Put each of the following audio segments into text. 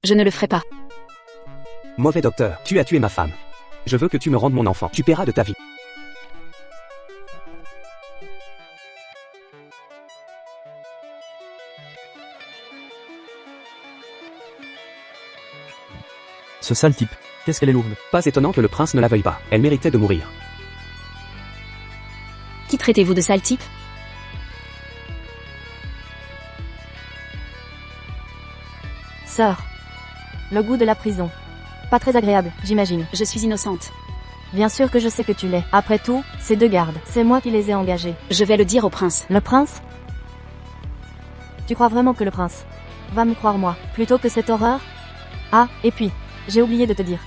Je ne le ferai pas. Mauvais docteur, tu as tué ma femme. Je veux que tu me rendes mon enfant. Tu paieras de ta vie. Ce sale type. Qu'est-ce qu'elle est lourde. Pas étonnant que le prince ne la veuille pas. Elle méritait de mourir. Qui traitez-vous de sale type? Sœur. Le goût de la prison. Pas très agréable, j'imagine. Je suis innocente. Bien sûr que je sais que tu l'es. Après tout, ces 2 gardes, c'est moi qui les ai engagés. Je vais le dire au prince. Le prince? Tu crois vraiment que le prince va me croire moi, plutôt que cette horreur? Ah, et puis, j'ai oublié de te dire.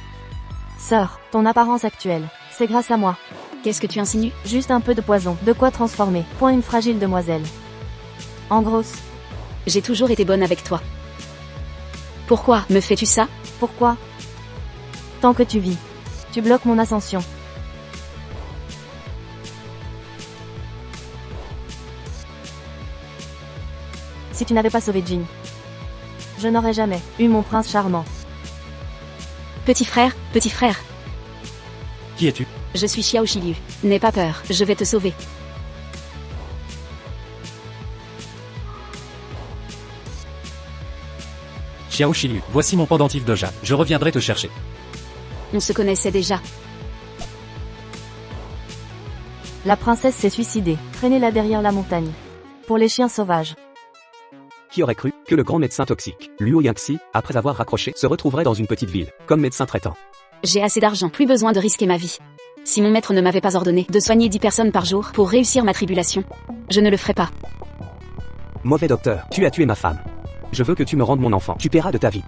Sœur, ton apparence actuelle, c'est grâce à moi. Qu'est-ce que tu insinues? Juste un peu de poison, de quoi transformer. Point une fragile demoiselle. En grosse. J'ai toujours été bonne avec toi. Pourquoi me fais-tu ça? Pourquoi? Tant que tu vis, tu bloques mon ascension. Si tu n'avais pas sauvé Jin, je n'aurais jamais eu mon prince charmant. Petit frère, petit frère. Qui es-tu? Je suis Xiao Shiliu. N'aie pas peur, je vais te sauver. Xiao Shiliu, voici mon pendentif de jade. Je reviendrai te chercher. On se connaissait déjà. La princesse s'est suicidée. Traînez-la derrière la montagne. Pour les chiens sauvages. Qui aurait cru que le grand médecin toxique, Luo Yangxi, après avoir raccroché, se retrouverait dans une petite ville, comme médecin traitant. J'ai assez d'argent, plus besoin de risquer ma vie. Si mon maître ne m'avait pas ordonné de soigner 10 personnes par jour pour réussir ma tribulation, je ne le ferai pas. Mauvais docteur, tu as tué ma femme. Je veux que tu me rendes mon enfant. Tu paieras de ta vie.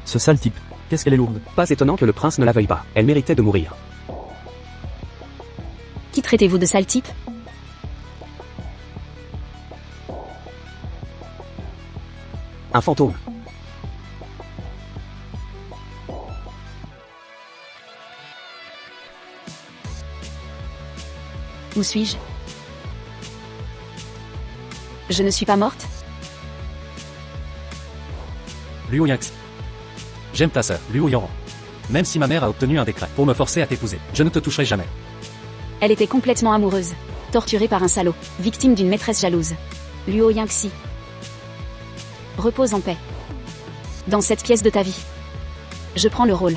Ce sale type. Qu'est-ce qu'elle est lourde. Pas étonnant que le prince ne la veuille pas. Elle méritait de mourir. Qui traitez-vous de sale type? Un fantôme. Où suis-je? Je ne suis pas morte? Luo Yangxi. J'aime ta sœur, Luo Yang. Même si ma mère a obtenu un décret pour me forcer à t'épouser, je ne te toucherai jamais. Elle était complètement amoureuse. Torturée par un salaud. Victime d'une maîtresse jalouse. Luo Yangxi. Repose en paix. Dans cette pièce de ta vie. Je prends le rôle.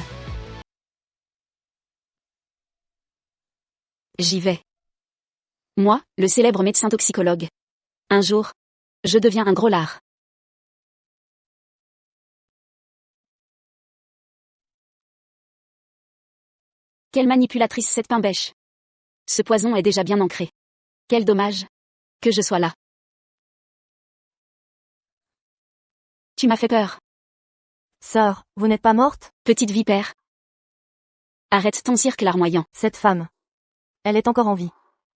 J'y vais. Moi, le célèbre médecin toxicologue. Un jour, je deviens un gros lard. Quelle manipulatrice cette pain-bêche. Ce poison est déjà bien ancré. Quel dommage. Que je sois là. Tu m'as fait peur. Sœur, vous n'êtes pas morte? Petite vipère. Arrête ton cirque larmoyant. Cette femme. Elle est encore en vie.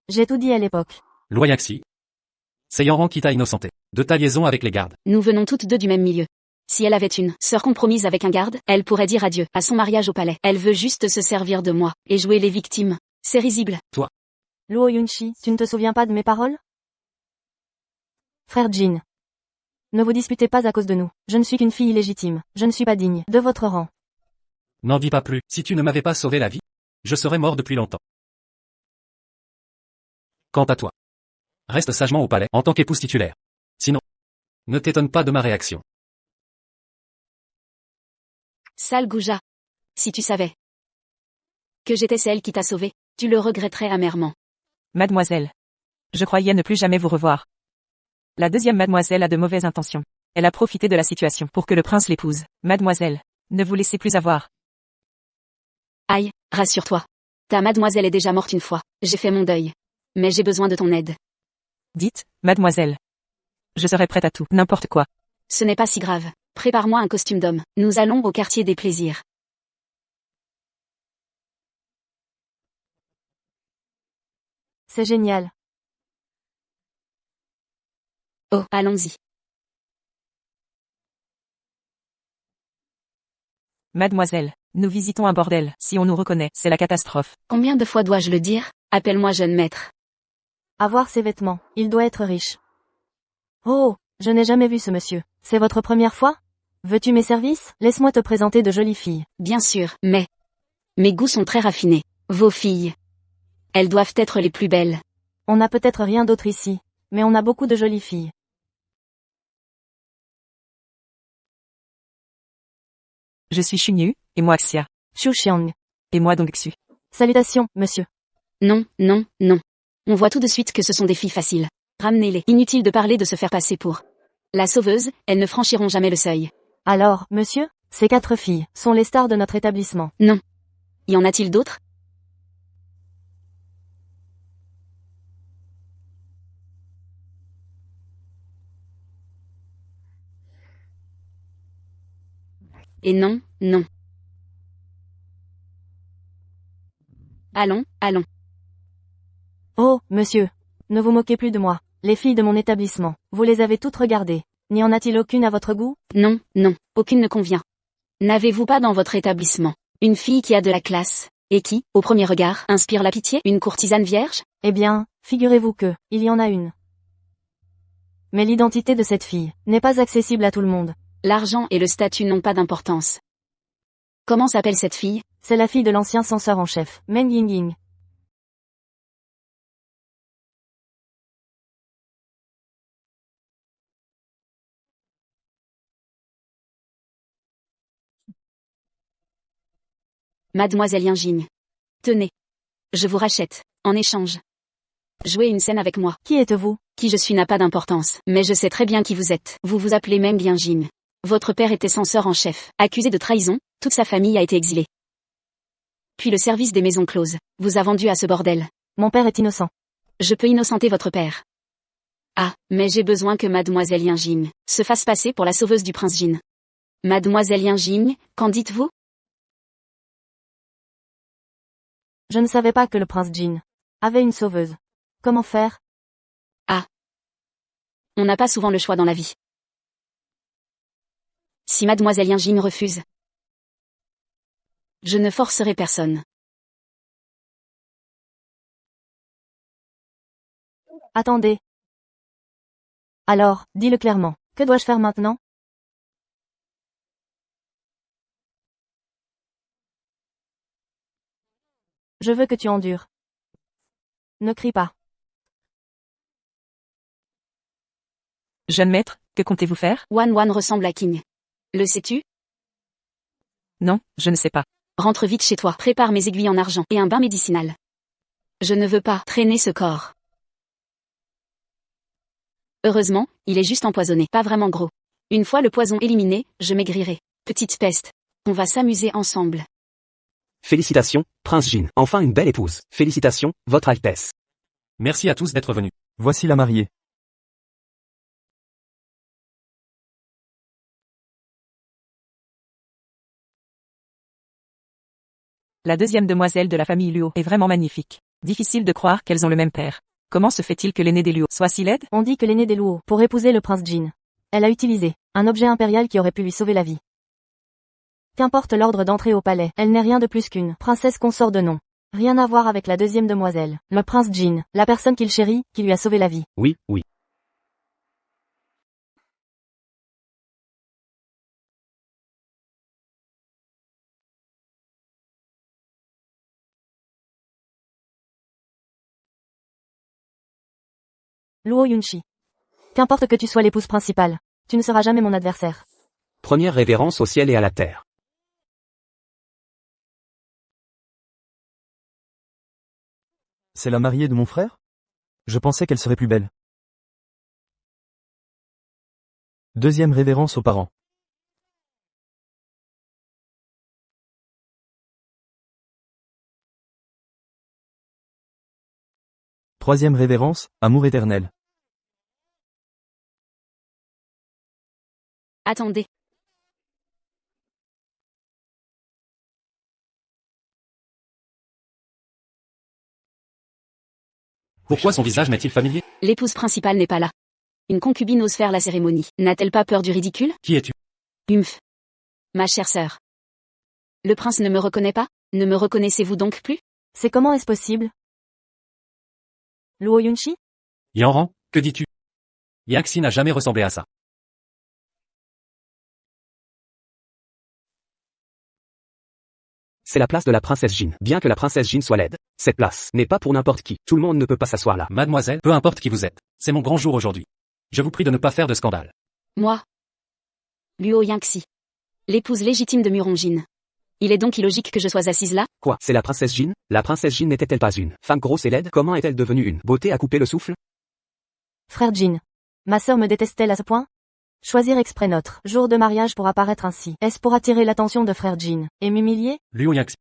J'ai tout dit à l'époque. Luo Yangxi. C'est Yanran qui t'a innocenté. De ta liaison avec les gardes. Nous venons toutes deux du même milieu. Si elle avait une sœur compromise avec un garde, elle pourrait dire adieu à son mariage au palais. Elle veut juste se servir de moi et jouer les victimes. C'est risible. Toi. Luo Yunchi, tu ne te souviens pas de mes paroles? Frère Jin. Ne vous disputez pas à cause de nous. Je ne suis qu'une fille illégitime. Je ne suis pas digne de votre rang. N'en dis pas plus. Si tu ne m'avais pas sauvé la vie, je serais mort depuis longtemps. Quant à toi, reste sagement au palais en tant qu'épouse titulaire. Sinon, ne t'étonne pas de ma réaction. Sale Gouja. Si tu savais que j'étais celle qui t'a sauvé, tu le regretterais amèrement. Mademoiselle. Je croyais ne plus jamais vous revoir. La deuxième mademoiselle a de mauvaises intentions. Elle a profité de la situation pour que le prince l'épouse. Mademoiselle, ne vous laissez plus avoir. Aïe, rassure-toi. Ta mademoiselle est déjà morte une fois. J'ai fait mon deuil. Mais j'ai besoin de ton aide. Dites, mademoiselle. Je serai prête à tout, n'importe quoi. Ce n'est pas si grave. Prépare-moi un costume d'homme. Nous allons au quartier des plaisirs. C'est génial. Oh, allons-y. Mademoiselle, nous visitons un bordel. Si on nous reconnaît, c'est la catastrophe. Combien de fois dois-je le dire? Appelle-moi jeune maître. Avoir ses vêtements, il doit être riche. Oh, je n'ai jamais vu ce monsieur. C'est votre première fois? Veux-tu mes services? Laisse-moi te présenter de jolies filles. Bien sûr, mais... Mes goûts sont très raffinés. Vos filles. Elles doivent être les plus belles. On n'a peut-être rien d'autre ici, mais on a beaucoup de jolies filles. Je suis Xu, et moi Xia. Xu Xiang. Et moi donc Xu. Salutations, monsieur. Non, non, non. On voit tout de suite que ce sont des filles faciles. Ramenez-les. Inutile de parler de se faire passer pour la sauveuse, elles ne franchiront jamais le seuil. Alors, monsieur, ces 4 filles sont les stars de notre établissement. Non. Y en a-t-il d'autres? Et non, non. Allons, allons. Oh, monsieur. Ne vous moquez plus de moi. Les filles de mon établissement, vous les avez toutes regardées. N'y en a-t-il aucune à votre goût? Non, non, aucune ne convient. N'avez-vous pas dans votre établissement une fille qui a de la classe, et qui, au premier regard, inspire la pitié? Une courtisane vierge? Eh bien, figurez-vous que, il y en a une. Mais l'identité de cette fille n'est pas accessible à tout le monde. L'argent et le statut n'ont pas d'importance. Comment s'appelle cette fille? C'est la fille de l'ancien censeur en chef, Meng Yingying. Mademoiselle Yingying. Tenez. Je vous rachète, en échange. Jouez une scène avec moi. Qui êtes-vous? Qui je suis n'a pas d'importance, mais je sais très bien qui vous êtes. Vous vous appelez Meng Yingying. Votre père était censeur en chef. Accusé de trahison, toute sa famille a été exilée. Puis le service des maisons closes vous a vendu à ce bordel. Mon père est innocent. Je peux innocenter votre père. Ah, mais j'ai besoin que Mademoiselle Yingying se fasse passer pour la sauveuse du prince Jin. Mademoiselle Yingying, qu'en dites-vous? Je ne savais pas que le prince Jin avait une sauveuse. Comment faire? Ah. On n'a pas souvent le choix dans la vie. Si Mademoiselle Yingying refuse, je ne forcerai personne. Attendez. Alors, dis-le clairement. Que dois-je faire maintenant? Je veux que tu endures. Ne crie pas. Jeune maître, que comptez-vous faire? Wan Wan ressemble à King. Le sais-tu? Non, je ne sais pas. Rentre vite chez toi. Prépare mes aiguilles en argent et un bain médicinal. Je ne veux pas traîner ce corps. Heureusement, il est juste empoisonné, pas vraiment gros. Une fois le poison éliminé, je maigrirai. Petite peste. On va s'amuser ensemble. Félicitations, Prince Jin. Enfin une belle épouse. Félicitations, Votre Altesse. Merci à tous d'être venus. Voici la mariée. La deuxième demoiselle de la famille Luo est vraiment magnifique. Difficile de croire qu'elles ont le même père. Comment se fait-il que l'aînée des Luo soit si laide? On dit que l'aînée des Luo, pour épouser le prince Jin, elle a utilisé un objet impérial qui aurait pu lui sauver la vie. Qu'importe l'ordre d'entrée au palais, elle n'est rien de plus qu'une princesse consort de nom. Rien à voir avec la deuxième demoiselle, le prince Jin, la personne qu'il chérit, qui lui a sauvé la vie. Oui, oui. Luo Yunchi. Qu'importe que tu sois l'épouse principale, tu ne seras jamais mon adversaire. Première révérence au ciel et à la terre. C'est la mariée de mon frère? Je pensais qu'elle serait plus belle. Deuxième révérence aux parents. Troisième révérence, amour éternel. Attendez. Pourquoi son visage m'est-il familier? L'épouse principale n'est pas là. Une concubine ose faire la cérémonie. N'a-t-elle pas peur du ridicule? Qui es-tu? Humph. Ma chère sœur. Le prince ne me reconnaît pas? Ne me reconnaissez-vous donc plus? C'est comment est-ce possible? Luo Yunchi? Yanran, que dis-tu? Yangxi n'a jamais ressemblé à ça. C'est la place de la princesse Jin. Bien que la princesse Jin soit laide, cette place n'est pas pour n'importe qui. Tout le monde ne peut pas s'asseoir là. Mademoiselle, peu importe qui vous êtes, c'est mon grand jour aujourd'hui. Je vous prie de ne pas faire de scandale. Moi. Luo Yangxi. L'épouse légitime de Muronjin. Il est donc illogique que je sois assise là? Quoi, c'est la princesse Jin? La princesse Jin n'était-elle pas une femme grosse et laide? Comment est-elle devenue une beauté à couper le souffle? Frère Jin. Ma sœur me déteste-t-elle à ce point? Choisir exprès notre jour de mariage pour apparaître ainsi. Est-ce pour attirer l'attention de frère Jin et m'humilier? Luo Yangxi.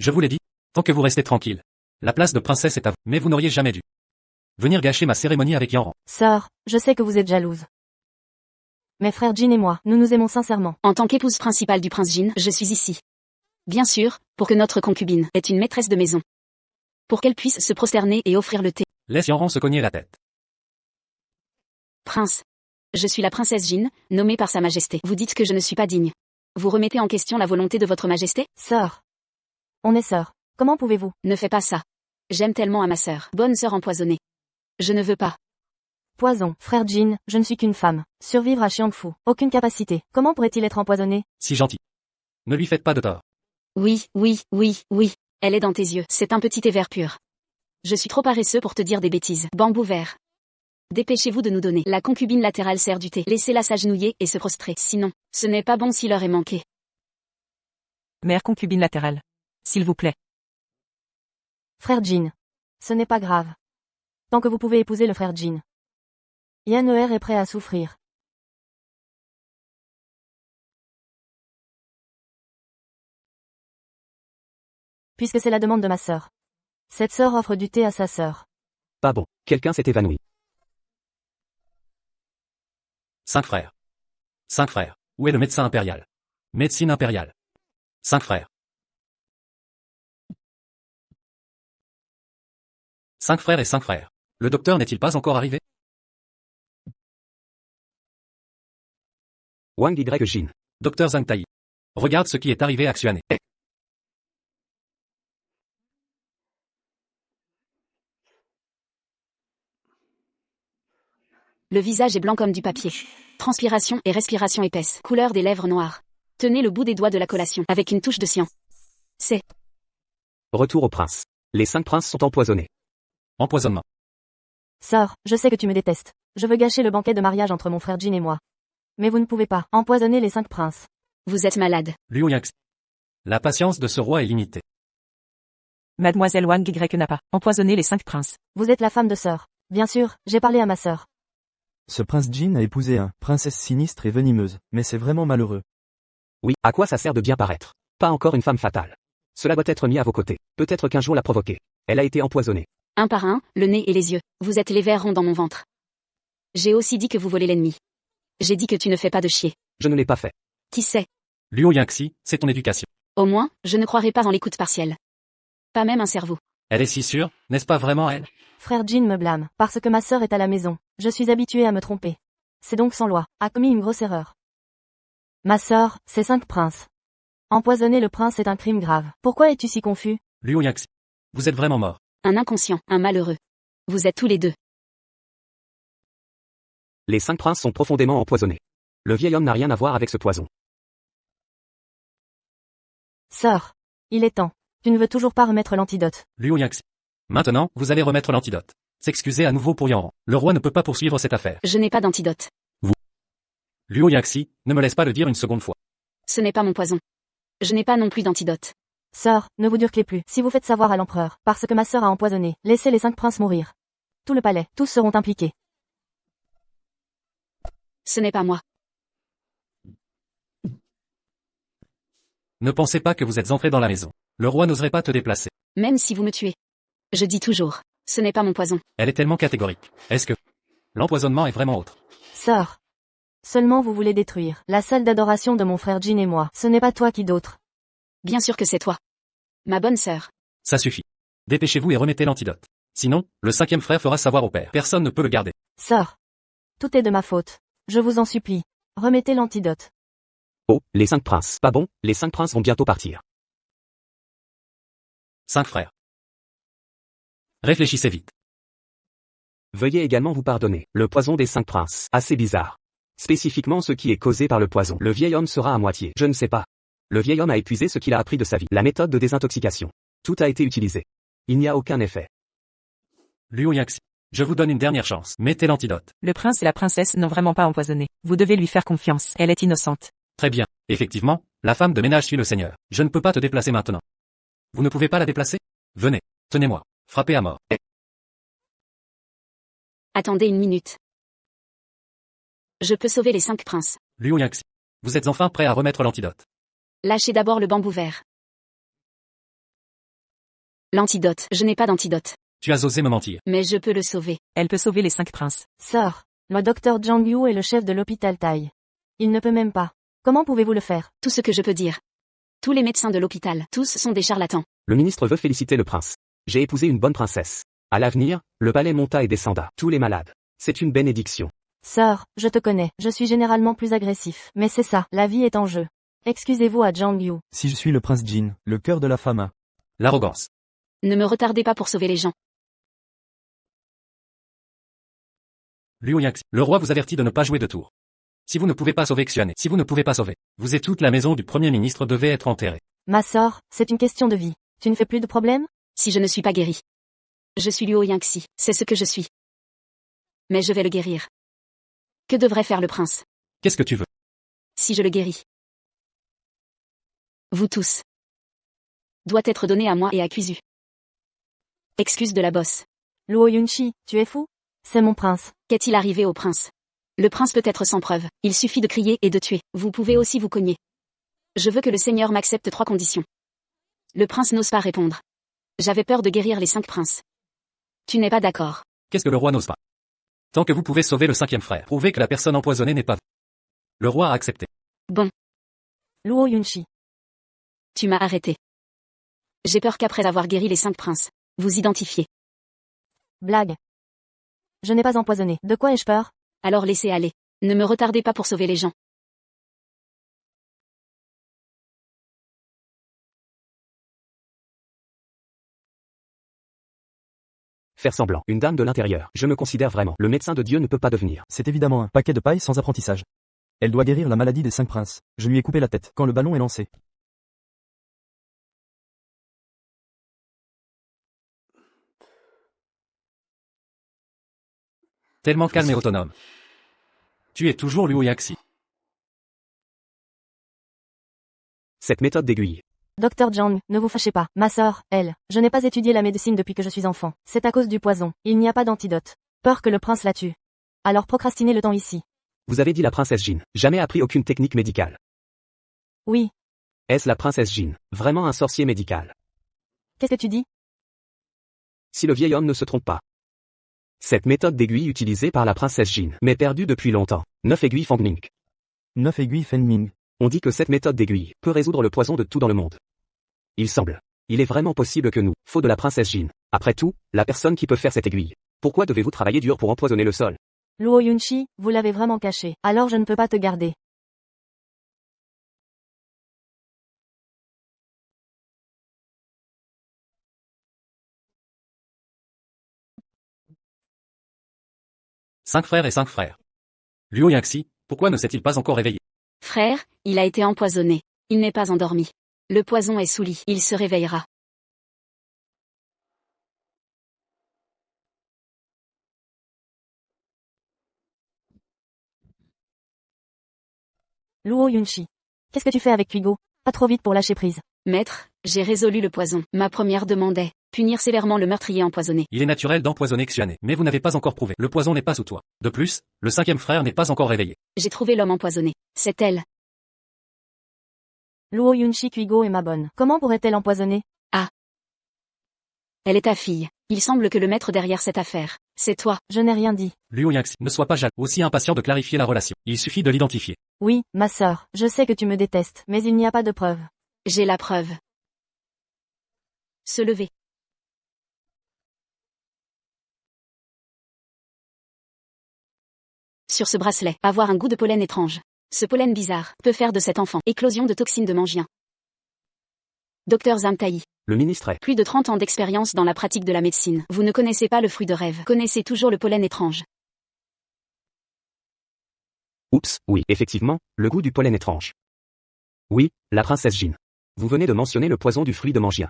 Je vous l'ai dit, tant que vous restez tranquille. La place de princesse est à vous, mais vous n'auriez jamais dû venir gâcher ma cérémonie avec Yanran. Sœur, je sais que vous êtes jalouse. Mais frère Jin et moi, nous nous aimons sincèrement. En tant qu'épouse principale du prince Jin, je suis ici. Bien sûr, pour que notre concubine ait une maîtresse de maison. Pour qu'elle puisse se prosterner et offrir le thé. Laisse Yanran se cogner la tête. Prince. Je suis la princesse Jin, nommée par sa majesté. Vous dites que je ne suis pas digne. Vous remettez en question la volonté de votre majesté? Sœur. On est sœurs. Comment pouvez-vous? Ne fais pas ça. J'aime tellement à ma sœur. Bonne sœur empoisonnée. Je ne veux pas. Poison. Frère Jin, je ne suis qu'une femme. Survivre à Xiangfu. Aucune capacité. Comment pourrait-il être empoisonné? Si gentil. Ne lui faites pas de tort. Oui, oui, oui, oui. Elle est dans tes yeux. C'est un petit thé vert pur. Je suis trop paresseux pour te dire des bêtises. Bambou vert. Dépêchez-vous de nous donner. La concubine latérale sert du thé. Laissez-la s'agenouiller et se prostrer. Sinon, ce n'est pas bon si l'heure est manquée. Mère concubine latérale. S'il vous plaît. Frère Jin. Ce n'est pas grave. Tant que vous pouvez épouser le frère Jin. Yan'er est prêt à souffrir. Puisque c'est la demande de ma sœur. Cette sœur offre du thé à sa sœur. Pas bon, quelqu'un s'est évanoui. 5 frères. 5 frères. Où est le médecin impérial? Médecine impériale. 5 frères. 5 frères et 5 frères. Le docteur n'est-il pas encore arrivé? Wang Y Jin. Docteur Zhang Tai. Regarde ce qui est arrivé à Xuan. Le visage est blanc comme du papier. Transpiration et respiration épaisse. Couleur des lèvres noires. Tenez le bout des doigts de la collation, avec une touche de cyan. C'est... Retour au prince. Les 5 princes sont empoisonnés. Empoisonnement. Sœur, je sais que tu me détestes. Je veux gâcher le banquet de mariage entre mon frère Jin et moi. Mais vous ne pouvez pas empoisonner les 5 princes. Vous êtes malade. Luo Yangxi. La patience de ce roi est limitée. Mademoiselle Wang Y n'a pas empoisonné les 5 princes. Vous êtes la femme de sœur. Bien sûr, j'ai parlé à ma sœur. Ce prince Jin a épousé un princesse sinistre et venimeuse, mais c'est vraiment malheureux. Oui, à quoi ça sert de bien paraître? Pas encore une femme fatale. Cela doit être mis à vos côtés. Peut-être qu'un jour l'a provoquée. Elle a été empoisonnée. Un par un, le nez et les yeux. Vous êtes les vers ronds dans mon ventre. J'ai aussi dit que vous volez l'ennemi. J'ai dit que tu ne fais pas de chier. Je ne l'ai pas fait. Qui sait? Luo Yangxi, c'est ton éducation. Au moins, je ne croirais pas en l'écoute partielle. Pas même un cerveau. Elle est si sûre, n'est-ce pas vraiment elle? Frère Jin me blâme, parce que ma sœur est à la maison. Je suis habituée à me tromper. C'est donc sans loi, a commis une grosse erreur. Ma sœur, c'est 5 princes. Empoisonner le prince est un crime grave. Pourquoi es-tu si confus? Luo Yangxi. Vous êtes vraiment mort. Un inconscient, un malheureux. Vous êtes tous les deux. Les 5 princes sont profondément empoisonnés. Le vieil homme n'a rien à voir avec ce poison. Sœur, il est temps. Tu ne veux toujours pas remettre l'antidote. Luo Yangxi. Maintenant, vous allez remettre l'antidote. S'excuser à nouveau pour Yanran. Le roi ne peut pas poursuivre cette affaire. Je n'ai pas d'antidote. Luo Yangxi, ne me laisse pas le dire une seconde fois. Ce n'est pas mon poison. Je n'ai pas non plus d'antidote. Sœur, ne vous durclez plus. Si vous faites savoir à l'empereur, parce que ma sœur a empoisonné, laissez les 5 princes mourir. Tout le palais, tous seront impliqués. Ce n'est pas moi. Ne pensez pas que vous êtes entré dans la maison. Le roi n'oserait pas te déplacer. Même si vous me tuez. Je dis toujours, ce n'est pas mon poison. Elle est tellement catégorique. Est-ce que l'empoisonnement est vraiment autre? Sœur. Seulement vous voulez détruire la salle d'adoration de mon frère Jin et moi. Ce n'est pas toi qui d'autre. Bien sûr que c'est toi. Ma bonne sœur. Ça suffit. Dépêchez-vous et remettez l'antidote. Sinon, le 5e frère fera savoir au père. Personne ne peut le garder. Sœur. Tout est de ma faute. Je vous en supplie. Remettez l'antidote. Oh, les 5 princes. Pas bon, les 5 princes vont bientôt partir. 5 frères. Réfléchissez vite. Veuillez également vous pardonner. Le poison des 5 princes. Assez bizarre. Spécifiquement ce qui est causé par le poison. Le vieil homme sera à moitié. Je ne sais pas. Le vieil homme a épuisé ce qu'il a appris de sa vie. La méthode de désintoxication. Tout a été utilisé. Il n'y a aucun effet. Luo Yangxi. Je vous donne une dernière chance. Mettez l'antidote. Le prince et la princesse n'ont vraiment pas empoisonné. Vous devez lui faire confiance. Elle est innocente. Très bien. Effectivement, la femme de ménage suit le seigneur. Je ne peux pas te déplacer maintenant. Vous ne pouvez pas la déplacer? Venez. Tenez-moi. Frappez à mort. Attendez une minute. Je peux sauver les 5 princes. Luo Yangxi. Vous êtes enfin prêt à remettre l'antidote. Lâchez d'abord le bambou vert. L'antidote. Je n'ai pas d'antidote. Tu as osé me mentir. Mais je peux le sauver. Elle peut sauver les 5 princes. Sœur, le docteur Zhang Yu est le chef de l'hôpital Tai. Il ne peut même pas. Comment pouvez-vous le faire? Tout ce que je peux dire. Tous les médecins de l'hôpital, tous sont des charlatans. Le ministre veut féliciter le prince. J'ai épousé une bonne princesse. À l'avenir, le palais monta et descenda. Tous les malades. C'est une bénédiction. Sœur, je te connais. Je suis généralement plus agressif. Mais c'est ça, la vie est en jeu. Excusez-vous à Zhang Yu. Si je suis le prince Jin, le cœur de la femme. L'arrogance. Ne me retardez pas pour sauver les gens. Luo Yangxi. Le roi vous avertit de ne pas jouer de tour. Si vous ne pouvez pas sauver Xuan, si vous ne pouvez pas sauver, vous et toute la maison du premier ministre devait être enterrée. Ma sœur, c'est une question de vie. Tu ne fais plus de problème? Si je ne suis pas guéri. Je suis Luo Yangxi, c'est ce que je suis. Mais je vais le guérir. Que devrait faire le prince? Qu'est-ce que tu veux? Si je le guéris. Vous tous. Doit être donné à moi et à Kuzu. Excuse de la bosse. Luo Yunchi, tu es fou? C'est mon prince. Qu'est-il arrivé au prince? Le prince peut être sans preuve. Il suffit de crier et de tuer. Vous pouvez aussi vous cogner. Je veux que le seigneur m'accepte 3 conditions. Le prince n'ose pas répondre. J'avais peur de guérir les 5 princes. Tu n'es pas d'accord. Qu'est-ce que le roi n'ose pas? Tant que vous pouvez sauver le 5e frère, prouvez que la personne empoisonnée n'est pas. Le roi a accepté. Bon, Luo Yunchi. tu m'as arrêté. J'ai peur qu'après avoir guéri les 5 princes, vous identifiez. Blague. Je n'ai pas empoisonné. De quoi ai-je peur? Alors laissez aller. Ne me retardez pas pour sauver les gens. Faire semblant. Une dame de l'intérieur. Je me considère vraiment. Le médecin de Dieu ne peut pas devenir. C'est évidemment un paquet de paille sans apprentissage. Elle doit guérir la maladie des 5 princes. Je lui ai coupé la tête quand le ballon est lancé. Tellement calme et autonome. Tu es toujours Luo Yangxi. Cette méthode d'aiguille. Docteur Zhang, ne vous fâchez pas. Ma sœur, elle, je n'ai pas étudié la médecine depuis que je suis enfant. C'est à cause du poison. Il n'y a pas d'antidote. Peur que le prince la tue. Alors procrastinez le temps ici. Vous avez dit la princesse Jin. Jamais appris aucune technique médicale. Oui. Est-ce la princesse Jin? Vraiment un sorcier médical? Qu'est-ce que tu dis? Si le vieil homme ne se trompe pas. Cette méthode d'aiguille utilisée par la princesse Jin, mais perdue depuis longtemps. 9 aiguilles Fangming. 9 aiguilles Fenming. On dit que cette méthode d'aiguille peut résoudre le poison de tout dans le monde. Il semble. Il est vraiment possible que nous, faux de la princesse Jin. Après tout, la personne qui peut faire cette aiguille. Pourquoi devez-vous travailler dur pour empoisonner le sol? Luo Yunchi, vous l'avez vraiment caché. Alors je ne peux pas te garder. Cinq frères et 5 frères. Luo Yangxi, pourquoi ne s'est-il pas encore réveillé? Frère, il a été empoisonné. Il n'est pas endormi. Le poison est sous lit. Il se réveillera. Luo Yunchi. Qu'est-ce que tu fais avec Kuigo? Pas trop vite pour lâcher prise. Maître, j'ai résolu le poison. Ma première demande est punir sévèrement le meurtrier empoisonné. Il est naturel d'empoisonner Xuan, mais vous n'avez pas encore prouvé. Le poison n'est pas sous toi. De plus, le 5e frère n'est pas encore réveillé. J'ai trouvé l'homme empoisonné. C'est elle. Luo Yunchi Kuigo est ma bonne. Comment pourrait-elle empoisonner? Elle est ta fille. Il semble que le maître derrière cette affaire, c'est toi. Je n'ai rien dit. Luo Yangxi, ne sois pas jaloux, aussi impatient de clarifier la relation. Il suffit de l'identifier. Oui, ma sœur, je sais que tu me détestes, mais il n'y a pas de preuve. J'ai la preuve. Se lever. Sur ce bracelet, avoir un goût de pollen étrange. Ce pollen bizarre peut faire de cet enfant éclosion de toxines de mangien. Docteur Zamtaï. Le ministre est. Plus de 30 ans d'expérience dans la pratique de la médecine. Vous ne connaissez pas le fruit de rêve. Connaissez toujours le pollen étrange. Oups, oui, effectivement, le goût du pollen étrange. Oui, la princesse Jean. Vous venez de mentionner le poison du fruit de mangien.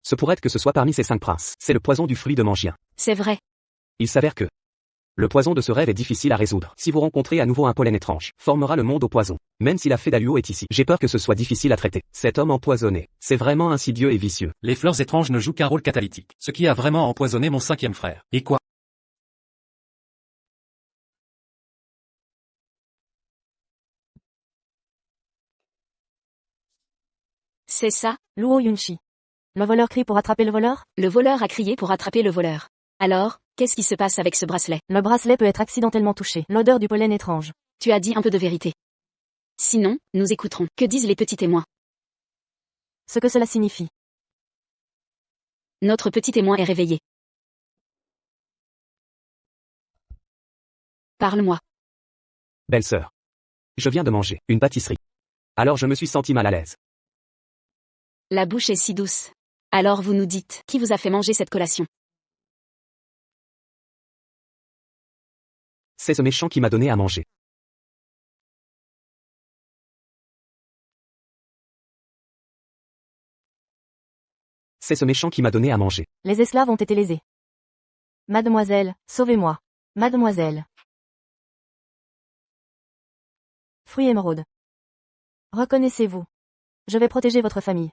Ce pourrait être que ce soit parmi ces 5 princes. C'est le poison du fruit de mangien. C'est vrai. Il s'avère que le poison de ce rêve est difficile à résoudre. Si vous rencontrez à nouveau un pollen étrange, formera le monde au poison. Même si la fée d'Aluo est ici, j'ai peur que ce soit difficile à traiter. Cet homme empoisonné, c'est vraiment insidieux et vicieux. Les fleurs étranges ne jouent qu'un rôle catalytique. Ce qui a vraiment empoisonné mon 5e frère. Et quoi? C'est ça. Luo Yunchi. Le voleur crie pour attraper le voleur? Le voleur a crié pour attraper le voleur. Alors, qu'est-ce qui se passe avec ce bracelet? Le bracelet peut être accidentellement touché. L'odeur du pollen étrange. Tu as dit un peu de vérité. Sinon, nous écouterons. Que disent les petits témoins? Ce que cela signifie. Notre petit témoin est réveillé. Parle-moi. Belle-sœur. Je viens de manger une pâtisserie. Alors je me suis senti mal à l'aise. La bouche est si douce. Alors vous nous dites, qui vous a fait manger cette collation? C'est ce méchant qui m'a donné à manger. C'est ce méchant qui m'a donné à manger. Les esclaves ont été lésés. Mademoiselle, sauvez-moi. Mademoiselle. Fruit émeraude. Reconnaissez-vous. Je vais protéger votre famille.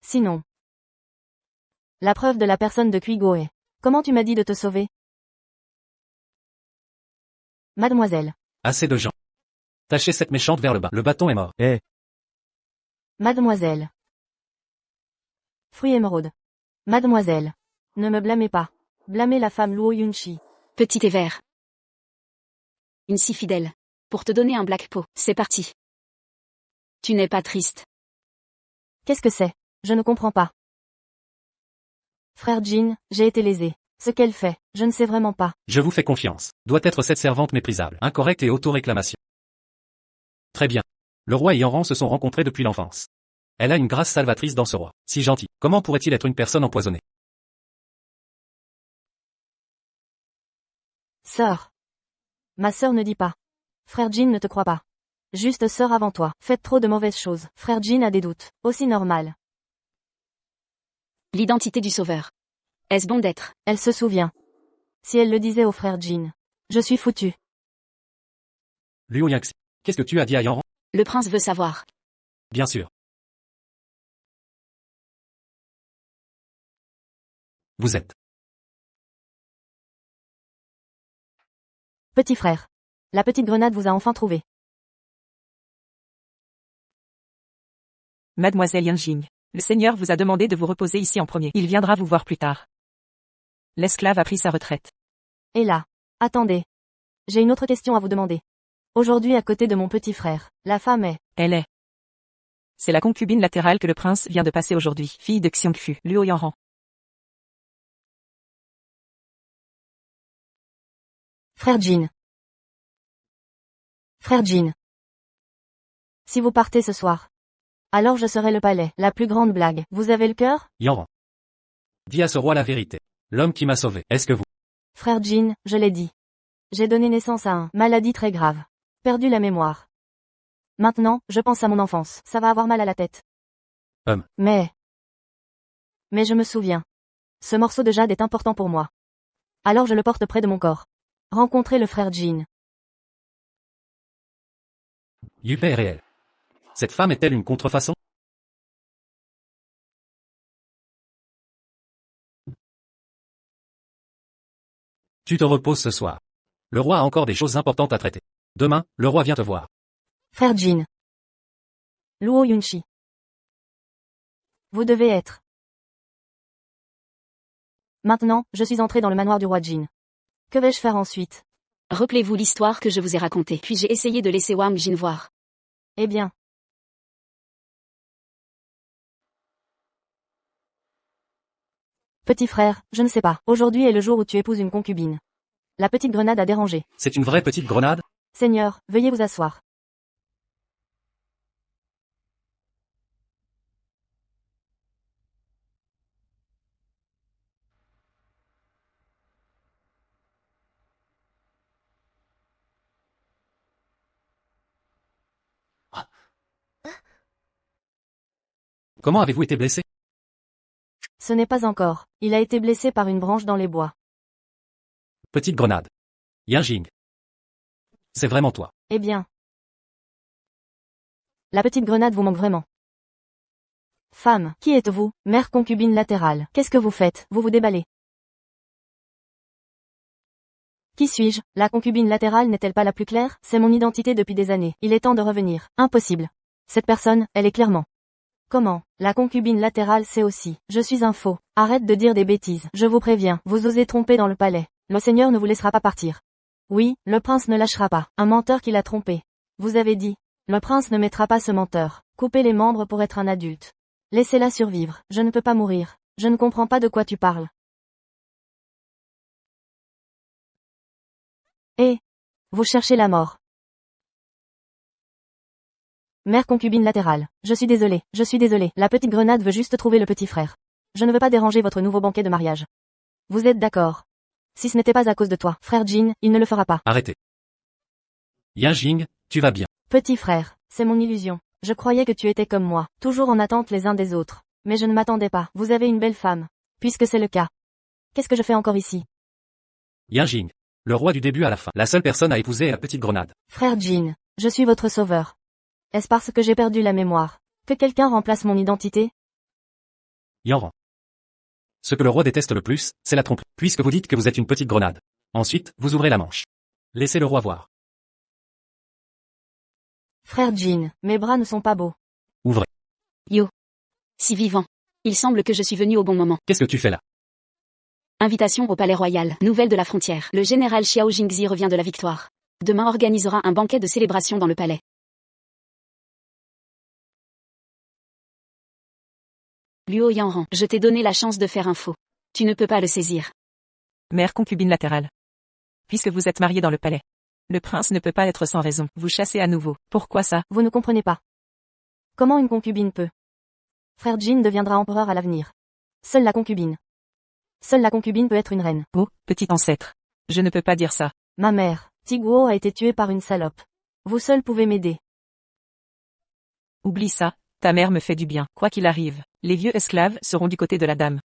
Sinon. La preuve de la personne de Kuigo est. Comment tu m'as dit de te sauver? Mademoiselle. Assez de gens. Tâchez cette méchante vers le bas. Le bâton est mort. Mademoiselle. Fruit émeraude. Mademoiselle. Ne me blâmez pas. Blâmez la femme Luo Yunchi. Petit et vert. Une si fidèle. Pour te donner un black pot. C'est parti. Tu n'es pas triste. Qu'est-ce que c'est? Je ne comprends pas. Frère Jean, j'ai été lésé. Ce qu'elle fait, je ne sais vraiment pas. Je vous fais confiance. Doit être cette servante méprisable, incorrecte et auto-réclamation. Très bien. Le roi et Yanran se sont rencontrés depuis l'enfance. Elle a une grâce salvatrice dans ce roi. Si gentil. Comment pourrait-il être une personne empoisonnée? Sœur. Ma sœur ne dit pas. Frère Jean ne te croit pas. Juste sœur avant toi. Faites trop de mauvaises choses. Frère Jean a des doutes. Aussi normal. L'identité du sauveur. Est-ce bon d'être? Elle se souvient. Si elle le disait au frère Jean. Je suis foutu. Luo Yangxi. Qu'est-ce que tu as dit à Yanran? Le prince veut savoir. Bien sûr. Vous êtes. Petit frère. La petite grenade vous a enfin trouvé. Mademoiselle Yanjing. Le Seigneur vous a demandé de vous reposer ici en premier. Il viendra vous voir plus tard. L'esclave a pris sa retraite. Et là. Attendez. J'ai une autre question à vous demander. Aujourd'hui à côté de mon petit frère, la femme est. Elle est. C'est la concubine latérale que le prince vient de passer aujourd'hui, fille de Xiongfu, Luo Yanran. Frère Jean. Frère Jean. Si vous partez ce soir. Alors je serai le palais, la plus grande blague. Vous avez le cœur? Yanran. Dis à ce roi la vérité. L'homme qui m'a sauvé. Est-ce que vous... Frère Jean, je l'ai dit. J'ai donné naissance à une maladie très grave. Perdu la mémoire. Maintenant, je pense à mon enfance. Ça va avoir mal à la tête. Mais je me souviens. Ce morceau de jade est important pour moi. Alors je le porte près de mon corps. Rencontrer le frère Jean. Yupe est réel. Cette femme est-elle une contrefaçon? Tu te reposes ce soir. Le roi a encore des choses importantes à traiter. Demain, le roi vient te voir. Frère Jean. Luo Yunchi. Vous devez être. Maintenant, je suis entré dans le manoir du roi Jin. Que vais-je faire ensuite? Rappelez-vous l'histoire que je vous ai racontée. Puis j'ai essayé de laisser Wang Jin voir. Eh bien. Petit frère, je ne sais pas. Aujourd'hui est le jour où tu épouses une concubine. La petite grenade a dérangé. C'est une vraie petite grenade? Seigneur, veuillez vous asseoir. Comment avez-vous été blessé? Ce n'est pas encore. Il a été blessé par une branche dans les bois. Petite grenade. Yinjing. C'est vraiment toi. Eh bien. La petite grenade vous manque vraiment. Femme, qui êtes-vous? Mère concubine latérale. Qu'est-ce que vous faites? Vous vous déballez. Qui suis-je? La concubine latérale n'est-elle pas la plus claire? C'est mon identité depuis des années. Il est temps de revenir. Impossible. Cette personne, elle est clairement. Comment? La concubine latérale c'est aussi. Je suis un faux. Arrête de dire des bêtises. Je vous préviens, vous osez tromper dans le palais. Le Seigneur ne vous laissera pas partir. Oui, le prince ne lâchera pas. Un menteur qui l'a trompé. Vous avez dit. Le prince ne mettra pas ce menteur. Coupez les membres pour être un adulte. Laissez-la survivre. Je ne peux pas mourir. Je ne comprends pas de quoi tu parles. Eh! Vous cherchez la mort. Mère concubine latérale. Je suis désolé. La petite grenade veut juste trouver le petit frère. Je ne veux pas déranger votre nouveau banquet de mariage. Vous êtes d'accord? Si ce n'était pas à cause de toi, frère Jin, il ne le fera pas. Arrêtez. Yinjing, tu vas bien. Petit frère, c'est mon illusion. Je croyais que tu étais comme moi, toujours en attente les uns des autres. Mais je ne m'attendais pas. Vous avez une belle femme. Puisque c'est le cas. Qu'est-ce que je fais encore ici? Yinjing. Le roi du début à la fin. La seule personne à épouser est la petite grenade. Frère Jin, je suis votre sauveur. Est-ce parce que j'ai perdu la mémoire que quelqu'un remplace mon identité? Yanran. Ce que le roi déteste le plus, c'est la tromperie. Puisque vous dites que vous êtes une petite grenade. Ensuite, vous ouvrez la manche. Laissez le roi voir. Frère Jin, mes bras ne sont pas beaux. Ouvrez. Yo. Si vivant. Il semble que je suis venu au bon moment. Qu'est-ce que tu fais là? Invitation au palais royal. Nouvelle de la frontière. Le général Xiao Jingzi revient de la victoire. Demain organisera un banquet de célébration dans le palais. Luo Yanran, je t'ai donné la chance de faire un faux. Tu ne peux pas le saisir. Mère concubine latérale. Puisque vous êtes marié dans le palais. Le prince ne peut pas être sans raison. Vous chassez à nouveau. Pourquoi ça? Vous ne comprenez pas. Comment une concubine peut? Frère Jin deviendra empereur à l'avenir. Seule la concubine peut être une reine. Oh, petit ancêtre. Je ne peux pas dire ça. Ma mère, Tiguo a été tuée par une salope. Vous seul pouvez m'aider. Oublie ça. Ta mère me fait du bien. Quoi qu'il arrive, les vieux esclaves seront du côté de la dame.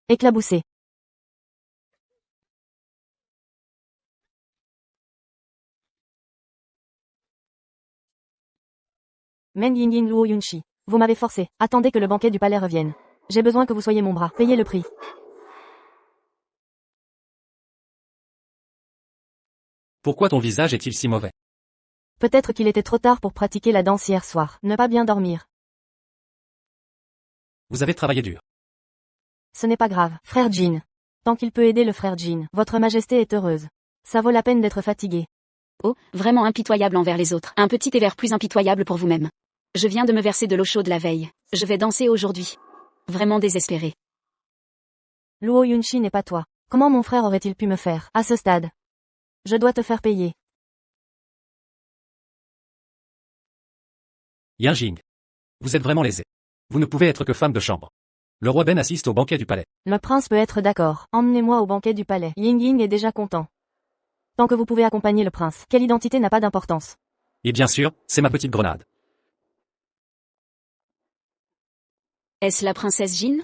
Éclaboussé. Men Yingying Luo Yunshi. Vous m'avez forcé. Attendez que le banquet du palais revienne. J'ai besoin que vous soyez mon bras. Payez le prix. Pourquoi ton visage est-il si mauvais? Peut-être qu'il était trop tard pour pratiquer la danse hier soir. Ne pas bien dormir. Vous avez travaillé dur. Ce n'est pas grave, frère Jin. Tant qu'il peut aider le frère Jin, votre majesté est heureuse. Ça vaut la peine d'être fatigué. Oh, vraiment impitoyable envers les autres. Un petit éver plus impitoyable pour vous-même. Je viens de me verser de l'eau chaude la veille. Je vais danser aujourd'hui. Vraiment désespéré. Luo Yunshi n'est pas toi. Comment mon frère aurait-il pu me faire, à ce stade? Je dois te faire payer. Yinjing. Vous êtes vraiment lésé. Vous ne pouvez être que femme de chambre. Le roi Ben assiste au banquet du palais. Le prince peut être d'accord. Emmenez-moi au banquet du palais. Ying est déjà content. Tant que vous pouvez accompagner le prince, quelle identité n'a pas d'importance? Et bien sûr, c'est ma petite grenade. Est-ce la princesse Jin?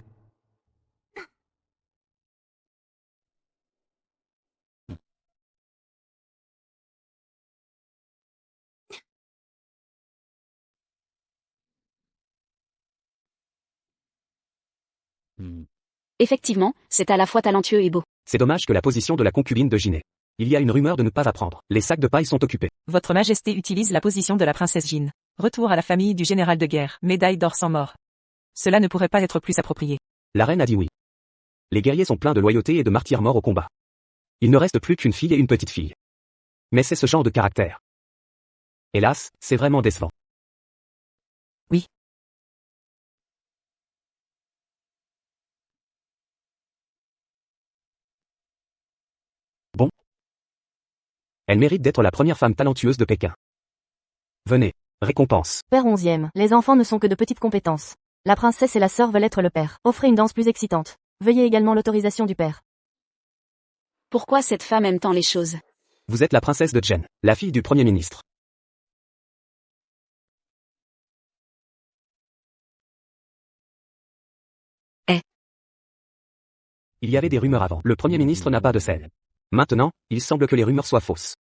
Effectivement, c'est à la fois talentueux et beau. C'est dommage que la position de la concubine de Jiné. Il y a une rumeur de ne pas apprendre. Les sacs de paille sont occupés. Votre majesté utilise la position de la princesse Jin. Retour à la famille du général de guerre. Médaille d'or sans mort. Cela ne pourrait pas être plus approprié. La reine a dit oui. Les guerriers sont pleins de loyauté et de martyrs morts au combat. Il ne reste plus qu'une fille et une petite fille. Mais c'est ce genre de caractère. Hélas, c'est vraiment décevant. Oui. Bon. Elle mérite d'être la première femme talentueuse de Pékin. Venez, récompense. Père 11e, les enfants ne sont que de petites compétences. La princesse et la sœur veulent être le père. Offrez une danse plus excitante. Veuillez également l'autorisation du père. Pourquoi cette femme aime tant les choses? Vous êtes la princesse de Jen, la fille du Premier ministre. Il y avait des rumeurs avant. Le Premier ministre n'a pas de sel. Maintenant, il semble que les rumeurs soient fausses.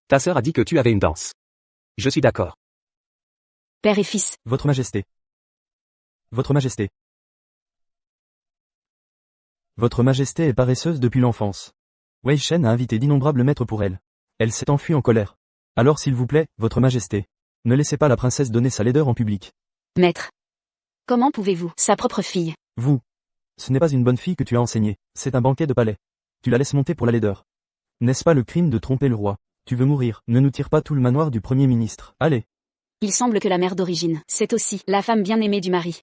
Ta sœur a dit que tu avais une danse. Je suis d'accord. Père et fils. Votre Majesté. Votre Majesté. Votre Majesté est paresseuse depuis l'enfance. Wei Shen a invité d'innombrables maîtres pour elle. Elle s'est enfuie en colère. Alors s'il vous plaît, Votre Majesté, ne laissez pas la princesse donner sa laideur en public. Maître. Comment pouvez-vous, sa propre fille? Vous. Ce n'est pas une bonne fille que tu as enseignée, c'est un banquet de palais. Tu la laisses monter pour la laideur. N'est-ce pas le crime de tromper le roi? Tu veux mourir, ne nous tire pas tout le manoir du Premier ministre. Allez. Il semble que la mère d'origine, c'est aussi la femme bien-aimée du mari.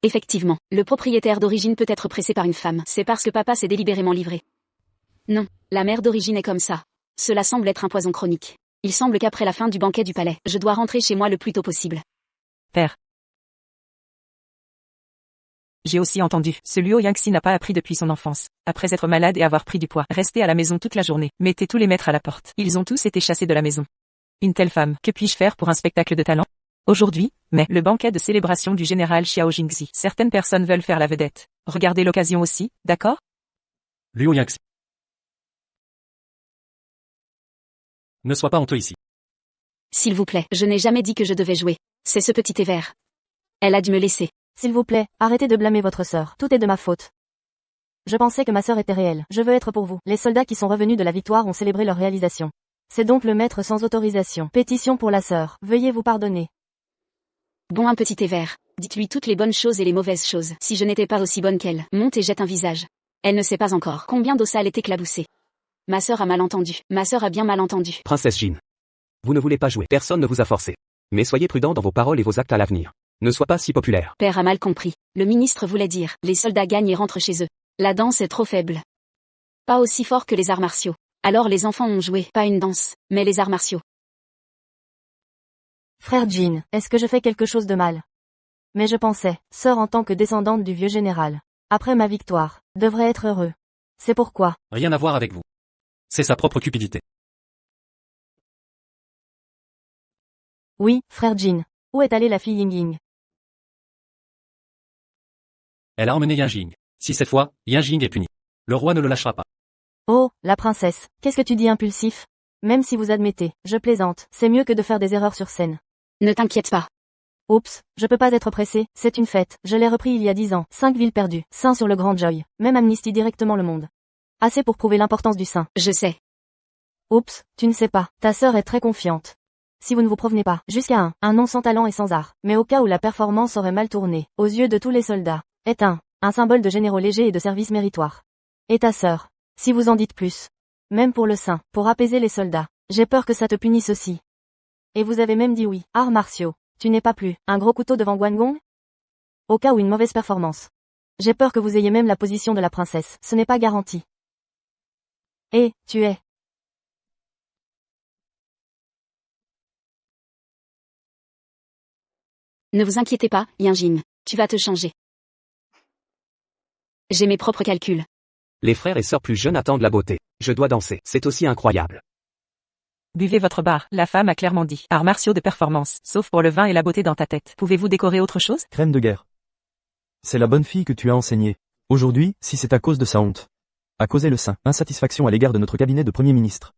Effectivement, le propriétaire d'origine peut être pressé par une femme, c'est parce que papa s'est délibérément livré. Non, la mère d'origine est comme ça. Cela semble être un poison chronique. Il semble qu'après la fin du banquet du palais, je dois rentrer chez moi le plus tôt possible. Père. J'ai aussi entendu, ce Luo Yangxi n'a pas appris depuis son enfance. Après être malade et avoir pris du poids, restez à la maison toute la journée, mettez tous les maîtres à la porte. Ils ont tous été chassés de la maison. Une telle femme, que puis-je faire pour un spectacle de talent? Aujourd'hui, mais, le banquet de célébration du général Xiao Jingxi. Certaines personnes veulent faire la vedette. Regardez l'occasion aussi, d'accord? Luo Yangxi. Ne sois pas honteux ici. S'il vous plaît, je n'ai jamais dit que je devais jouer. C'est ce petit thé vert. Elle a dû me laisser. S'il vous plaît, arrêtez de blâmer votre sœur. Tout est de ma faute. Je pensais que ma sœur était réelle. Je veux être pour vous. Les soldats qui sont revenus de la victoire ont célébré leur réalisation. C'est donc le maître sans autorisation. Pétition pour la sœur. Veuillez vous pardonner. Bon, un petit thé vert. Dites-lui toutes les bonnes choses et les mauvaises choses. Si je n'étais pas aussi bonne qu'elle, monte et jette un visage. Elle ne sait pas encore combien d'eau sale est éclaboussée. Ma sœur a mal entendu. Ma sœur a bien mal entendu. Princesse Jin. Vous ne voulez pas jouer, personne ne vous a forcé. Mais soyez prudent dans vos paroles et vos actes à l'avenir. Ne sois pas si populaire. Père a mal compris. Le ministre voulait dire, les soldats gagnent et rentrent chez eux. La danse est trop faible. Pas aussi fort que les arts martiaux. Alors les enfants ont joué, pas une danse, mais les arts martiaux. Frère Jin, est-ce que je fais quelque chose de mal? Mais je pensais, sœur en tant que descendante du vieux général, après ma victoire, devrait être heureux. C'est pourquoi. Rien à voir avec vous. C'est sa propre cupidité. Oui, frère Jin. Où est allée la fille Ying Ying? Elle a emmené Yanjing. Si cette fois, Yanjing est puni. Le roi ne le lâchera pas. Oh, la princesse, qu'est-ce que tu dis impulsif? Même si vous admettez, je plaisante, c'est mieux que de faire des erreurs sur scène. Ne t'inquiète pas. Oups, je peux pas être pressé, c'est une fête, je l'ai repris il y a 10 ans, 5 villes perdues, saint sur le Grand Joy, même amnistie directement le monde. Assez pour prouver l'importance du saint. Je sais. Oups, tu ne sais pas, ta sœur est très confiante. Si vous ne vous provenez pas, jusqu'à un nom sans talent et sans art, mais au cas où la performance aurait mal tourné, aux yeux de tous les soldats, est un symbole de généraux légers et de service méritoire. Et ta sœur, si vous en dites plus, même pour le saint, pour apaiser les soldats, j'ai peur que ça te punisse aussi. Et vous avez même dit oui, arts martiaux, tu n'es pas plus, un gros couteau devant Guangong? Au cas où une mauvaise performance. J'ai peur que vous ayez même la position de la princesse, ce n'est pas garanti. Et, tu es. Ne vous inquiétez pas, Yanjing. Tu vas te changer. J'ai mes propres calculs. Les frères et sœurs plus jeunes attendent la beauté. Je dois danser, c'est aussi incroyable. Buvez votre bar, la femme a clairement dit. Arts martiaux de performance, sauf pour le vin et la beauté dans ta tête. Pouvez-vous décorer autre chose? Crème de guerre. C'est la bonne fille que tu as enseignée. Aujourd'hui, si c'est à cause de sa honte. À causer le sein, insatisfaction à l'égard de notre cabinet de Premier ministre.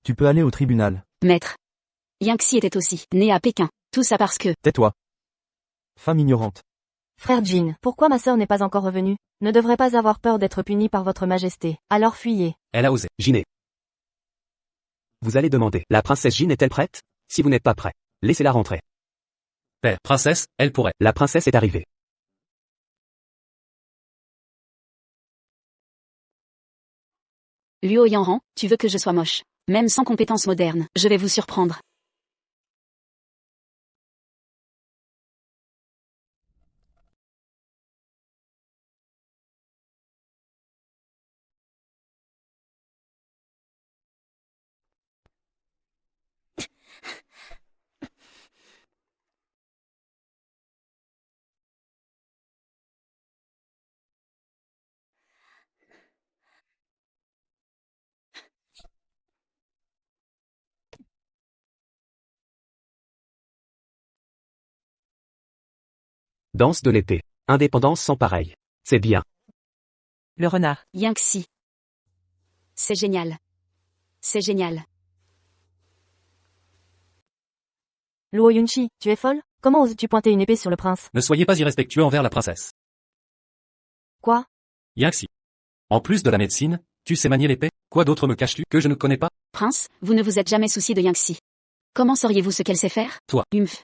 Tu peux aller au tribunal. Maître. Yangxi était aussi né à Pékin. Tout ça parce que... Tais-toi. Femme ignorante. Frère Jin, pourquoi ma sœur n'est pas encore revenue? Ne devrait pas avoir peur d'être punie par votre majesté. Alors fuyez. Elle a osé. Jiné. Vous allez demander, la princesse Jin est-elle prête? Si vous n'êtes pas prêt, laissez-la rentrer. Père, princesse, elle pourrait. La princesse est arrivée. Luo Yanran, tu veux que je sois moche. Même sans compétences modernes, je vais vous surprendre. Danse de l'été. Indépendance sans pareil. C'est bien. Le renard. Yangxi. C'est génial. C'est génial. Luo Yunchi, tu es folle? Comment oses-tu pointer une épée sur le prince? Ne soyez pas irrespectueux envers la princesse. Quoi? Yaxi. En plus de la médecine, tu sais manier l'épée? Quoi d'autre me caches-tu que je ne connais pas? Prince, vous ne vous êtes jamais soucié de Yangxi. Comment sauriez-vous ce qu'elle sait faire? Toi. Humph.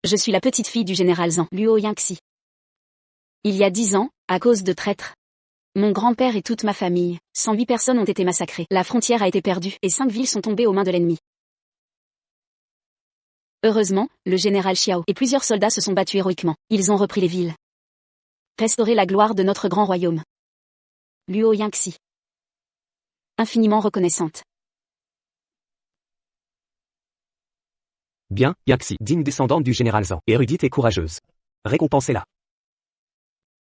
Je suis la petite fille du général Zhang, Luo Yangxi. Il y a 10 ans, à cause de traîtres, mon grand-père et toute ma famille, 108 personnes ont été massacrées. La frontière a été perdue et 5 villes sont tombées aux mains de l'ennemi. Heureusement, le général Xiao et plusieurs soldats se sont battus héroïquement. Ils ont repris les villes. Restauré la gloire de notre grand royaume. Luo Yangxi. Infiniment reconnaissante. Bien, Yaxi, digne descendante du général Zhang, érudite et courageuse. Récompensez-la.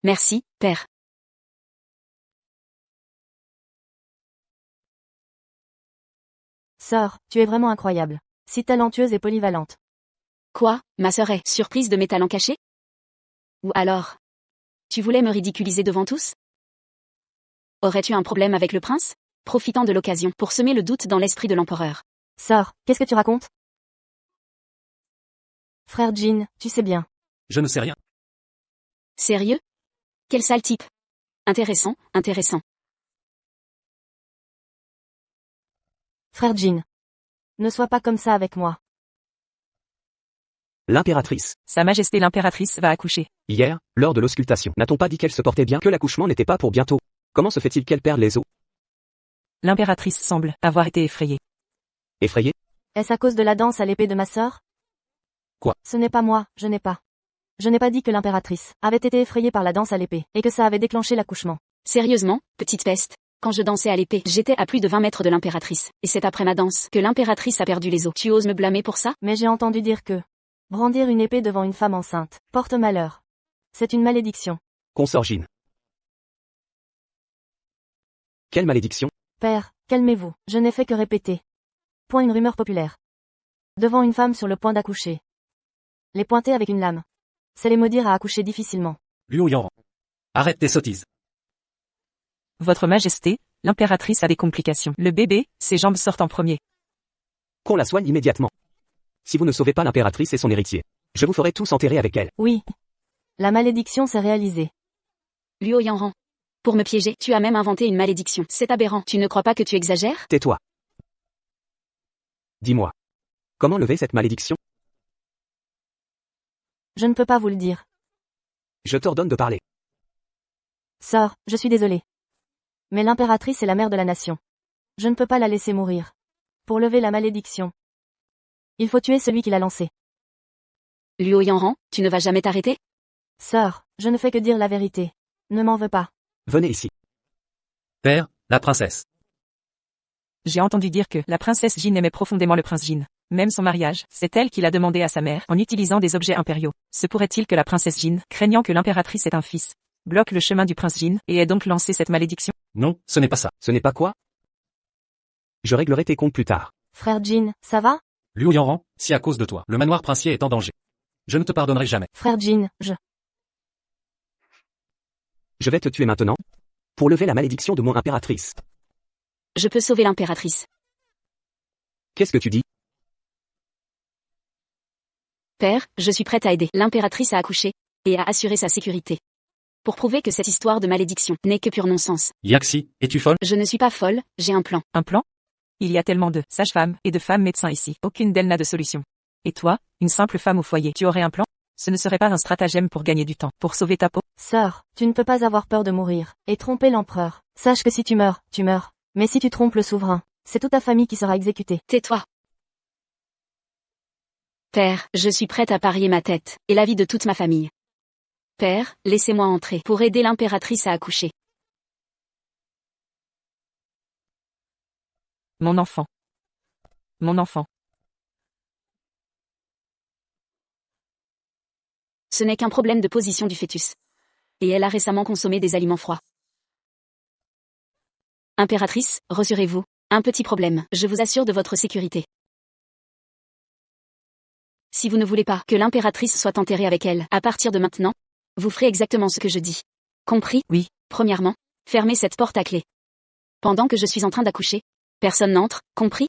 Merci, père. Sœur, tu es vraiment incroyable. Si talentueuse et polyvalente. Quoi, ma sœur est surprise de mes talents cachés? Ou alors, tu voulais me ridiculiser devant tous? Aurais-tu un problème avec le prince? Profitant de l'occasion pour semer le doute dans l'esprit de l'empereur. Sœur, qu'est-ce que tu racontes? Frère Jin, tu sais bien. Je ne sais rien. Sérieux? Quel sale type. Intéressant, intéressant. Frère Jin. Ne sois pas comme ça avec moi. L'impératrice. Sa Majesté l'impératrice va accoucher. Hier, lors de l'auscultation, n'a-t-on pas dit qu'elle se portait bien, que l'accouchement n'était pas pour bientôt? Comment se fait-il qu'elle perde les os? L'impératrice semble avoir été effrayée. Effrayée? Est-ce à cause de la danse à l'épée de ma sœur? Quoi? Ce n'est pas moi, je n'ai pas. Je n'ai pas dit que l'impératrice avait été effrayée par la danse à l'épée, et que ça avait déclenché l'accouchement. Sérieusement, petite peste. Quand je dansais à l'épée, j'étais à plus de 20 mètres de l'impératrice. Et c'est après ma danse que l'impératrice a perdu les os. Tu oses me blâmer pour ça? Mais j'ai entendu dire que brandir une épée devant une femme enceinte porte malheur. C'est une malédiction. Consort Jin. Quelle malédiction? Père, calmez-vous, je n'ai fait que répéter. Point une rumeur populaire. Devant une femme sur le point d'accoucher. Les pointer avec une lame. C'est les maudire à accoucher difficilement. Luo Yanran. Arrête tes sottises. Votre Majesté, l'impératrice a des complications. Le bébé, ses jambes sortent en premier. Qu'on la soigne immédiatement. Si vous ne sauvez pas l'impératrice et son héritier, je vous ferai tous enterrer avec elle. Oui. La malédiction s'est réalisée. Luo Yanran. Pour me piéger, tu as même inventé une malédiction. C'est aberrant. Tu ne crois pas que tu exagères? Tais-toi. Dis-moi. Comment lever cette malédiction? Je ne peux pas vous le dire. Je t'ordonne de parler. Sœur, je suis désolée. Mais l'impératrice est la mère de la nation. Je ne peux pas la laisser mourir. Pour lever la malédiction, il faut tuer celui qui l'a lancée. Luo Yanran, tu ne vas jamais t'arrêter? Sœur, je ne fais que dire la vérité. Ne m'en veux pas. Venez ici. Père, la princesse. J'ai entendu dire que la princesse Jin aimait profondément le prince Jin. Même son mariage, c'est elle qui l'a demandé à sa mère, en utilisant des objets impériaux. Se pourrait-il que la princesse Jin, craignant que l'impératrice ait un fils, bloque le chemin du prince Jin, et ait donc lancé cette malédiction? Non, ce n'est pas ça. Ce n'est pas quoi? Je réglerai tes comptes plus tard. Frère Jin, ça va? Luo Yanran, si à cause de toi, le manoir princier est en danger, je ne te pardonnerai jamais. Frère Jin, Je vais te tuer maintenant. Pour lever la malédiction de mon impératrice. Je peux sauver l'impératrice. Qu'est-ce que tu dis? Père, je suis prête à aider l'impératrice à accoucher, et à assurer sa sécurité. Pour prouver que cette histoire de malédiction n'est que pur non-sens. Yaxi, es-tu folle? Je ne suis pas folle, j'ai un plan. Un plan? Il y a tellement de sages-femmes et de femmes médecins ici. Aucune d'elles n'a de solution. Et toi, une simple femme au foyer, tu aurais un plan? Ce ne serait pas un stratagème pour gagner du temps, pour sauver ta peau? Sœur, tu ne peux pas avoir peur de mourir, et tromper l'empereur. Sache que si tu meurs, tu meurs. Mais si tu trompes le souverain, c'est toute ta famille qui sera exécutée. Tais-toi. Père, je suis prête à parier ma tête, et la vie de toute ma famille. Père, laissez-moi entrer pour aider l'impératrice à accoucher. Mon enfant. Mon enfant. Ce n'est qu'un problème de position du fœtus. Et elle a récemment consommé des aliments froids. Impératrice, rassurez-vous. Un petit problème, je vous assure de votre sécurité. Si vous ne voulez pas que l'impératrice soit enterrée avec elle, à partir de maintenant, vous ferez exactement ce que je dis. Compris? Oui. Premièrement, fermez cette porte à clé. Pendant que je suis en train d'accoucher, personne n'entre, compris?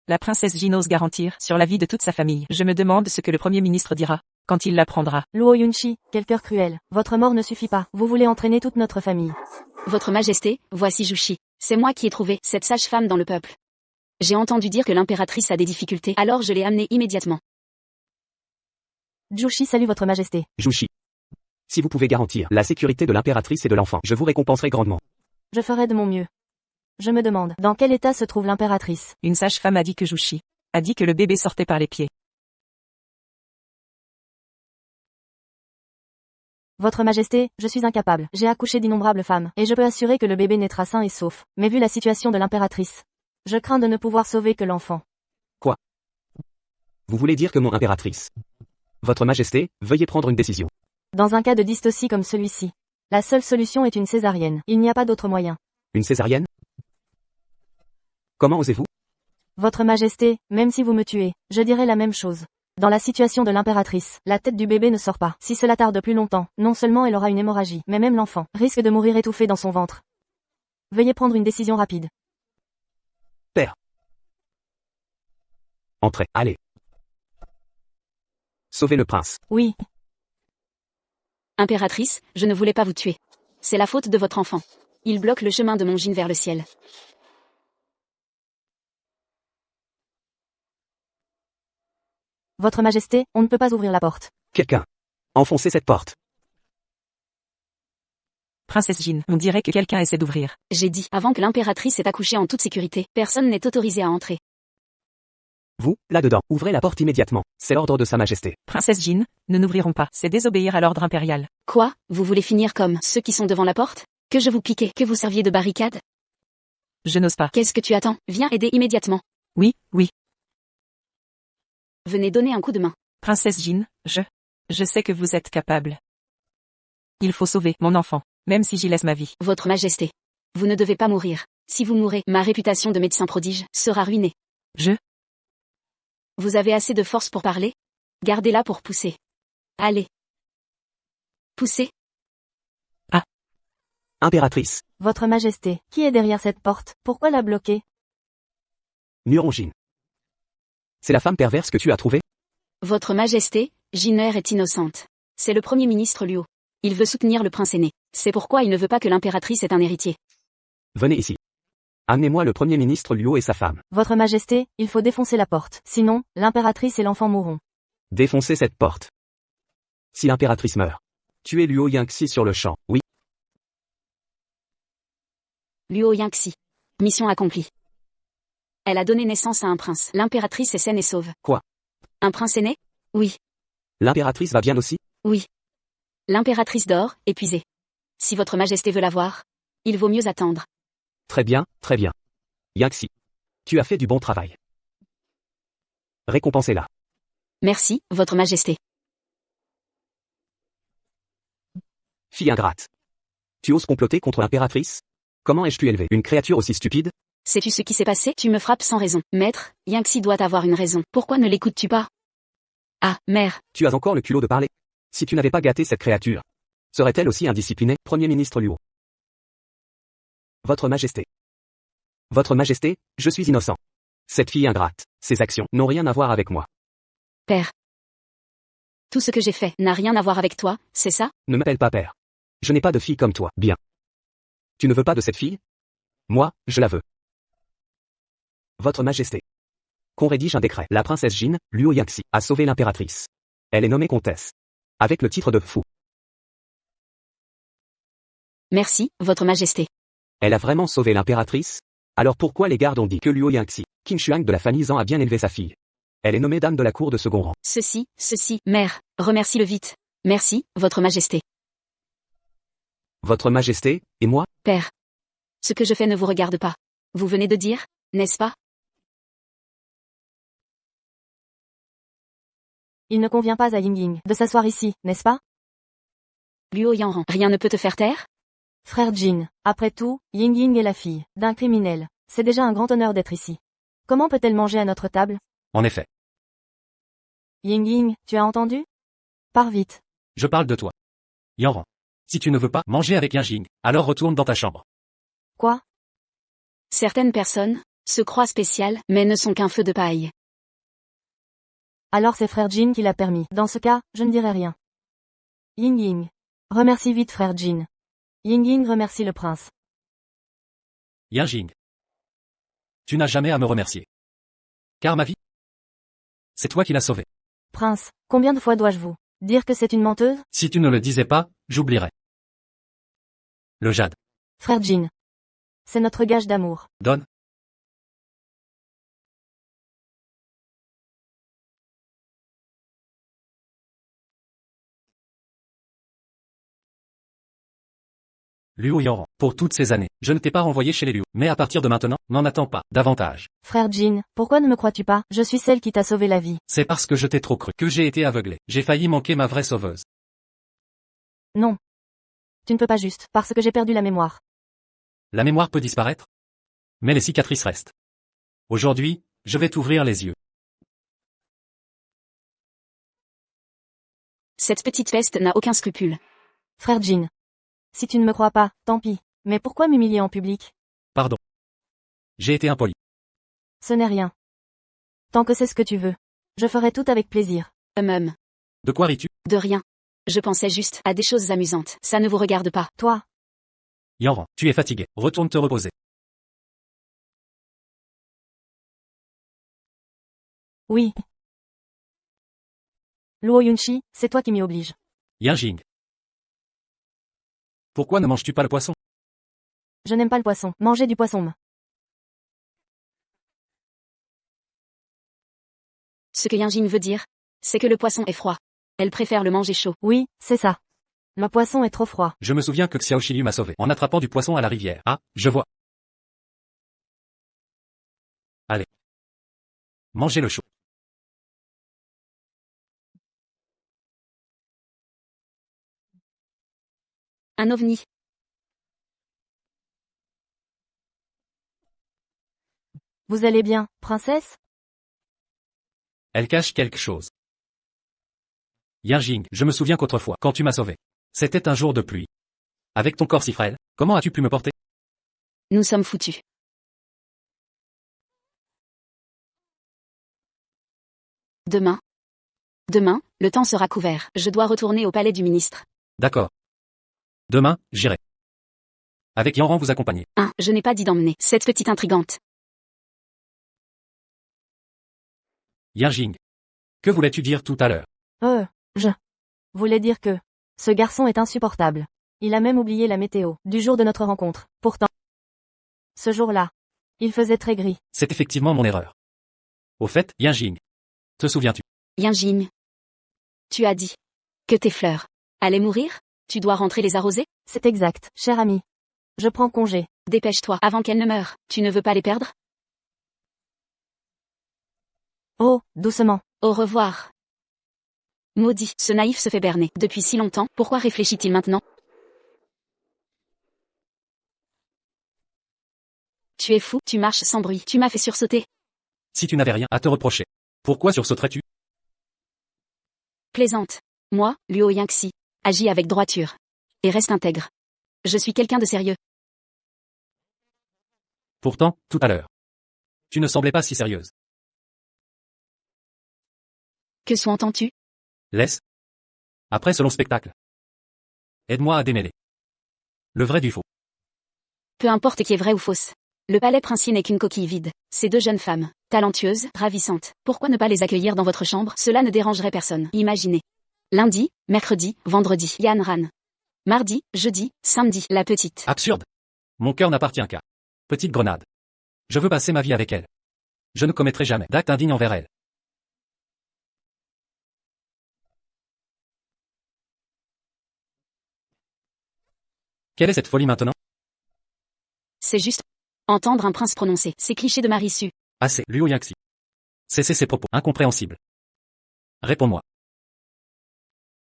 La princesse Jin ose garantir sur la vie de toute sa famille. Je me demande ce que le Premier ministre dira quand il l'apprendra. Luo Yunchi, quel cœur cruel. Votre mort ne suffit pas. Vous voulez entraîner toute notre famille. Votre Majesté, voici Jushi. C'est moi qui ai trouvé cette sage-femme dans le peuple. J'ai entendu dire que l'impératrice a des difficultés, alors je l'ai amenée immédiatement. Jushi salue votre majesté. Jushi. Si vous pouvez garantir la sécurité de l'impératrice et de l'enfant, je vous récompenserai grandement. Je ferai de mon mieux. Je me demande, dans quel état se trouve l'impératrice? Une sage-femme a dit que Jushi a dit que le bébé sortait par les pieds. Votre majesté, je suis incapable. J'ai accouché d'innombrables femmes, et je peux assurer que le bébé naîtra sain et sauf. Mais vu la situation de l'impératrice, je crains de ne pouvoir sauver que l'enfant. Quoi? Vous voulez dire que mon impératrice? Votre Majesté, veuillez prendre une décision. Dans un cas de dystocie comme celui-ci, la seule solution est une césarienne. Il n'y a pas d'autre moyen. Une césarienne? Comment osez-vous? Votre majesté, même si vous me tuez, je dirai la même chose. Dans la situation de l'impératrice, la tête du bébé ne sort pas. Si cela tarde plus longtemps, non seulement elle aura une hémorragie, mais même l'enfant risque de mourir étouffé dans son ventre. Veuillez prendre une décision rapide. Père. Entrez, allez. Sauvez le prince. Oui. Impératrice, je ne voulais pas vous tuer. C'est la faute de votre enfant. Il bloque le chemin de mon Jin vers le ciel. Votre majesté, on ne peut pas ouvrir la porte. Quelqu'un. Enfoncez cette porte. Princesse Jin, on dirait que quelqu'un essaie d'ouvrir. J'ai dit, avant que l'impératrice ait accouché en toute sécurité, personne n'est autorisé à entrer. Vous, là-dedans, ouvrez la porte immédiatement. C'est l'ordre de Sa Majesté. Princesse Jin, nous n'ouvrirons pas. C'est désobéir à l'ordre impérial. Quoi? Vous voulez finir comme ceux qui sont devant la porte? Que je vous piquais, que vous serviez de barricade? Je n'ose pas. Qu'est-ce que tu attends? Viens aider immédiatement. Oui, oui. Venez donner un coup de main. Princesse Jin, je sais que vous êtes capable. Il faut sauver mon enfant, même si j'y laisse ma vie. Votre Majesté. Vous ne devez pas mourir. Si vous mourrez, ma réputation de médecin prodige sera ruinée. Vous avez assez de force pour parler? Gardez-la pour pousser. Allez. Poussez. Impératrice. Votre majesté, qui est derrière cette porte? Pourquoi la bloquer? Nuronjin. C'est la femme perverse que tu as trouvée? Votre Majesté, Jiner est innocente. C'est le Premier ministre Luo. Il veut soutenir le prince aîné. C'est pourquoi il ne veut pas que l'impératrice ait un héritier. Venez ici. Amenez-moi le Premier ministre Luo et sa femme. Votre majesté, il faut défoncer la porte. Sinon, l'impératrice et l'enfant mourront. Défoncez cette porte. Si l'impératrice meurt, tuez Luo Yingxi sur le champ, oui. Luo Yingxi. Mission accomplie. Elle a donné naissance à un prince. L'impératrice est saine et sauve. Quoi? Un prince aîné? Oui. L'impératrice va bien aussi? Oui. L'impératrice dort, épuisée. Si votre majesté veut la voir, il vaut mieux attendre. Très bien, très bien. Yingxi. Tu as fait du bon travail. Récompensez-la. Merci, votre majesté. Fille ingrate. Tu oses comploter contre l'impératrice? Comment ai-je pu élever une créature aussi stupide? Sais-tu ce qui s'est passé? Tu me frappes sans raison. Maître, Yingxi doit avoir une raison. Pourquoi ne l'écoutes-tu pas? Ah, mère. Tu as encore le culot de parler. Si tu n'avais pas gâté cette créature, serait-elle aussi indisciplinée? Premier ministre Luo. Votre Majesté. Votre Majesté, je suis innocent. Cette fille ingrate, ses actions n'ont rien à voir avec moi. Père. Tout ce que j'ai fait n'a rien à voir avec toi, c'est ça? Ne m'appelle pas père. Je n'ai pas de fille comme toi. Bien. Tu ne veux pas de cette fille? Moi, je la veux. Votre Majesté. Qu'on rédige un décret. La princesse Jin, Luo Yingxi, a sauvé l'impératrice. Elle est nommée comtesse. Avec le titre de fou. Merci, votre majesté. Elle a vraiment sauvé l'impératrice? Alors pourquoi les gardes ont dit que Luo Yingxi, Qin Shuang de la famille Zhang a bien élevé sa fille? Elle est nommée dame de la cour de second rang. Ceci, mère, remercie-le vite. Merci, votre majesté. Votre Majesté, et moi? Père. Ce que je fais ne vous regarde pas. Vous venez de dire, n'est-ce pas? Il ne convient pas à Ying Ying de s'asseoir ici, n'est-ce pas? Luo Yanran, rien ne peut te faire taire? Frère Jin, après tout, Ying Ying est la fille d'un criminel. C'est déjà un grand honneur d'être ici. Comment peut-elle manger à notre table? En effet. Ying Ying, tu as entendu? Pars vite. Je parle de toi. Yanran. Si tu ne veux pas manger avec Yinjing, alors retourne dans ta chambre. Quoi? Certaines personnes se croient spéciales, mais ne sont qu'un feu de paille. Alors c'est frère Jin qui l'a permis. Dans ce cas, je ne dirai rien. Ying Ying. Remercie vite frère Jin. Ying Ying remercie le prince. Yinjing. Tu n'as jamais à me remercier. Car ma vie, c'est toi qui l'as sauvée. Prince, combien de fois dois-je vous dire que c'est une menteuse? Si tu ne le disais pas, j'oublierais. Le jade. Frère Jin. C'est notre gage d'amour. Donne. Luo Yanran. Pour toutes ces années, je ne t'ai pas renvoyé chez les Luo. Mais à partir de maintenant, n'en attends pas davantage. Frère Jin, pourquoi ne me crois-tu pas? Je suis celle qui t'a sauvé la vie. C'est parce que je t'ai trop cru que j'ai été aveuglé. J'ai failli manquer ma vraie sauveuse. Non. Tu ne peux pas juste, parce que j'ai perdu la mémoire. La mémoire peut disparaître, mais les cicatrices restent. Aujourd'hui, je vais t'ouvrir les yeux. Cette petite peste n'a aucun scrupule. Frère Jin. Si tu ne me crois pas, tant pis. Mais pourquoi m'humilier en public? Pardon. J'ai été impoli. Ce n'est rien. Tant que c'est ce que tu veux. Je ferai tout avec plaisir. De quoi ris-tu? De rien. Je pensais juste à des choses amusantes. Ça ne vous regarde pas. Toi. Yanran, tu es fatigué. Retourne te reposer. Oui. Luo Yunchi, c'est toi qui m'y oblige. Yinjing. Pourquoi ne manges-tu pas le poisson? Je n'aime pas le poisson. Manger du poisson. Ce que Yinjing veut dire, c'est que le poisson est froid. Elle préfère le manger chaud. Oui, c'est ça. Le poisson est trop froid. Je me souviens que Xiao Shilu m'a sauvé en attrapant du poisson à la rivière. Ah, je vois. Allez. Mangez le chaud. Un ovni. Vous allez bien, princesse? Elle cache quelque chose. Yinjing, je me souviens qu'autrefois, quand tu m'as sauvé, c'était un jour de pluie. Avec ton corps si frêle, comment as-tu pu me porter? Nous sommes foutus. Demain, le temps sera couvert. Je dois retourner au palais du ministre. D'accord. Demain, j'irai. Avec Yanran vous accompagner. Je n'ai pas dit d'emmener cette petite intrigante. Yinjing. Que voulais-tu dire tout à l'heure? Je voulais dire que ce garçon est insupportable. Il a même oublié la météo du jour de notre rencontre. Pourtant, ce jour-là, il faisait très gris. C'est effectivement mon erreur. Au fait, Yinjing. Te souviens-tu? Yinjing. Tu as dit que tes fleurs allaient mourir? Tu dois rentrer les arroser? C'est exact, cher ami. Je prends congé. Dépêche-toi avant qu'elles ne meurent. Tu ne veux pas les perdre? Oh, doucement. Au revoir. Maudit, ce naïf se fait berner. Depuis si longtemps, pourquoi réfléchit-il maintenant? Tu es fou, tu marches sans bruit. Tu m'as fait sursauter. Si tu n'avais rien à te reprocher, pourquoi sursauterais-tu? Plaisante. Moi, Luo Yingxi, agis avec droiture. Et reste intègre. Je suis quelqu'un de sérieux. Pourtant, tout à l'heure, tu ne semblais pas si sérieuse. Que sous-entends-tu? Laisse. Après ce long spectacle, aide-moi à démêler le vrai du faux. Peu importe qui est vrai ou fausse. Le palais princier n'est qu'une coquille vide. Ces deux jeunes femmes, talentueuses, ravissantes, pourquoi ne pas les accueillir dans votre chambre? Cela ne dérangerait personne. Imaginez. Lundi, mercredi, vendredi, Yanran. Mardi, jeudi, samedi, la petite. Absurde. Mon cœur n'appartient qu'à petite grenade. Je veux passer ma vie avec elle. Je ne commettrai jamais d'acte indigne envers elle. Quelle est cette folie maintenant? C'est juste entendre un prince prononcer ces clichés de mari su. Assez, Luo Yingxi. Cessez ces propos incompréhensibles. Réponds-moi.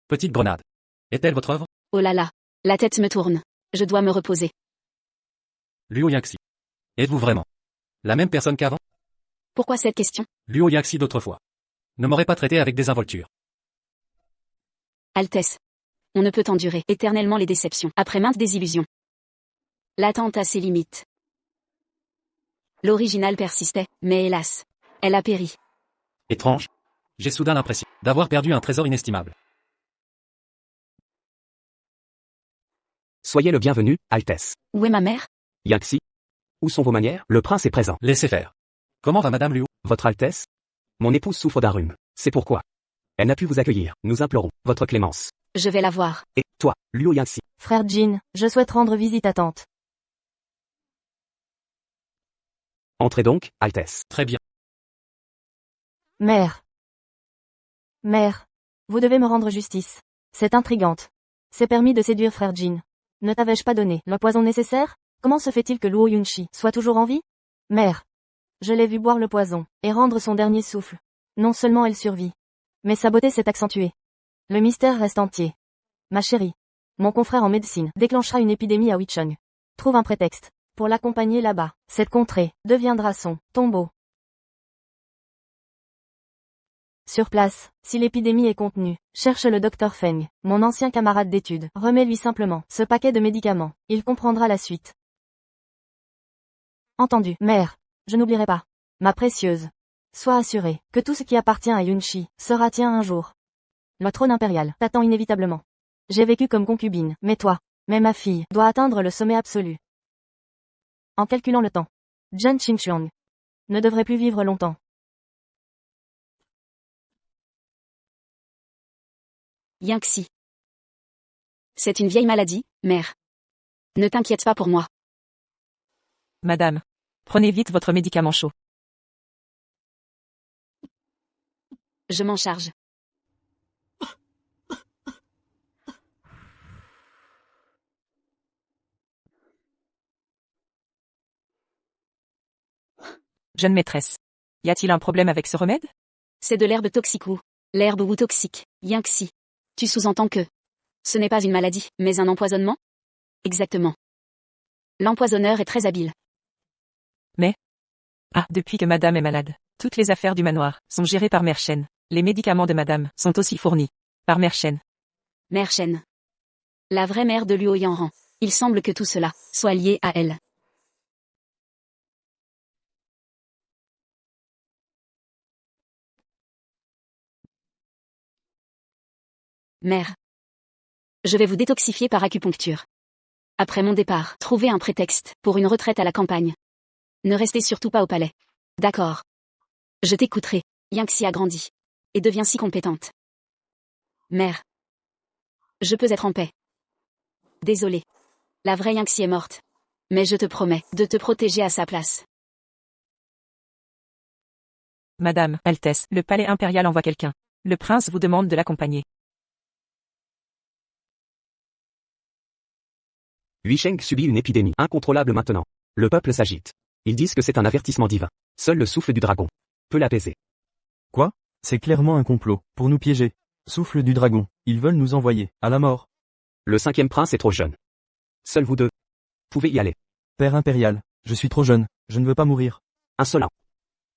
Petite grenade. Est-elle votre œuvre? Oh là là, la tête me tourne. Je dois me reposer. Luo Yangxi. Êtes-vous vraiment la même personne qu'avant? Pourquoi cette question? Luo Yangxi d'autrefois ne m'aurait pas traité avec désinvolture. Altesse. On ne peut endurer éternellement les déceptions, après maintes désillusions. L'attente a ses limites. L'original persistait, mais hélas, elle a péri. Étrange. J'ai soudain l'impression d'avoir perdu un trésor inestimable. Soyez le bienvenu, Altesse. Où est ma mère? Yangxi. Où sont vos manières? Le prince est présent. Laissez faire. Comment va Madame Luo? Votre Altesse? Mon épouse souffre d'un rhume. C'est pourquoi elle n'a pu vous accueillir. Nous implorons votre clémence. Je vais la voir. Et toi, Luo Yangxi. Frère Jin, je souhaite rendre visite à tante. Entrez donc, Altesse. Très bien. Mère. Mère. Vous devez me rendre justice. C'est intrigante. C'est permis de séduire frère Jin. Ne t'avais-je pas donné le poison nécessaire? Comment se fait-il que Luo Yunchi soit toujours en vie? Mère. Je l'ai vu boire le poison, et rendre son dernier souffle. Non seulement elle survit, mais sa beauté s'est accentuée. Le mystère reste entier. Ma chérie. Mon confrère en médecine déclenchera une épidémie à Wicheng. Trouve un prétexte pour l'accompagner là-bas. Cette contrée deviendra son tombeau. Sur place, si l'épidémie est contenue, cherche le docteur Feng, mon ancien camarade d'études. Remets-lui simplement ce paquet de médicaments. Il comprendra la suite. Entendu, mère. Je n'oublierai pas. Ma précieuse. Sois assurée que tout ce qui appartient à Yunchi sera tien un jour. Le trône impérial t'attend inévitablement. J'ai vécu comme concubine, mais toi, mais ma fille, doit atteindre le sommet absolu. En calculant le temps, Zhen Qingxuang ne devrait plus vivre longtemps. Yangxi. C'est une vieille maladie, mère. Ne t'inquiète pas pour moi. Madame. Prenez vite votre médicament chaud. Je m'en charge. Jeune maîtresse. Y a-t-il un problème avec ce remède? C'est de l'herbe toxique ou l'herbe ou toxique, Yangxi. Tu sous-entends que ce n'est pas une maladie, mais un empoisonnement? Exactement. L'empoisonneur est très habile. Ah, depuis que madame est malade, toutes les affaires du manoir sont gérées par Mère Chen. Les médicaments de madame sont aussi fournis par Mère Chen. Mère Chen. La vraie mère de Luo Yanran. Il semble que tout cela soit lié à elle. Mère. Je vais vous détoxifier par acupuncture. Après mon départ, trouvez un prétexte pour une retraite à la campagne. Ne restez surtout pas au palais. D'accord. Je t'écouterai. Yangxi a grandi. Et devient si compétente. Mère. Je peux être en paix. Désolée. La vraie Yangxi est morte. Mais je te promets de te protéger à sa place. Madame, Altesse, le palais impérial envoie quelqu'un. Le prince vous demande de l'accompagner. Wicheng subit une épidémie incontrôlable maintenant. Le peuple s'agite. Ils disent que c'est un avertissement divin. Seul le souffle du dragon peut l'apaiser. Quoi? C'est clairement un complot, pour nous piéger. Souffle du dragon, ils veulent nous envoyer à la mort. Le 5e prince est trop jeune. Seuls vous deux pouvez y aller. Père impérial, je suis trop jeune, je ne veux pas mourir. Insolent.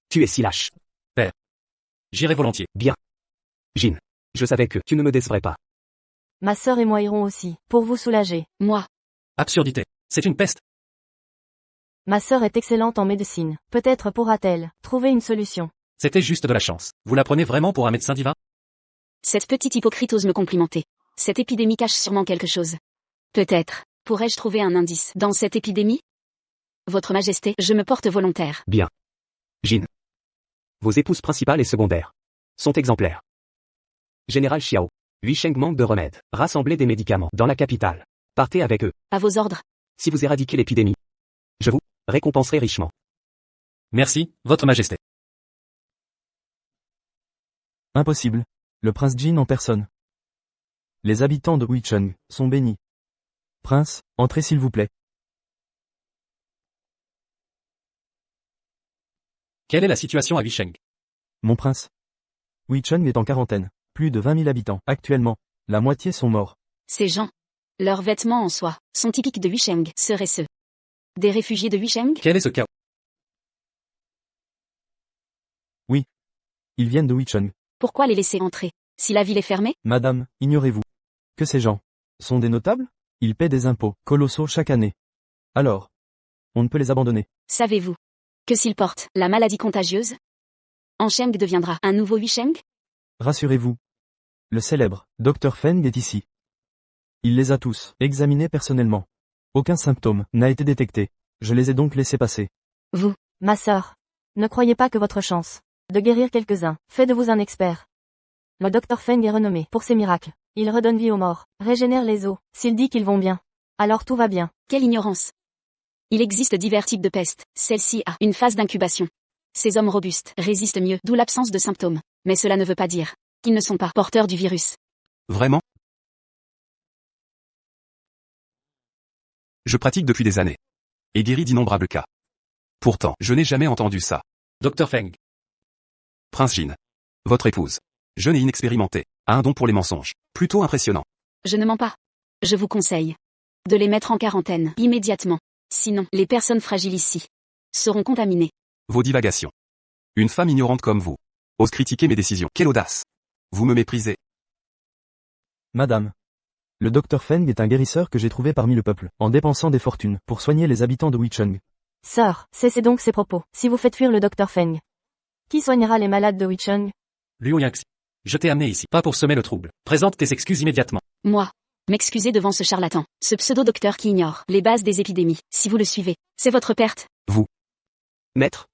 Tu es si lâche. J'irai volontiers. Bien. Jin. Je savais que tu ne me décevrais pas. Ma sœur et moi irons aussi, pour vous soulager. Moi. Absurdité. C'est une peste. Ma sœur est excellente en médecine. Peut-être pourra-t-elle trouver une solution. C'était juste de la chance. Vous la prenez vraiment pour un médecin divin? Cette petite hypocrite ose me complimenter. Cette épidémie cache sûrement quelque chose. Peut-être. Pourrais-je trouver un indice dans cette épidémie? Votre Majesté, je me porte volontaire. Bien. Jin. Vos épouses principales et secondaires sont exemplaires. Général Xiao. Wicheng manque de remèdes. Rassemblez des médicaments dans la capitale. Partez avec eux. À vos ordres. Si vous éradiquez l'épidémie, je vous récompenserai richement. Merci, Votre Majesté. Impossible. Le prince Jin en personne. Les habitants de Wicheng sont bénis. Prince, entrez s'il vous plaît. Quelle est la situation à Wicheng? Mon prince. Wicheng est en quarantaine. Plus de 20 000 habitants. Actuellement, la moitié sont morts. Ces gens Leurs vêtements en soie sont typiques de Huisheng, seraient ceux des réfugiés de Huisheng? Quel est ce chaos? Ils viennent de Huicheng. Pourquoi les laisser entrer? Si la ville est fermée? Madame, ignorez-vous que ces gens sont des notables? Ils paient des impôts colossaux chaque année. Alors, on ne peut les abandonner. Savez-vous que s'ils portent la maladie contagieuse, Ansheng deviendra un nouveau Huisheng? Rassurez-vous. Le célèbre Dr Feng est ici. Il les a tous examinés personnellement. Aucun symptôme n'a été détecté. Je les ai donc laissés passer. Vous, Ma sœur, ne croyez pas que votre chance de guérir quelques-uns fait de vous un expert. Le docteur Feng est renommé pour ses miracles. Il redonne vie aux morts, régénère les os. S'il dit qu'ils vont bien, alors tout va bien. quelle ignorance! Il existe divers types de peste. Celle-ci a une phase d'incubation. Ces hommes robustes résistent mieux, d'où l'absence de symptômes. Mais cela ne veut pas dire qu'ils ne sont pas porteurs du virus. Vraiment? Je pratique depuis des années. Et guéris d'innombrables cas. Pourtant, je n'ai jamais entendu ça. Dr Feng. Prince Jin. Votre épouse. Jeune et inexpérimentée, a un don pour les mensonges. Plutôt impressionnant. Je ne mens pas. Je vous conseille de les mettre en quarantaine immédiatement. Sinon, les personnes fragiles ici seront contaminées. Vos divagations. Une femme ignorante comme vous ose critiquer mes décisions. Quelle audace! Vous me méprisez. Madame. Le Dr Feng est un guérisseur que j'ai trouvé parmi le peuple, en dépensant des fortunes pour soigner les habitants de Huicheng. Sœur, cessez donc ces propos, si vous faites fuir le docteur Feng. Qui soignera les malades de Huicheng? Luo Yangxi. Je t'ai amené ici, pas pour semer le trouble. Présente tes excuses immédiatement. Moi, m'excuser devant ce charlatan, ce pseudo-docteur qui ignore les bases des épidémies. Si vous le suivez, c'est votre perte. Maître.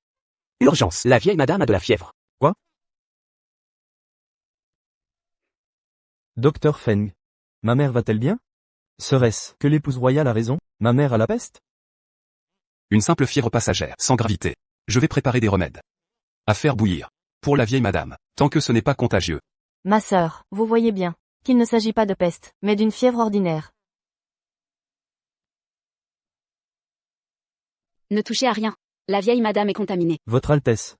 Urgence. La vieille madame a de la fièvre. Dr Feng. Ma mère va-t-elle bien? Serait-ce que l'épouse royale a raison? Ma mère a la peste? Une simple fièvre passagère, sans gravité. Je vais préparer des remèdes. À faire bouillir. Pour la vieille madame. Tant que ce n'est pas contagieux. Ma sœur, vous voyez bien qu'il ne s'agit pas de peste, mais d'une fièvre ordinaire. Ne touchez à rien. La vieille madame est contaminée. Votre Altesse.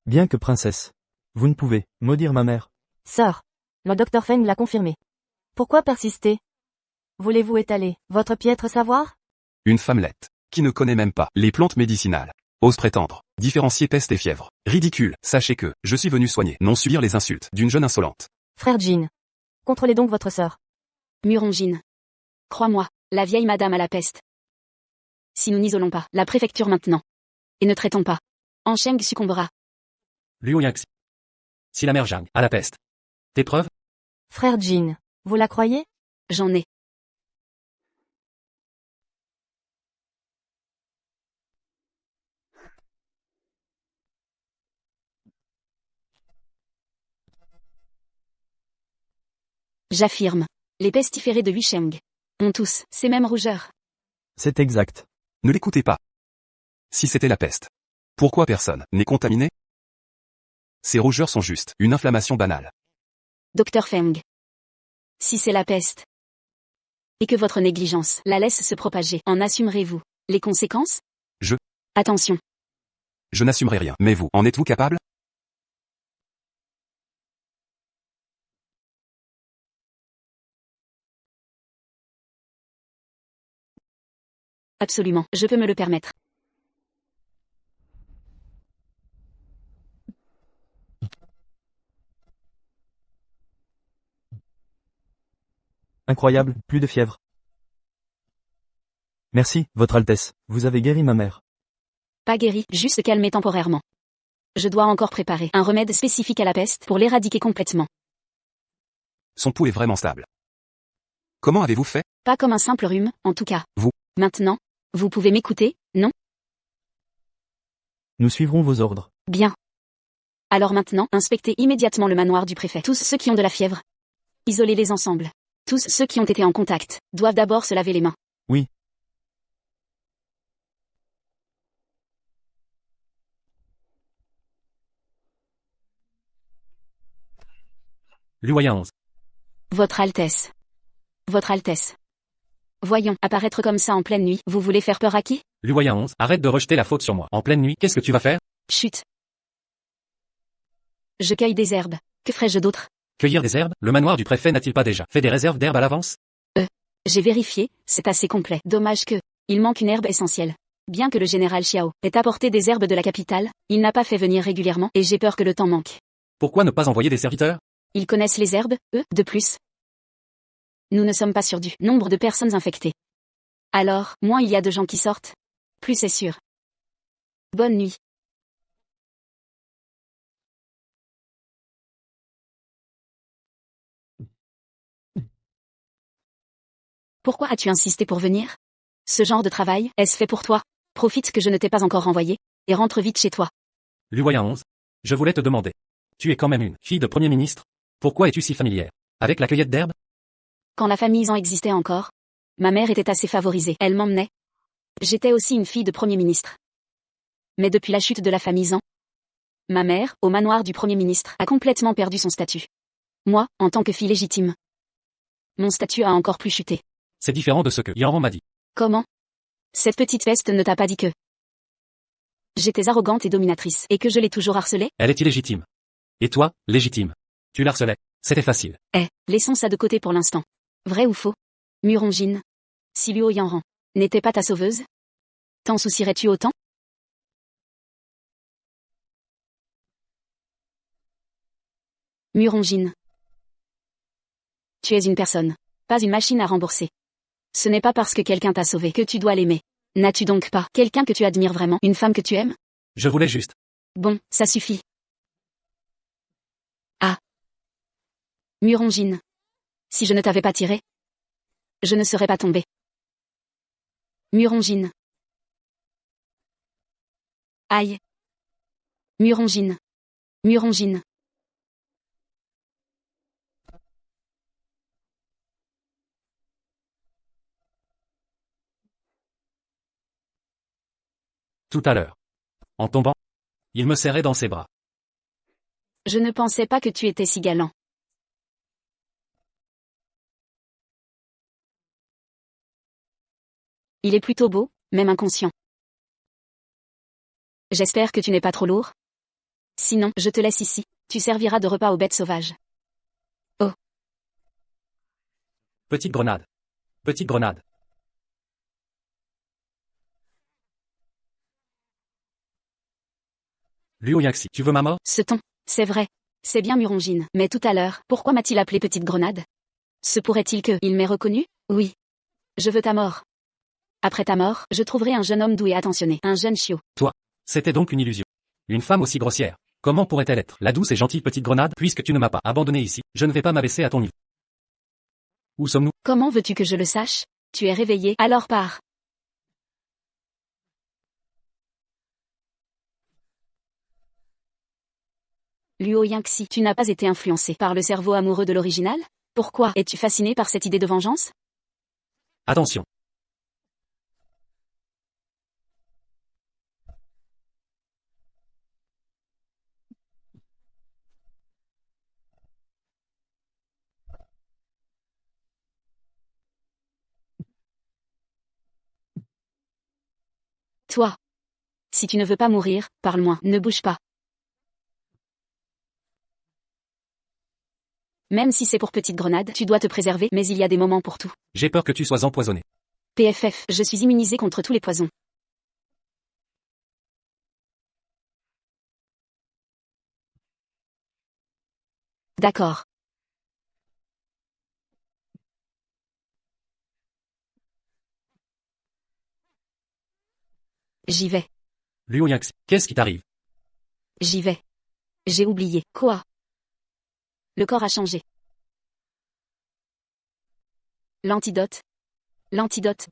Bien que princesse. Vous ne pouvez maudire ma mère. Sœur, le docteur Feng l'a confirmé. Pourquoi persister? Voulez-vous étaler votre piètre savoir? Une femmelette. Qui ne connaît même pas les plantes médicinales. Ose prétendre. Différencier peste et fièvre. Ridicule. Sachez que, je suis venu soigner, non subir les insultes d'une jeune insolente. Frère Jin. Contrôlez donc votre sœur. Murongine. Crois-moi, la vieille madame a la peste. Si nous n'isolons pas la préfecture maintenant, et ne traitons pas, Ansheng succombera. Luo Yangxi. Si la mère Zhang a la peste. Tes preuves? Frère Jin. Vous la croyez? J'en ai. J'affirme. Les pestiférés de Huisheng ont tous ces mêmes rougeurs. C'est exact. Ne l'écoutez pas. Si c'était la peste. Pourquoi personne n'est contaminé? Ces rougeurs sont juste une inflammation banale. Docteur Feng. Si c'est la peste, et que votre négligence la laisse se propager, en assumerez-vous les conséquences? Attention. Je n'assumerai rien. Mais vous, en êtes-vous capable? Absolument, je peux me le permettre. Incroyable, plus de fièvre. Merci, Votre Altesse, vous avez guéri ma mère. Pas guéri, juste calmé temporairement. Je dois encore préparer un remède spécifique à la peste pour l'éradiquer complètement. Son pouls est vraiment stable. Comment avez-vous fait? Pas comme un simple rhume, en tout cas. Vous. Maintenant, vous pouvez m'écouter, non? Nous suivrons vos ordres. Bien. Alors maintenant, inspectez immédiatement le manoir du préfet. Tous ceux qui ont de la fièvre. Isolez-les ensemble. Tous ceux qui ont été en contact doivent d'abord se laver les mains. Oui. Luo Yangxi. Votre Altesse. Votre Altesse. Voyons, apparaître comme ça en pleine nuit, vous voulez faire peur à qui? Luo Yangxi. Arrête de rejeter la faute sur moi. En pleine nuit, qu'est-ce que tu vas faire? Chut. Je cueille des herbes. Que ferais-je d'autre? Cueillir des herbes? Le manoir du préfet n'a-t-il pas déjà fait des réserves d'herbes à l'avance? J'ai vérifié, c'est assez complet. Dommage que, il manque une herbe essentielle. Bien que le général Xiao ait apporté des herbes de la capitale, il n'a pas fait venir régulièrement et j'ai peur que le temps manque. Pourquoi ne pas envoyer des serviteurs? Ils connaissent les herbes, eux, de plus. Nous ne sommes pas sûrs du nombre de personnes infectées. Alors, moins il y a de gens qui sortent, plus c'est sûr. Bonne nuit. Pourquoi as-tu insisté pour venir? Ce genre de travail, est-ce fait pour toi? Profite que je ne t'ai pas encore renvoyé, et rentre vite chez toi. Luoyan 11. Je voulais te demander. Tu es quand même une fille de Premier ministre. Pourquoi es-tu si familière avec la cueillette d'herbes? Quand la famille Zhang existait encore, ma mère était assez favorisée, elle m'emmenait. J'étais aussi une fille de Premier ministre. Mais depuis la chute de la famille Zhang, ma mère, au manoir du Premier ministre, a complètement perdu son statut. Moi, en tant que fille légitime, mon statut a encore plus chuté. C'est différent de ce que Yanran m'a dit. Comment? Cette petite peste ne t'a pas dit que j'étais arrogante et dominatrice, et que je l'ai toujours harcelée? Elle est illégitime. Et toi, légitime. Tu l'harcelais. C'était facile. Laissons ça de côté pour l'instant. Vrai ou faux? Murongine. Si Luo Yanran n'était pas ta sauveuse, t'en soucierais-tu autant? Murongine. Tu es une personne, pas une machine à rembourser. Ce n'est pas parce que quelqu'un t'a sauvé que tu dois l'aimer. N'as-tu donc pas quelqu'un que tu admires vraiment, une femme que tu aimes? Je voulais juste. Bon, ça suffit. Ah. Murongine. Si je ne t'avais pas tiré, je ne serais pas tombée. Murongine. Aïe. Murongine. Murongine. Tout à l'heure. En tombant, il me serrait dans ses bras. Je ne pensais pas que tu étais si galant. Il est plutôt beau, même inconscient. J'espère que tu n'es pas trop lourd. Sinon, je te laisse ici, tu serviras de repas aux bêtes sauvages. Oh. Petite grenade. Petite grenade. Luo Yaxi, tu veux ma mort? Ce ton, c'est vrai. C'est bien Murongine, mais tout à l'heure, pourquoi m'a-t-il appelé petite grenade? Se pourrait-il que il m'ait reconnu? Oui. Je veux ta mort. Après ta mort, je trouverai un jeune homme doux et attentionné, un jeune chiot. Toi. C'était donc une illusion. Une femme aussi grossière. Comment pourrait-elle être la douce et gentille petite grenade? Puisque tu ne m'as pas abandonné ici, je ne vais pas m'abaisser à ton niveau. Où sommes-nous? Comment veux-tu que je le sache? Tu es réveillé, alors pars. Luo Yingxi, tu n'as pas été influencé par le cerveau amoureux de l'original? Pourquoi es-tu fasciné par cette idée de vengeance? Attention. Toi. Si tu ne veux pas mourir, parle moins, ne bouge pas. Même si c'est pour petite grenade, tu dois te préserver, mais il y a des moments pour tout. J'ai peur que tu sois empoisonné. PFF, je suis immunisé contre tous les poisons. D'accord. J'y vais. Luo Yaxi, qu'est-ce qui t'arrive? J'y vais. J'ai oublié. Quoi? Le corps a changé. L'antidote. L'antidote.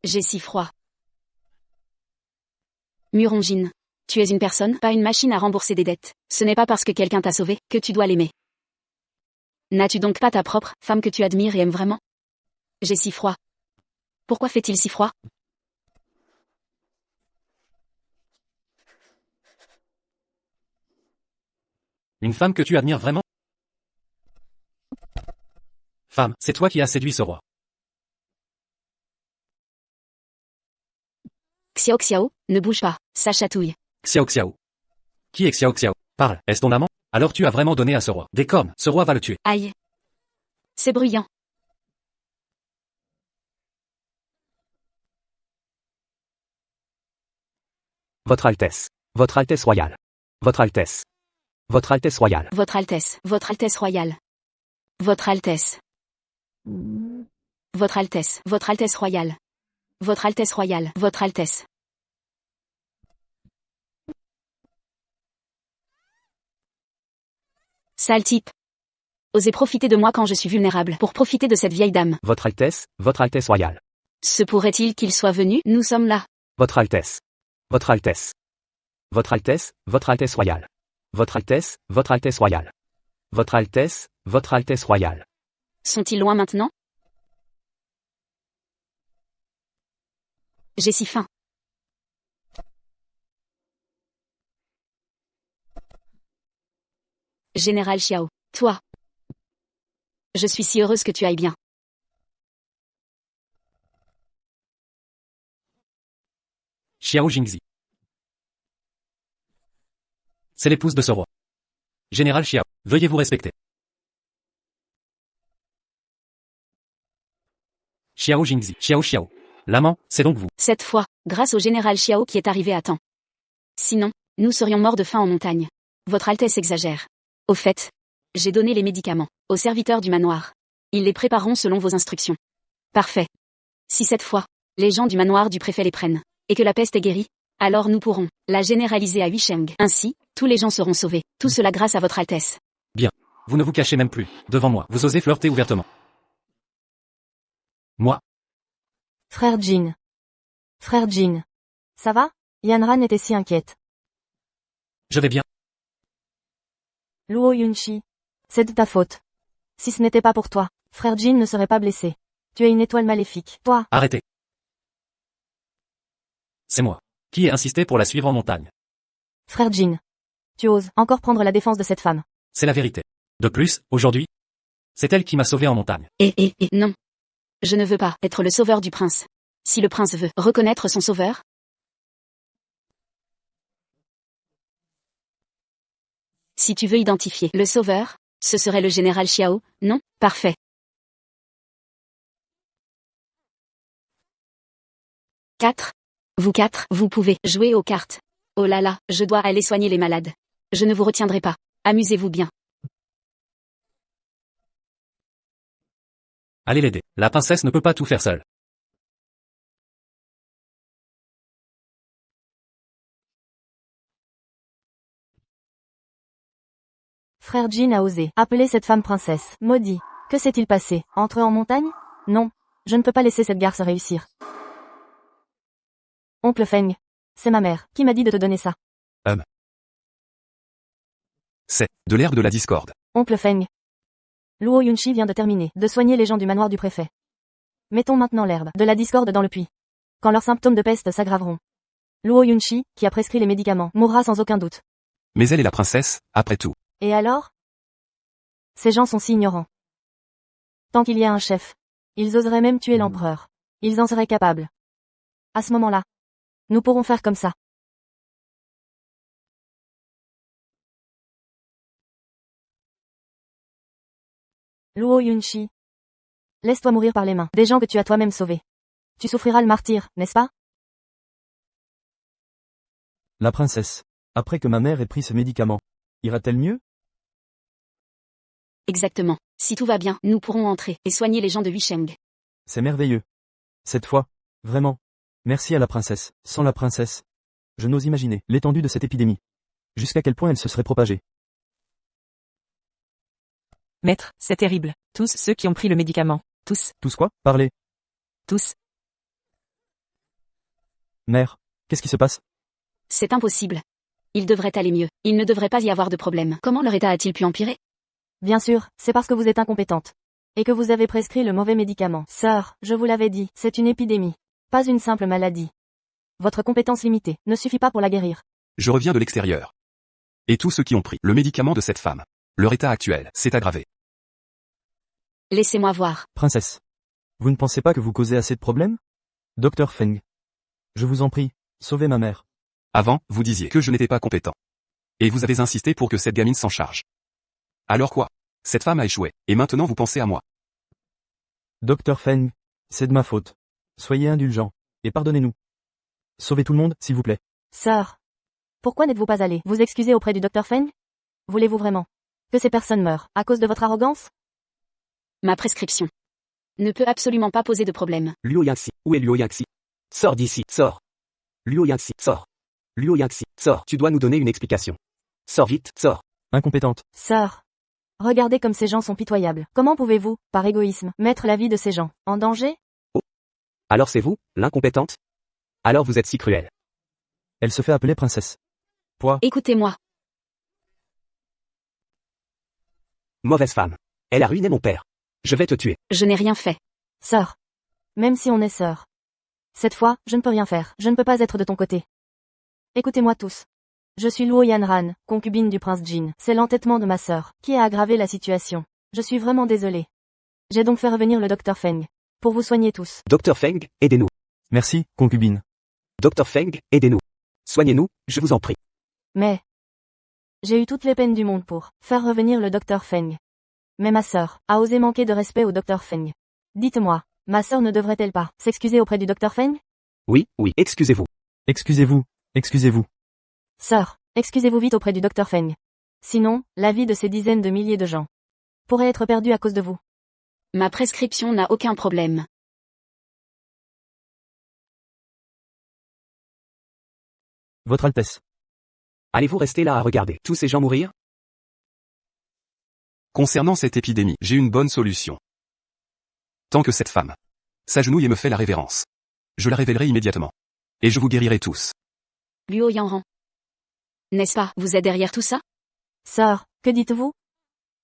J'ai si froid. Murongine. Tu es une personne, pas une machine à rembourser des dettes. Ce n'est pas parce que quelqu'un t'a sauvé que tu dois l'aimer. N'as-tu donc pas ta propre femme que tu admires et aimes vraiment? J'ai si froid. Pourquoi fait-il si froid? Une femme que tu admires vraiment? Femme, c'est toi qui as séduit ce roi. Xiao Xiao, ne bouge pas, ça chatouille. Xiao Xiao. Qui est Xiao Xiao? Parle, est-ce ton amant? Alors tu as vraiment donné à ce roi des cornes, ce roi va le tuer. Aïe. C'est bruyant. Votre Altesse. Votre Altesse royale. Votre Altesse. Votre Altesse royale. Votre Altesse. Votre Altesse royale. Votre Altesse. Votre Altesse. Votre Altesse royale. Votre Altesse royale. Votre Altesse. Sale type. Osez profiter de moi quand je suis vulnérable pour profiter de cette vieille dame. Votre Altesse royale. Se pourrait-il qu'il soit venu? Nous sommes là. Votre Altesse. Votre Altesse. Votre Altesse royale. Votre Altesse royale. Votre Altesse royale. Sont-ils loin maintenant? J'ai si faim. Général Xiao, toi. Je suis si heureuse que tu ailles bien. Xiao Jingzi. C'est l'épouse de ce roi. Général Xiao, veuillez vous respecter. Xiao Jingzi, Xiao. L'amant, c'est donc vous. Cette fois, grâce au général Xiao qui est arrivé à temps. Sinon, nous serions morts de faim en montagne. Votre Altesse exagère. Au fait, j'ai donné les médicaments aux serviteurs du manoir. Ils les prépareront selon vos instructions. Parfait. Si cette fois, les gens du manoir du préfet les prennent, et que la peste est guérie, alors nous pourrons la généraliser à Huisheng. Ainsi, tous les gens seront sauvés. Tout cela grâce à votre Altesse. Bien. Vous ne vous cachez même plus, devant moi. Vous osez flirter ouvertement. Moi, Frère Jin. Frère Jin. Ça va? Yanran était si inquiète. je vais bien. Luo Yunchi. C'est de ta faute. Si ce n'était pas pour toi, frère Jin ne serait pas blessé. Tu es une étoile maléfique. Toi, Arrêtez. C'est moi. Qui ai insisté pour la suivre en montagne? frère Jin. Tu oses encore prendre la défense de cette femme. C'est la vérité. De plus, aujourd'hui, c'est elle qui m'a sauvé en montagne. Non. Je ne veux pas être le sauveur du prince. Si le prince veut reconnaître son sauveur, si tu veux identifier le sauveur, ce serait le général Xiao, non? Parfait. 4. Vous 4, vous pouvez jouer aux cartes. Oh là là, je dois aller soigner les malades. Je ne vous retiendrai pas. Amusez-vous bien. Allez l'aider. La princesse ne peut pas tout faire seule. Frère Jin a osé appeler cette femme princesse. Maudit. Que s'est-il passé? Entre eux en montagne? Non. Je ne peux pas laisser cette garce réussir. Oncle Feng. C'est ma mère qui m'a dit de te donner ça. C'est de l'herbe de la discorde. Oncle Feng. Luo Yunchi vient de terminer de soigner les gens du manoir du préfet. Mettons maintenant l'herbe de la discorde dans le puits. Quand leurs symptômes de peste s'aggraveront. Luo Yunchi, qui a prescrit les médicaments, mourra sans aucun doute. Mais elle est la princesse, après tout. Et alors? Ces gens sont si ignorants. Tant qu'il y a un chef, ils oseraient même tuer l'empereur. Ils en seraient capables. À ce moment-là, nous pourrons faire comme ça. Luo Yunchi. Laisse-toi mourir par les mains des gens que tu as toi-même sauvés. Tu souffriras le martyre, n'est-ce pas? La princesse. Après que ma mère ait pris ce médicament, ira-t-elle mieux? Exactement. Si tout va bien, nous pourrons entrer et soigner les gens de Huisheng. C'est merveilleux. Cette fois, vraiment. Merci à la princesse. Sans la princesse, je n'ose imaginer l'étendue de cette épidémie. Jusqu'à quel point elle se serait propagée. Maître, c'est terrible. Tous ceux qui ont pris le médicament. Tous. Tous quoi? Parlez. Tous. Mère, qu'est-ce qui se passe? C'est impossible. Il devrait aller mieux. Il ne devrait pas y avoir de problème. Comment leur état a-t-il pu empirer? Bien sûr, c'est parce que vous êtes incompétente. Et que vous avez prescrit le mauvais médicament. Sœur, je vous l'avais dit, c'est une épidémie. Pas une simple maladie. Votre compétence limitée ne suffit pas pour la guérir. Je reviens de l'extérieur. Et tous ceux qui ont pris le médicament de cette femme. Leur état actuel s'est aggravé. Laissez-moi voir. Princesse. Vous ne pensez pas que vous causez assez de problèmes? Docteur Feng. Je vous en prie, sauvez ma mère. Avant, vous disiez que je n'étais pas compétent. Et vous avez insisté pour que cette gamine s'en charge. Alors quoi? Cette femme a échoué, et maintenant vous pensez à moi. Docteur Feng, c'est de ma faute. Soyez indulgent, et pardonnez-nous. Sauvez tout le monde, s'il vous plaît. Sœur. Pourquoi n'êtes-vous pas allé vous excuser auprès du docteur Feng? Voulez-vous vraiment que ces personnes meurent à cause de votre arrogance? Ma prescription ne peut absolument pas poser de problème. Luo Yangxi, où est Luo Yangxi? Sors d'ici, sors. Luo Yangxi, sors. Luo Yangxi, sors. Tu dois nous donner une explication. Sors vite, sors. Incompétente. Sœur. Regardez comme ces gens sont pitoyables. Comment pouvez-vous, par égoïsme, mettre la vie de ces gens en danger? Alors c'est vous, l'incompétente? Alors vous êtes si cruel. Elle se fait appeler princesse. Poids. Écoutez-moi. Mauvaise femme. Elle a ruiné mon père. Je vais te tuer. Je n'ai rien fait. Sœur. Même si on est sœurs. Cette fois, je ne peux rien faire. Je ne peux pas être de ton côté. Écoutez-moi tous. Je suis Luo Yanran, concubine du prince Jin. C'est l'entêtement de ma sœur, qui a aggravé la situation. Je suis vraiment désolée. J'ai donc fait revenir le docteur Feng. Pour vous soigner tous. Docteur Feng, aidez-nous. Merci, concubine. Docteur Feng, aidez-nous. Soignez-nous, je vous en prie. Mais. J'ai eu toutes les peines du monde pour faire revenir le docteur Feng. Mais ma sœur a osé manquer de respect au docteur Feng. Dites-moi, ma sœur ne devrait-elle pas s'excuser auprès du docteur Feng? Oui, oui, excusez-vous. Excusez-vous, excusez-vous. Sœur, excusez-vous vite auprès du docteur Feng. Sinon, la vie de ces dizaines de milliers de gens pourrait être perdue à cause de vous. Ma prescription n'a aucun problème. Votre Altesse. Allez-vous rester là à regarder tous ces gens mourir? Concernant cette épidémie, j'ai une bonne solution. Tant que cette femme s'agenouille et me fait la révérence, je la révélerai immédiatement. Et je vous guérirai tous. Luo Yanran. N'est-ce pas, vous êtes derrière tout ça? Sœur, que dites-vous?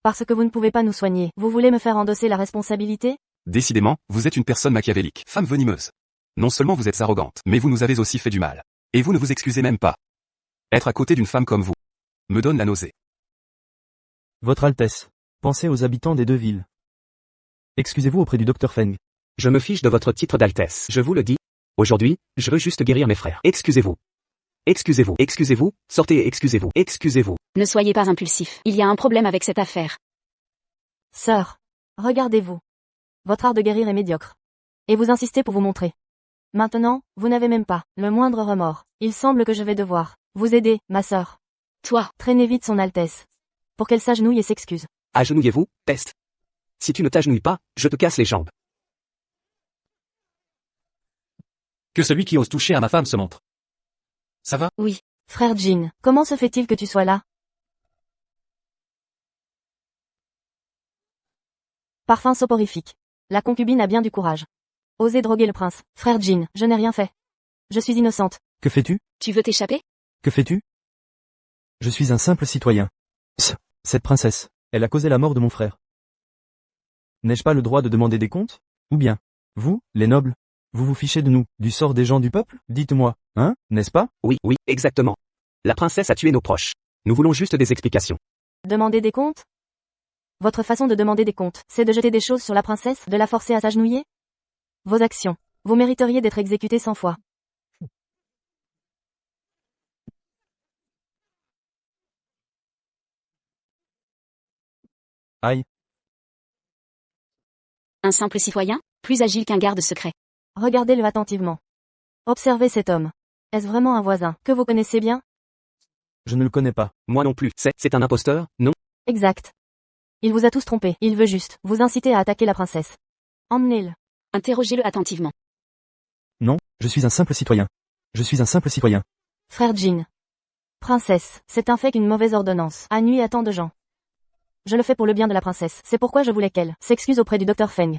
Parce que vous ne pouvez pas nous soigner, vous voulez me faire endosser la responsabilité? Décidément, vous êtes une personne machiavélique, femme venimeuse. Non seulement vous êtes arrogante, mais vous nous avez aussi fait du mal. Et vous ne vous excusez même pas. Être à côté d'une femme comme vous me donne la nausée. Votre Altesse. Pensez aux habitants des deux villes. Excusez-vous auprès du docteur Feng. Je me fiche de votre titre d'altesse. Je vous le dis. Aujourd'hui, je veux juste guérir mes frères. Excusez-vous. Excusez-vous. Excusez-vous. Sortez et excusez-vous. Excusez-vous. Ne soyez pas impulsif. Il y a un problème avec cette affaire. Sœur. Regardez-vous. Votre art de guérir est médiocre. Et vous insistez pour vous montrer. Maintenant, vous n'avez même pas le moindre remords. Il semble que je vais devoir vous aider, ma sœur. Toi. Traînez vite son Altesse. Pour qu'elle s'agenouille et s'excuse. Agenouillez-vous, peste. Si tu ne t'agenouilles pas, je te casse les jambes. Que celui qui ose toucher à ma femme se montre. Ça va? Oui. Frère Jin, comment se fait-il que tu sois là? Parfum soporifique. La concubine a bien du courage. Osez droguer le prince. Frère Jin, je n'ai rien fait. Je suis innocente. Que fais-tu? Tu veux t'échapper? Que fais-tu? Je suis un simple citoyen. Cette princesse, elle a causé la mort de mon frère. N'ai-je pas le droit de demander des comptes? Ou bien, vous, les nobles, vous vous fichez de nous, du sort des gens du peuple? Dites-moi, hein, n'est-ce pas? Oui, oui, exactement. La princesse a tué nos proches. Nous voulons juste des explications. Demander des comptes? Votre façon de demander des comptes, c'est de jeter des choses sur la princesse, de la forcer à s'agenouiller? Vos actions. Vous mériteriez d'être exécuté 100 fois. Aïe. Un simple citoyen? Plus agile qu'un garde secret. Regardez-le attentivement. Observez cet homme. Est-ce vraiment un voisin que vous connaissez bien? Je ne le connais pas. Moi non plus. C'est un imposteur, non? Exact. Il vous a tous trompé. Il veut juste vous inciter à attaquer la princesse. Emmenez-le. Interrogez-le attentivement. Non, je suis un simple citoyen. Je suis un simple citoyen. Frère Jin. Princesse, c'est un fait qu'une mauvaise ordonnance a nui à tant de gens. Je le fais pour le bien de la princesse. C'est pourquoi je voulais qu'elle s'excuse auprès du docteur Feng.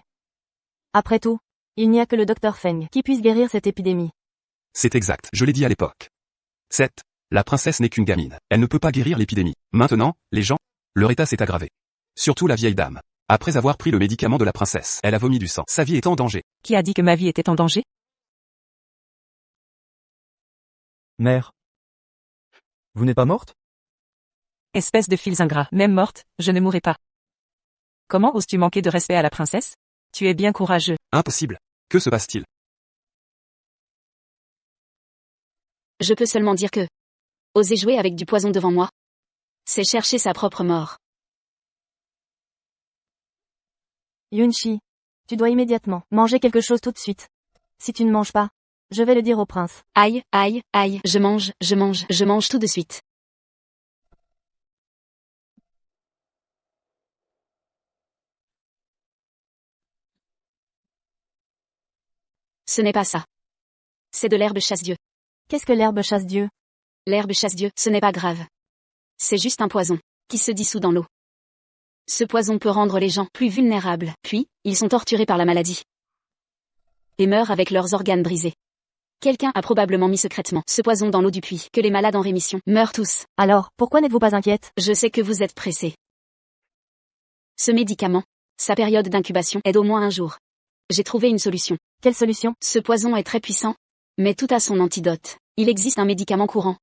Après tout, il n'y a que le docteur Feng qui puisse guérir cette épidémie. C'est exact, je l'ai dit à l'époque. 7. La princesse n'est qu'une gamine. Elle ne peut pas guérir l'épidémie. Maintenant, les gens, leur état s'est aggravé. Surtout la vieille dame. Après avoir pris le médicament de la princesse, elle a vomi du sang. Sa vie est en danger. Qui a dit que ma vie était en danger? Mère. Vous n'êtes pas morte? Espèce de fils ingrats. Même morte, je ne mourrai pas. Comment oses-tu manquer de respect à la princesse? Tu es bien courageux. Impossible. Que se passe-t-il? Je peux seulement dire que... Osez jouer avec du poison devant moi. C'est chercher sa propre mort. Yunshi, tu dois immédiatement manger quelque chose tout de suite. Si tu ne manges pas, je vais le dire au prince. Aïe, aïe, aïe, je mange tout de suite. Ce n'est pas ça. C'est de l'herbe chasse-dieu. Qu'est-ce que l'herbe chasse-dieu? L'herbe chasse-dieu, ce n'est pas grave. C'est juste un poison, qui se dissout dans l'eau. Ce poison peut rendre les gens plus vulnérables, puis, ils sont torturés par la maladie. Et meurent avec leurs organes brisés. Quelqu'un a probablement mis secrètement ce poison dans l'eau du puits, que les malades en rémission meurent tous. Alors, pourquoi n'êtes-vous pas inquiète? Je sais que vous êtes pressé. Ce médicament, sa période d'incubation est d'au moins 1 jour. J'ai trouvé une solution. Quelle solution? Ce poison est très puissant, mais tout a son antidote. Il existe un médicament courant.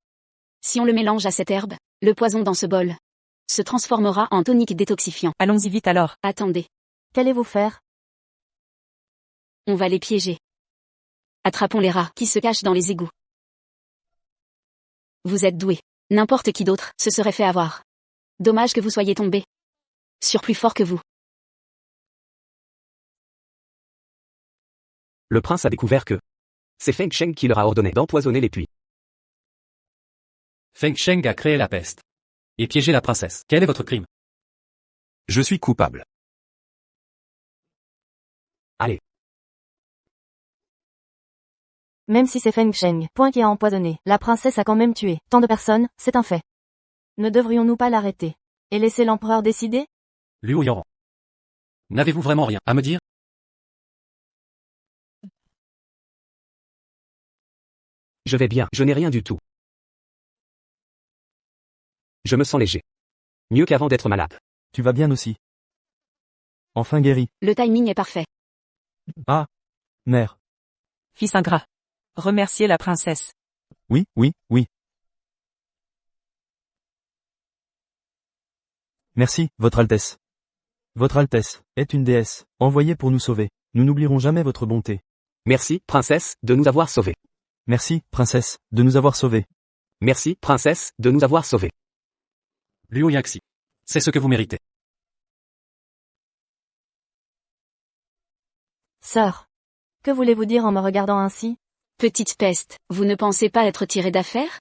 Si on le mélange à cette herbe, le poison dans ce bol se transformera en tonique détoxifiant. Allons-y vite alors. Attendez, Qu'allez-vous faire? on va les piéger. Attrapons les rats qui se cachent dans les égouts. Vous êtes doué. N'importe qui d'autre se serait fait avoir. Dommage que vous soyez tombé sur plus fort que vous. Le prince a découvert que c'est Feng Sheng qui leur a ordonné d'empoisonner les puits. Feng Sheng a créé la peste. Et piégé la princesse. Quel est votre crime? Je suis coupable. Allez, Même si c'est Feng Sheng, qui a empoisonné, la princesse a quand même tué tant de personnes, c'est un fait. Ne devrions-nous pas l'arrêter et laisser l'empereur décider? Luo Yanran. N'avez-vous vraiment rien à me dire? je vais bien, je n'ai rien du tout. Je me sens léger. Mieux qu'avant d'être malade. Tu vas bien aussi. Enfin guéri. Le timing est parfait. Ah. Mère. Fils ingrat. Remerciez la princesse. Oui, oui, oui. Merci, Votre Altesse. Votre Altesse est une déesse, envoyée pour nous sauver. Nous n'oublierons jamais votre bonté. Merci, princesse, de nous avoir sauvés. Merci, princesse, de nous avoir sauvés. Merci, princesse, de nous avoir sauvés. Luo Yaxi. C'est ce que vous méritez. Sœur. Que voulez-vous dire en me regardant ainsi? Petite peste, vous ne pensez pas être tiré d'affaire?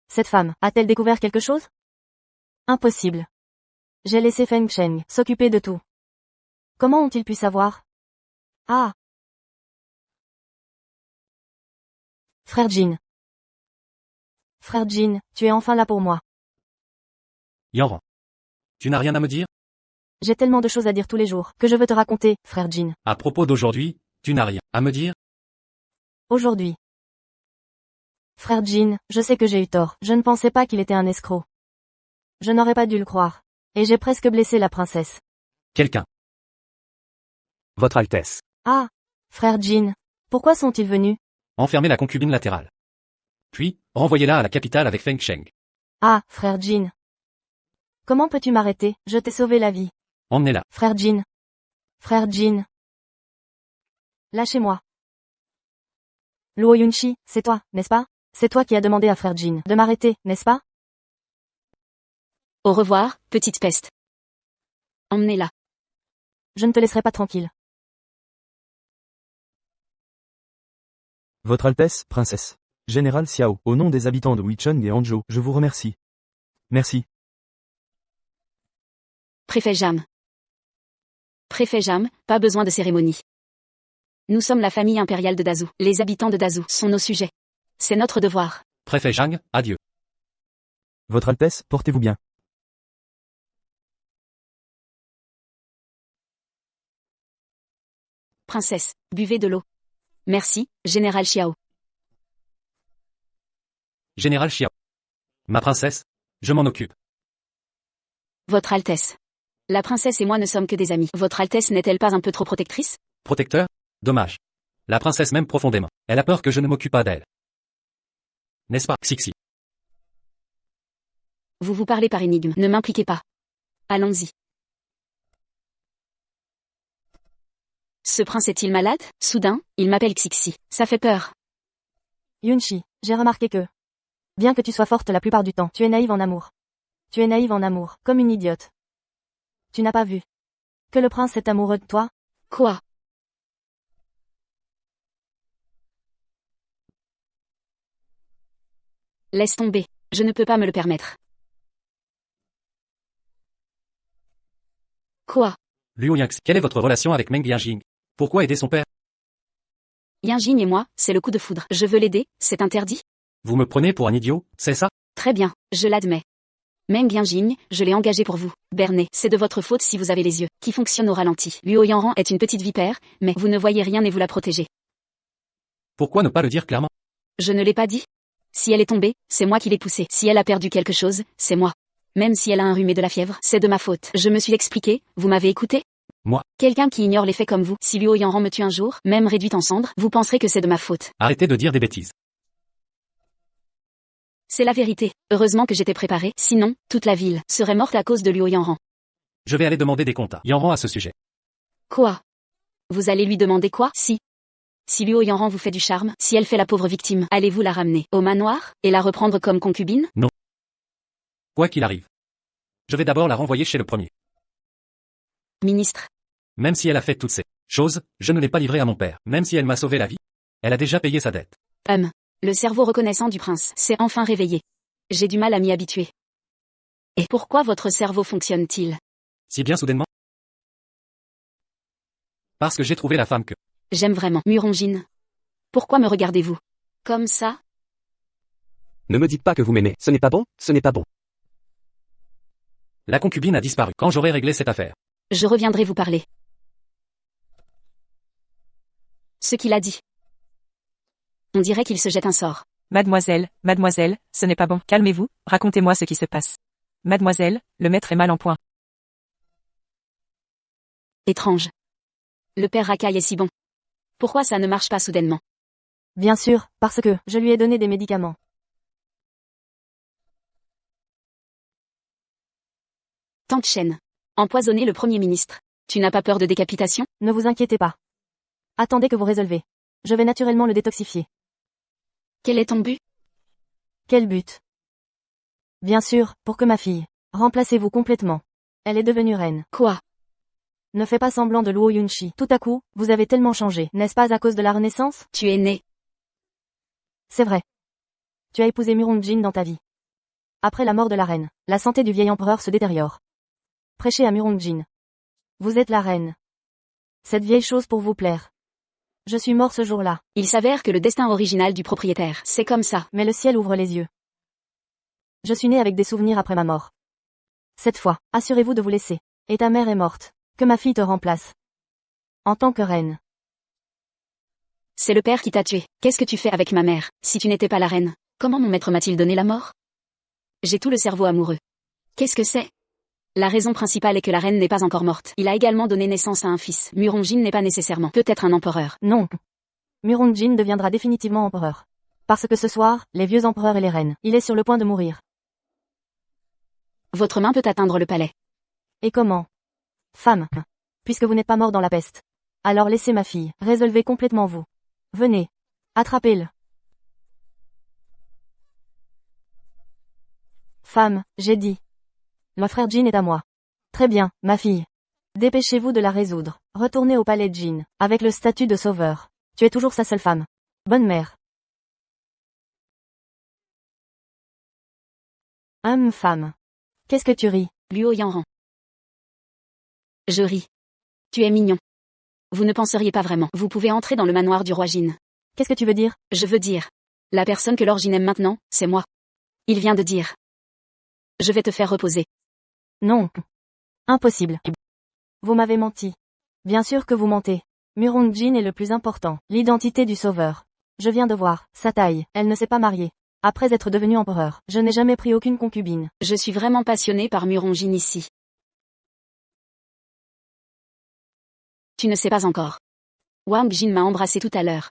Cette femme, a-t-elle découvert quelque chose? Impossible. J'ai laissé Feng Sheng s'occuper de tout. Comment ont-ils pu savoir? Ah. Frère Jin. Frère Jin, tu es enfin là pour moi. Yanran. Tu n'as rien à me dire? J'ai tellement de choses à dire tous les jours, que je veux te raconter, frère Jin. À propos d'aujourd'hui, tu n'as rien à me dire? Aujourd'hui. Frère Jin, je sais que j'ai eu tort, je ne pensais pas qu'il était un escroc. Je n'aurais pas dû le croire. Et j'ai presque blessé la princesse. Quelqu'un. Votre Altesse. Ah. Frère Jin. Pourquoi sont-ils venus? Enfermez la concubine latérale. Puis, renvoyez-la à la capitale avec Feng Sheng. Ah, frère Jin. Comment peux-tu m'arrêter? Je t'ai sauvé la vie. Emmenez-la. Frère Jin. Frère Jin. Lâchez-moi. Luo Yunshi, c'est toi, n'est-ce pas? C'est toi qui as demandé à frère Jin de m'arrêter, n'est-ce pas? Au revoir, petite peste. Emmenez-la. Je ne te laisserai pas tranquille. Votre Altesse, princesse. Général Xiao, au nom des habitants de Wucheng et Hanzhou, je vous remercie. Merci. Préfet Jam. Préfet Jam, pas besoin de cérémonie. Nous sommes la famille impériale de Dazhou. Les habitants de Dazhou sont nos sujets. C'est notre devoir. Préfet Zhang, adieu. Votre Altesse, portez-vous bien. Princesse, buvez de l'eau. Merci, Général Xiao. Général Xiao. Ma princesse, je m'en occupe. Votre Altesse. La princesse et moi ne sommes que des amis. Votre Altesse n'est-elle pas un peu trop protectrice? Protecteur? Dommage. La princesse m'aime profondément. Elle a peur que je ne m'occupe pas d'elle. N'est-ce pas, Xixi? Vous vous parlez par énigme. Ne m'impliquez pas. Allons-y. Ce prince est-il malade? Soudain, il m'appelle Xixi. Ça fait peur. Yunshi, j'ai remarqué que, bien que tu sois forte la plupart du temps, tu es naïve en amour. Tu es naïve en amour, comme une idiote. Tu n'as pas vu que le prince est amoureux de toi? Quoi? Laisse tomber, je ne peux pas me le permettre. Quoi? Luo Yangxi, quelle est votre relation avec Meng Yanjing? Pourquoi aider son père? Yanjing et moi, c'est le coup de foudre. Je veux l'aider, c'est interdit? Vous me prenez pour un idiot, c'est ça? Très bien, je l'admets. Meng Yanjing, je l'ai engagé pour vous. Berné, c'est de votre faute si vous avez les yeux qui fonctionnent au ralenti. Luo Yanran est une petite vipère, mais vous ne voyez rien et vous la protégez. Pourquoi ne pas le dire clairement? Je ne l'ai pas dit. Si elle est tombée, c'est moi qui l'ai poussée. Si elle a perdu quelque chose, c'est moi. Même si elle a un rhume et de la fièvre, c'est de ma faute. Je me suis expliqué, vous m'avez écouté? Moi. Quelqu'un qui ignore les faits comme vous, si Luo Yanran me tue un jour, même réduite en cendres, vous penserez que c'est de ma faute. Arrêtez de dire des bêtises. C'est la vérité. Heureusement que j'étais préparée, sinon, toute la ville serait morte à cause de Luo Yanran. Je vais aller demander des comptes à Yanran à ce sujet. Quoi? Vous allez lui demander quoi? Si Luo Yanran vous fait du charme, si elle fait la pauvre victime, allez-vous la ramener au manoir, et la reprendre comme concubine? Non. Quoi qu'il arrive. Je vais d'abord la renvoyer chez le premier. Ministre. Même si elle a fait toutes ces choses, je ne l'ai pas livrée à mon père. Même si elle m'a sauvé la vie, elle a déjà payé sa dette. Le cerveau reconnaissant du prince s'est enfin réveillé. J'ai du mal à m'y habituer. Et pourquoi votre cerveau fonctionne-t-il? Si bien soudainement? Parce que j'ai trouvé la femme que... J'aime vraiment. Murongine. Pourquoi me regardez-vous comme ça? Ne me dites pas que vous m'aimez. Ce n'est pas bon, ce n'est pas bon. La concubine a disparu. Quand j'aurai réglé cette affaire, Je reviendrai vous parler. Ce qu'il a dit. On dirait qu'il se jette un sort. Mademoiselle, ce n'est pas bon. Calmez-vous, racontez-moi ce qui se passe. Mademoiselle, le maître est mal en point. Étrange. Le père Racaille est si bon. Pourquoi ça ne marche pas soudainement? Bien sûr, parce que je lui ai donné des médicaments. Tang Chen. Empoisonner le premier ministre. Tu n'as pas peur de décapitation? Ne vous inquiétez pas. Attendez que vous résolvez. Je vais naturellement le détoxifier. Quel est ton but? Quel but? Bien sûr, pour que ma fille. Remplacez-vous complètement. Elle est devenue reine. Quoi? Ne fais pas semblant de Luo Yunshi. Tout à coup, vous avez tellement changé. N'est-ce pas à cause de la renaissance? Tu es né. C'est vrai. Tu as épousé Murongjin dans ta vie. Après la mort de la reine, la santé du vieil empereur se détériore. Prêchez à Murongjin. Vous êtes la reine. Cette vieille chose pour vous plaire. Je suis mort ce jour-là. Il s'avère que le destin original du propriétaire, c'est comme ça. Mais le ciel ouvre les yeux. Je suis né avec des souvenirs après ma mort. Cette fois, assurez-vous de vous laisser. Et ta mère est morte. Que ma fille te remplace. En tant que reine. C'est le père qui t'a tué. Qu'est-ce que tu fais avec ma mère, si tu n'étais pas la reine? Comment mon maître m'a-t-il donné la mort? J'ai tout le cerveau amoureux. Qu'est-ce que c'est? La raison principale est que la reine n'est pas encore morte. Il a également donné naissance à un fils. Murongjin n'est pas nécessairement peut-être un empereur. Non. Murongjin deviendra définitivement empereur. Parce que ce soir, les vieux empereurs et les reines, il est sur le point de mourir. Votre main peut atteindre le palais. Et comment? Femme. Puisque vous n'êtes pas mort dans la peste. Alors laissez ma fille. Résolvez complètement vous. Venez. Attrapez-le. Femme, j'ai dit. Le frère Jin est à moi. Très bien, ma fille. Dépêchez-vous de la résoudre. Retournez au palais de Jin, avec le statut de sauveur. Tu es toujours sa seule femme. Bonne mère. Femme. Qu'est-ce que tu ris? Luo Yanran. Je ris. Tu es mignon. Vous ne penseriez pas vraiment. Vous pouvez entrer dans le manoir du roi Jin. Qu'est-ce que tu veux dire? Je veux dire. La personne que Lord Jin aime maintenant, c'est moi. Il vient de dire. Je vais te faire reposer. Non. Impossible. Vous m'avez menti. Bien sûr que vous mentez. Murongjin est le plus important. L'identité du sauveur. Je viens de voir. Sa taille. Elle ne s'est pas mariée. Après être devenue empereur, je n'ai jamais pris aucune concubine. Je suis vraiment passionné par Murongjin ici. Tu ne sais pas encore. Wang Jin m'a embrassé tout à l'heure.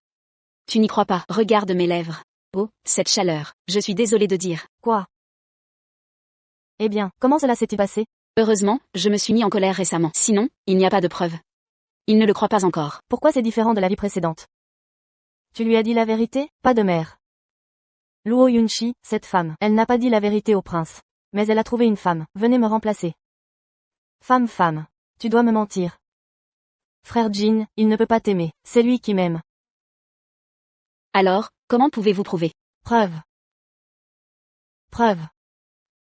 Tu n'y crois pas. Regarde mes lèvres. Oh, cette chaleur. Je suis désolée de dire. Quoi? Eh bien, comment cela s'est-il passé? Heureusement, je me suis mis en colère récemment. Sinon, il n'y a pas de preuve. Il ne le croit pas encore. Pourquoi c'est différent de la vie précédente? Tu lui as dit la vérité? Pas de mère. Luo Yunchi, cette femme, elle n'a pas dit la vérité au prince. Mais elle a trouvé une femme, venez me remplacer. Femme, tu dois me mentir. Frère Jin, il ne peut pas t'aimer, c'est lui qui m'aime. Alors, comment pouvez-vous prouver? Preuve.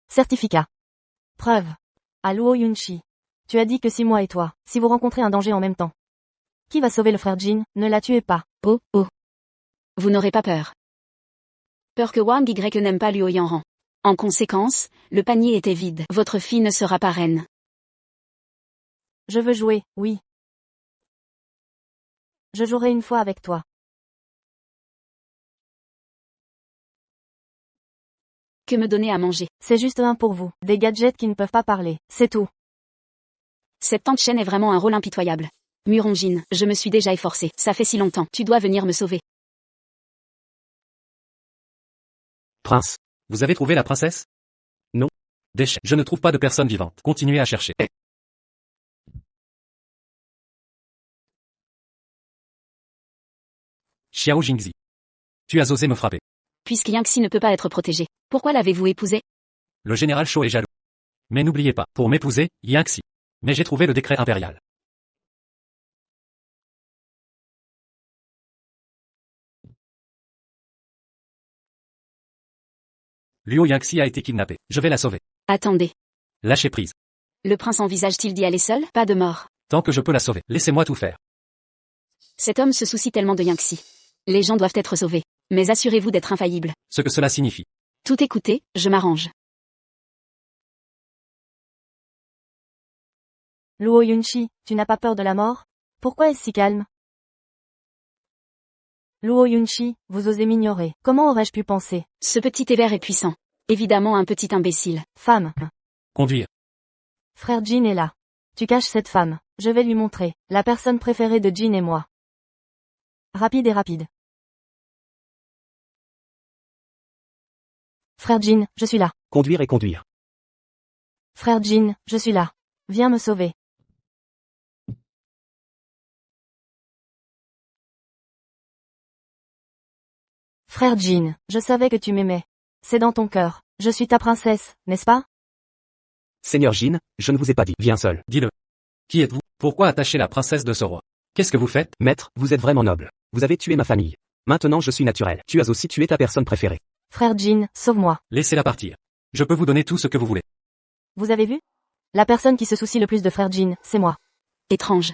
Certificat. Preuve. À Luo Yunchi. Tu as dit que si moi et toi, si vous rencontrez un danger en même temps. Qui va sauver le frère Jin? Ne la tuez pas. Oh. Vous n'aurez pas peur. Peur que Wang Y n'aime pas Luo Yanran. En conséquence, le panier était vide. Votre fille ne sera pas reine. Je veux jouer, oui. Je jouerai une fois avec toi. Que me donner à manger? C'est juste un pour vous. Des gadgets qui ne peuvent pas parler, c'est tout. Cette tante Chen est vraiment un rôle impitoyable. Muronjin, je me suis déjà efforcée. Ça fait si longtemps. Tu dois venir me sauver. Prince. Vous avez trouvé la princesse? Non. Déchet. Je ne trouve pas de personne vivante. Continuez à chercher. Xiao Jingzi. Tu as osé me frapper. Puisque Yangxi ne peut pas être protégé, pourquoi l'avez-vous épousé? Le général Shao est jaloux. Mais n'oubliez pas, pour m'épouser, Yangxi. Mais j'ai trouvé le décret impérial. Luo Yangxi a été kidnappé. Je vais la sauver. Attendez. Lâchez prise. Le prince envisage-t-il d'y aller seul? Pas de mort. Tant que je peux la sauver, laissez-moi tout faire. Cet homme se soucie tellement de Yangxi. Les gens doivent être sauvés. Mais assurez-vous d'être infaillible. Ce que cela signifie. Tout écoutez, je m'arrange. Luo Yunchi, tu n'as pas peur de la mort? Pourquoi est-ce si calme? Luo Yunchi, vous osez m'ignorer. Comment aurais-je pu penser? Ce petit Éver est puissant. Évidemment un petit imbécile. Femme. Conduire. Frère Jin est là. Tu caches cette femme. Je vais lui montrer. La personne préférée de Jin et moi. Rapide et rapide. Frère Jin, je suis là. Conduire et conduire. Frère Jin, je suis là. Viens me sauver. Frère Jin, je savais que tu m'aimais. C'est dans ton cœur. Je suis ta princesse, n'est-ce pas? Seigneur Jin, je ne vous ai pas dit. Viens seul. Dis-le. Qui êtes-vous? Pourquoi attacher la princesse de ce roi? Qu'est-ce que vous faites? Maître, vous êtes vraiment noble. Vous avez tué ma famille. Maintenant je suis naturel. Tu as aussi tué ta personne préférée. Frère Jin, sauve-moi. Laissez-la partir. Je peux vous donner tout ce que vous voulez. Vous avez vu? La personne qui se soucie le plus de Frère Jin, c'est moi. Étrange.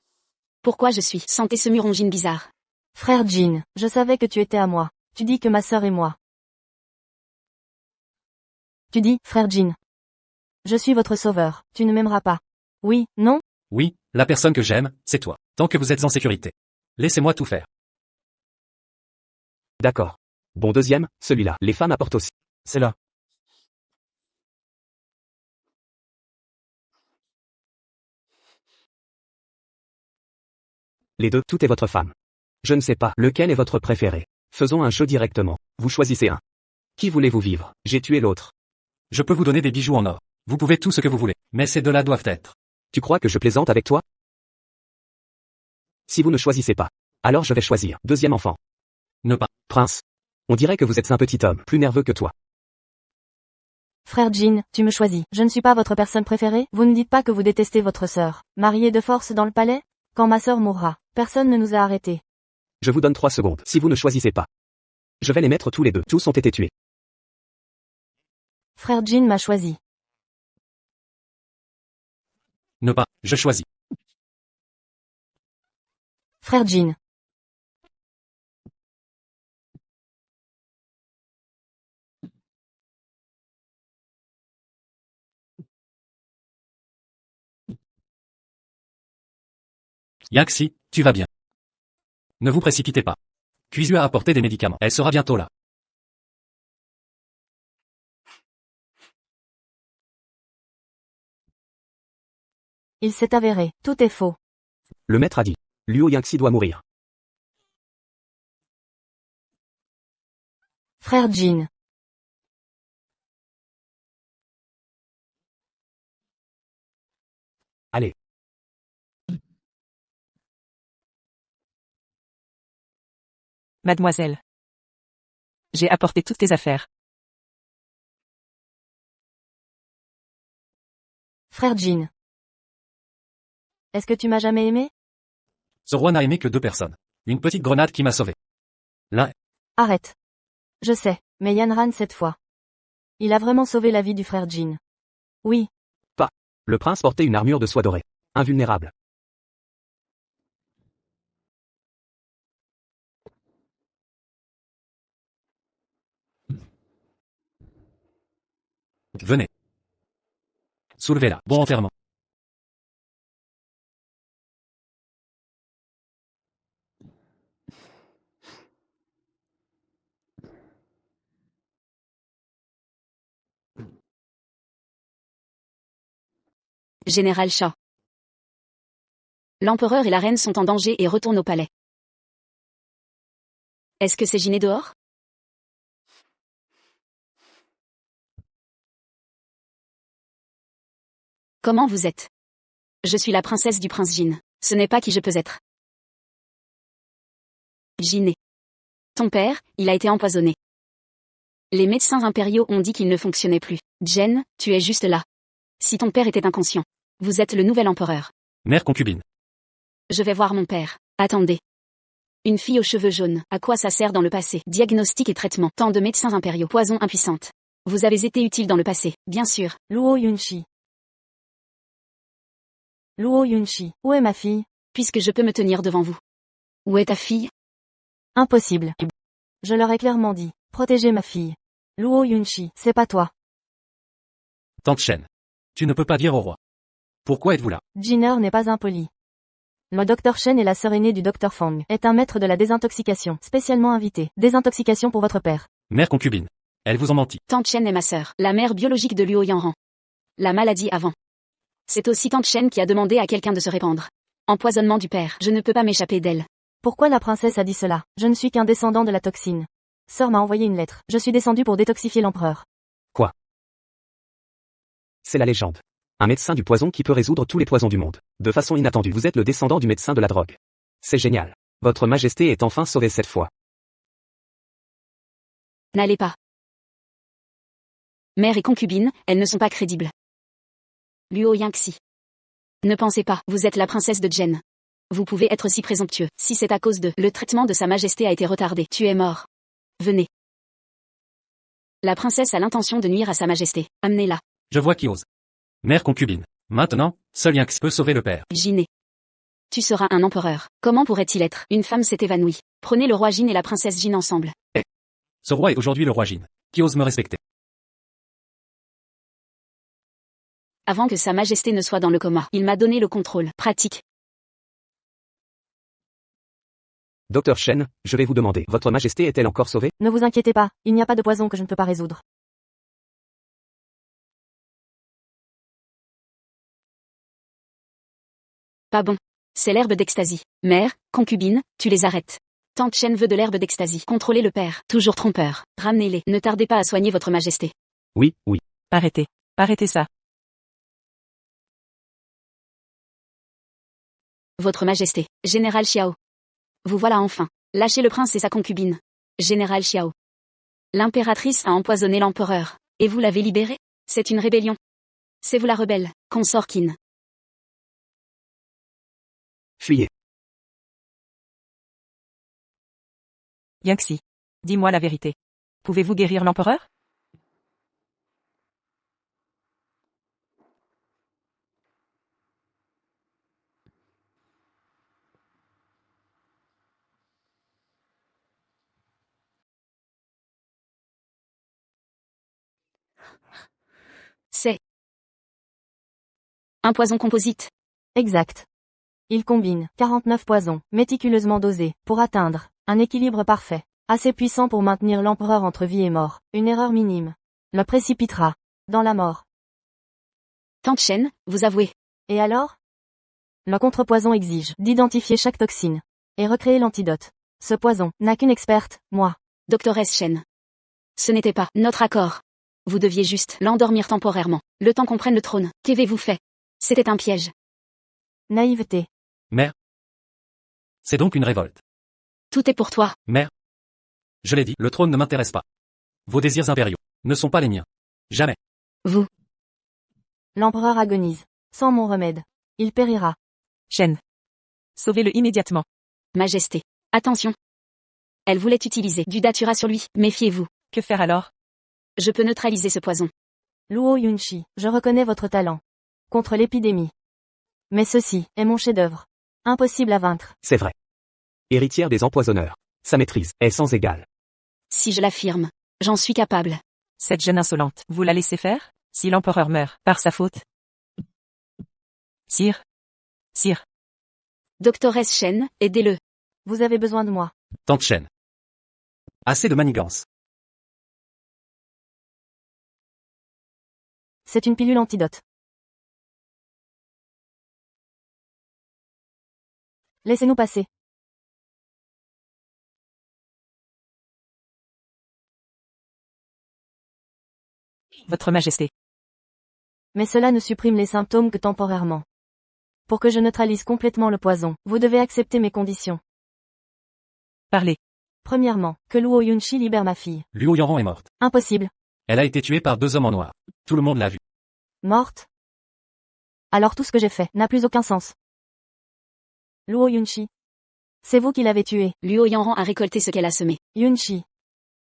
Pourquoi je suis? Sentez ce Muronjin bizarre. Frère Jin, je savais que tu étais à moi. Tu dis que ma sœur et moi. Tu dis, Frère Jin. Je suis votre sauveur. Tu ne m'aimeras pas. Oui, non? Oui, la personne que j'aime, c'est toi. Tant que vous êtes en sécurité. Laissez-moi tout faire. D'accord. Bon deuxième, celui-là. Les femmes apportent aussi. C'est là. Les deux, tout est votre femme. Je ne sais pas, lequel est votre préféré. Faisons un jeu directement. Vous choisissez un. Qui voulez-vous vivre? J'ai tué l'autre. Je peux vous donner des bijoux en or. Vous pouvez tout ce que vous voulez. Mais ces deux-là doivent être. Tu crois que je plaisante avec toi? Si vous ne choisissez pas. Alors je vais choisir. Deuxième enfant. Ne pas. Prince. On dirait que vous êtes un petit homme, plus nerveux que toi. Frère Jin, tu me choisis. Je ne suis pas votre personne préférée? Vous ne dites pas que vous détestez votre sœur. Mariée de force dans le palais? Quand ma sœur mourra, personne ne nous a arrêtés. Je vous donne 3 secondes, si vous ne choisissez pas. Je vais les mettre tous les deux. Tous ont été tués. Frère Jin m'a choisi. Ne pas. Je choisis. Frère Jin. Yangxi, tu vas bien. Ne vous précipitez pas. Kuisu a apporté des médicaments. Elle sera bientôt là. Il s'est avéré, tout est faux. Le maître a dit. Luo Yangxi doit mourir. Frère Jin. Allez. Mademoiselle. J'ai apporté toutes tes affaires. Frère Jin. Est-ce que tu m'as jamais aimé? Ce roi n'a aimé que 2 personnes. Une petite grenade qui m'a sauvé. L'un, Arrête. Je sais, mais Yanran cette fois. Il a vraiment sauvé la vie du frère Jin. Oui, Le prince portait une armure de soie dorée. Invulnérable. venez. Soulevez-la. Bon enterrement. Général Shah. L'empereur et la reine sont en danger et retournent au palais. Est-ce que c'est Jin est dehors? Comment vous êtes? Je suis la princesse du prince Jin. Ce n'est pas qui je peux être. Jin. Ton père, il a été empoisonné. Les médecins impériaux ont dit qu'il ne fonctionnait plus. Jen, tu es juste là. Si ton père était inconscient. Vous êtes le nouvel empereur. Mère concubine. Je vais voir mon père. Attendez. Une fille aux cheveux jaunes. À quoi ça sert dans le passé? Diagnostic et traitement. Tant de médecins impériaux. Poison impuissante. Vous avez été utile dans le passé, bien sûr. Luo Yunshi. Luo Yunshi. Où est ma fille? Puisque je peux me tenir devant vous. Où est ta fille? Impossible. Je leur ai clairement dit. Protégez ma fille. Luo Yunshi, c'est pas toi. Tante Shen. Tu ne peux pas dire au roi. Pourquoi êtes-vous là? Jinner n'est pas impoli. Le docteur Shen est la sœur aînée du docteur Fang, est un maître de la désintoxication, spécialement invité. Désintoxication pour votre père. Mère concubine. Elles vous ont menti. Tante Chen est ma sœur, la mère biologique de Luo Yanran. La maladie avant. C'est aussi Tante Chen qui a demandé à quelqu'un de se répandre. Empoisonnement du père, je ne peux pas m'échapper d'elle. Pourquoi la princesse a dit cela? Je ne suis qu'un descendant de la toxine. Sœur m'a envoyé une lettre. Je suis descendu pour détoxifier l'empereur. C'est la légende. Un médecin du poison qui peut résoudre tous les poisons du monde. De façon inattendue. Vous êtes le descendant du médecin de la drogue. C'est génial. Votre majesté est enfin sauvée cette fois. N'allez pas. Mère et concubine, elles ne sont pas crédibles. Luo Yingxi. Ne pensez pas, vous êtes la princesse de Jen. Vous pouvez être si présomptueux. Si c'est à cause de le traitement de sa majesté a été retardé, tu es mort. Venez. La princesse a l'intention de nuire à sa majesté. Amenez-la. Je vois qui ose. Mère concubine. Maintenant, seul Yinx peut sauver le père. Jin. Tu seras un empereur. Comment pourrait-il être? Une femme s'est évanouie. Prenez le roi Jin et la princesse Jin ensemble. Ce roi est aujourd'hui le roi Jin. Qui ose me respecter? Avant que sa majesté ne soit dans le coma, il m'a donné le contrôle. Pratique. Docteur Shen, je vais vous demander, votre majesté est-elle encore sauvée? Ne vous inquiétez pas, il n'y a pas de poison que je ne peux pas résoudre. Pas bon. C'est l'herbe d'extasie. Mère, concubine, tu les arrêtes. Tante Chen veut de l'herbe d'extasie. Contrôlez le père. Toujours trompeur. Ramenez-les. Ne tardez pas à soigner votre majesté. Oui, oui. Arrêtez. Arrêtez ça. Votre majesté. Général Xiao. Vous voilà enfin. Lâchez le prince et sa concubine. Général Xiao. L'impératrice a empoisonné l'empereur. Et vous l'avez libéré? C'est une rébellion. C'est vous la rebelle, consort Qin. Fuyez. Yingxi. Dis-moi la vérité. Pouvez-vous guérir l'empereur? C'est un poison composite. Exact. Il combine 49 poisons, méticuleusement dosés, pour atteindre un équilibre parfait, assez puissant pour maintenir l'empereur entre vie et mort. Une erreur minime le précipitera dans la mort. Tante Chen, vous avouez. Et alors? Le contrepoison exige d'identifier chaque toxine et recréer l'antidote. Ce poison n'a qu'une experte, moi. Doctoresse Chen. Ce n'était pas notre accord. Vous deviez juste l'endormir temporairement, le temps qu'on prenne le trône. Qu'avez-vous fait? C'était un piège. Naïveté. Mère. C'est donc une révolte. Tout est pour toi. Mère. Je l'ai dit, le trône ne m'intéresse pas. Vos désirs impériaux ne sont pas les miens. Jamais. Vous. L'empereur agonise. Sans mon remède, il périra. Shen. Sauvez-le immédiatement. Majesté. Attention. Elle voulait utiliser du datura sur lui, méfiez-vous. Que faire alors? Je peux neutraliser ce poison. Luo Yunchi, je reconnais votre talent. Contre l'épidémie. Mais ceci est mon chef-d'œuvre. Impossible à vaincre. C'est vrai. Héritière des empoisonneurs. Sa maîtrise est sans égale. Si je l'affirme, j'en suis capable. Cette jeune insolente, vous la laissez faire? Si l'empereur meurt, par sa faute. Sire. Sire. Doctoresse Shen, aidez-le. Vous avez besoin de moi. Tante Shen. Assez de manigance. C'est une pilule antidote. Laissez-nous passer. Votre Majesté. Mais cela ne supprime les symptômes que temporairement. Pour que je neutralise complètement le poison, vous devez accepter mes conditions. Parlez. Premièrement, que Luo Yunchi libère ma fille. Luo Yanran est morte. Impossible. Elle a été tuée par 2 hommes en noir. Tout le monde l'a vu. Morte? Alors tout ce que j'ai fait n'a plus aucun sens. Luo Yunchi. C'est vous qui l'avez tuée. Luo Yanran a récolté ce qu'elle a semé. Yunchi.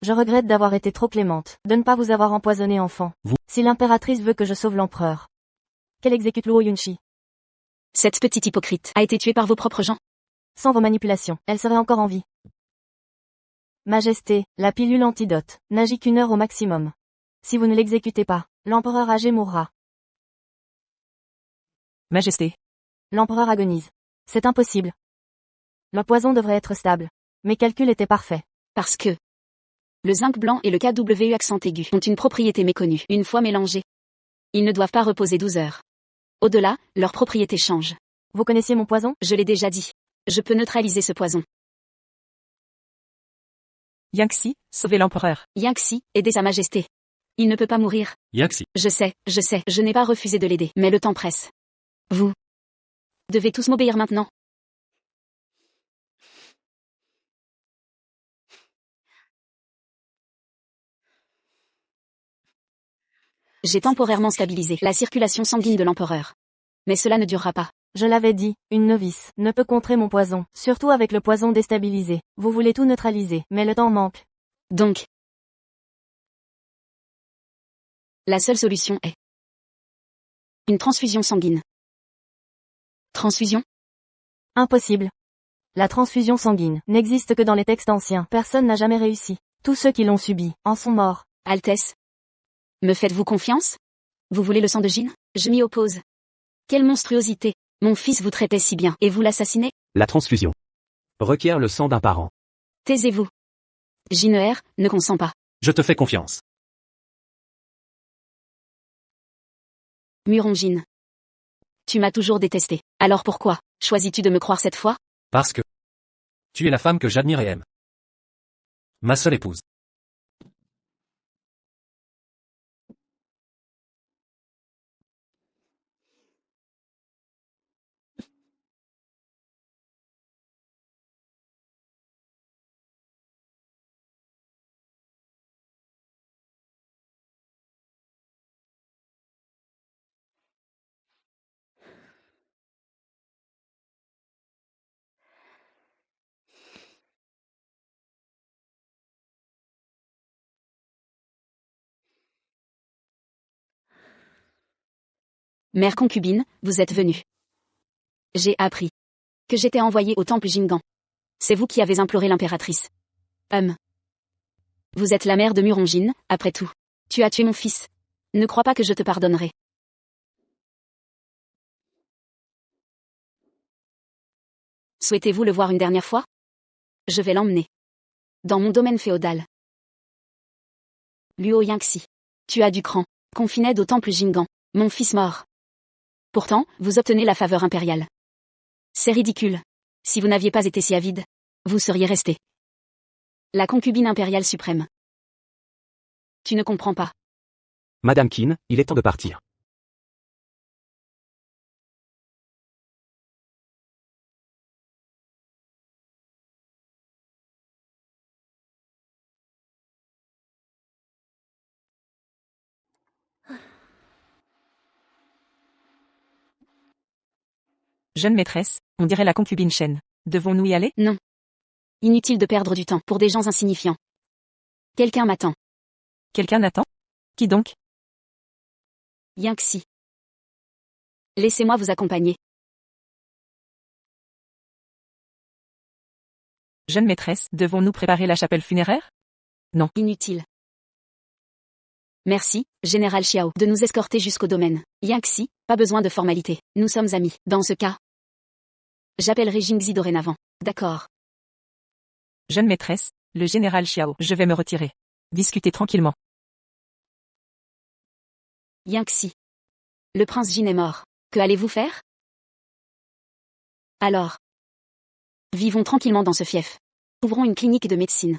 Je regrette d'avoir été trop clémente, de ne pas vous avoir empoisonné enfant. Vous. Si l'impératrice veut que je sauve l'empereur, qu'elle exécute Luo Yunchi. Cette petite hypocrite a été tuée par vos propres gens. Sans vos manipulations, elle serait encore en vie. Majesté, la pilule antidote n'agit qu'1 heure au maximum. Si vous ne l'exécutez pas, l'empereur âgé mourra. Majesté. L'empereur agonise. C'est impossible. Le poison devrait être stable. Mes calculs étaient parfaits. Parce que le zinc blanc et le KWU accent aigu ont une propriété méconnue. Une fois mélangés, ils ne doivent pas reposer 12 heures. Au-delà, leur propriété change. Vous connaissiez mon poison? Je l'ai déjà dit. Je peux neutraliser ce poison. Yangxi, sauvez l'empereur. Yangxi, aidez sa majesté. Il ne peut pas mourir. Yaxi. Je sais, je n'ai pas refusé de l'aider, mais le temps presse. Vous devez tous m'obéir maintenant. J'ai temporairement stabilisé la circulation sanguine de l'empereur. Mais cela ne durera pas. Je l'avais dit, une novice ne peut contrer mon poison, surtout avec le poison déstabilisé. Vous voulez tout neutraliser, mais le temps manque. Donc, la seule solution est une transfusion sanguine. Transfusion? Impossible. La transfusion sanguine n'existe que dans les textes anciens. Personne n'a jamais réussi. Tous ceux qui l'ont subi en sont morts. Altesse. Me faites-vous confiance? Vous voulez le sang de Jin? Je m'y oppose. Quelle monstruosité! Mon fils vous traitait si bien, et vous l'assassinez? La transfusion requiert le sang d'un parent. Taisez-vous. Jin'er ne consent pas. Je te fais confiance. Muronjin. Tu m'as toujours détesté. Alors pourquoi choisis-tu de me croire cette fois? Parce que tu es la femme que j'admire et aime. Ma seule épouse. Mère concubine, vous êtes venue. J'ai appris que j'étais envoyée au temple Jingan. C'est vous qui avez imploré l'impératrice. Vous êtes la mère de Muronjin, après tout. Tu as tué mon fils. Ne crois pas que je te pardonnerai. Souhaitez-vous le voir une dernière fois? Je vais l'emmener dans mon domaine féodal. Luo Yangxi. Tu as du cran. Confined au temple Jingan. Mon fils mort. Pourtant, vous obtenez la faveur impériale. C'est ridicule. Si vous n'aviez pas été si avide, vous seriez resté la concubine impériale suprême. Tu ne comprends pas. Madame Qin, il est temps de partir. Jeune maîtresse, on dirait la concubine Shen. Devons-nous y aller? Non. Inutile de perdre du temps pour des gens insignifiants. Quelqu'un m'attend. Quelqu'un attend? Qui donc? Yinxi. Laissez-moi vous accompagner. Jeune maîtresse, devons-nous préparer la chapelle funéraire? Inutile. Merci, Général Xiao, de nous escorter jusqu'au domaine. Yinxi, pas besoin de formalité. Nous sommes amis. Dans ce cas, j'appellerai Jingzi dorénavant. D'accord. Jeune maîtresse, le général Xiao, je vais me retirer. Discutez tranquillement. Yinxi. Le prince Jin est mort. Que allez-vous faire? Alors. Vivons tranquillement dans ce fief. Ouvrons une clinique de médecine.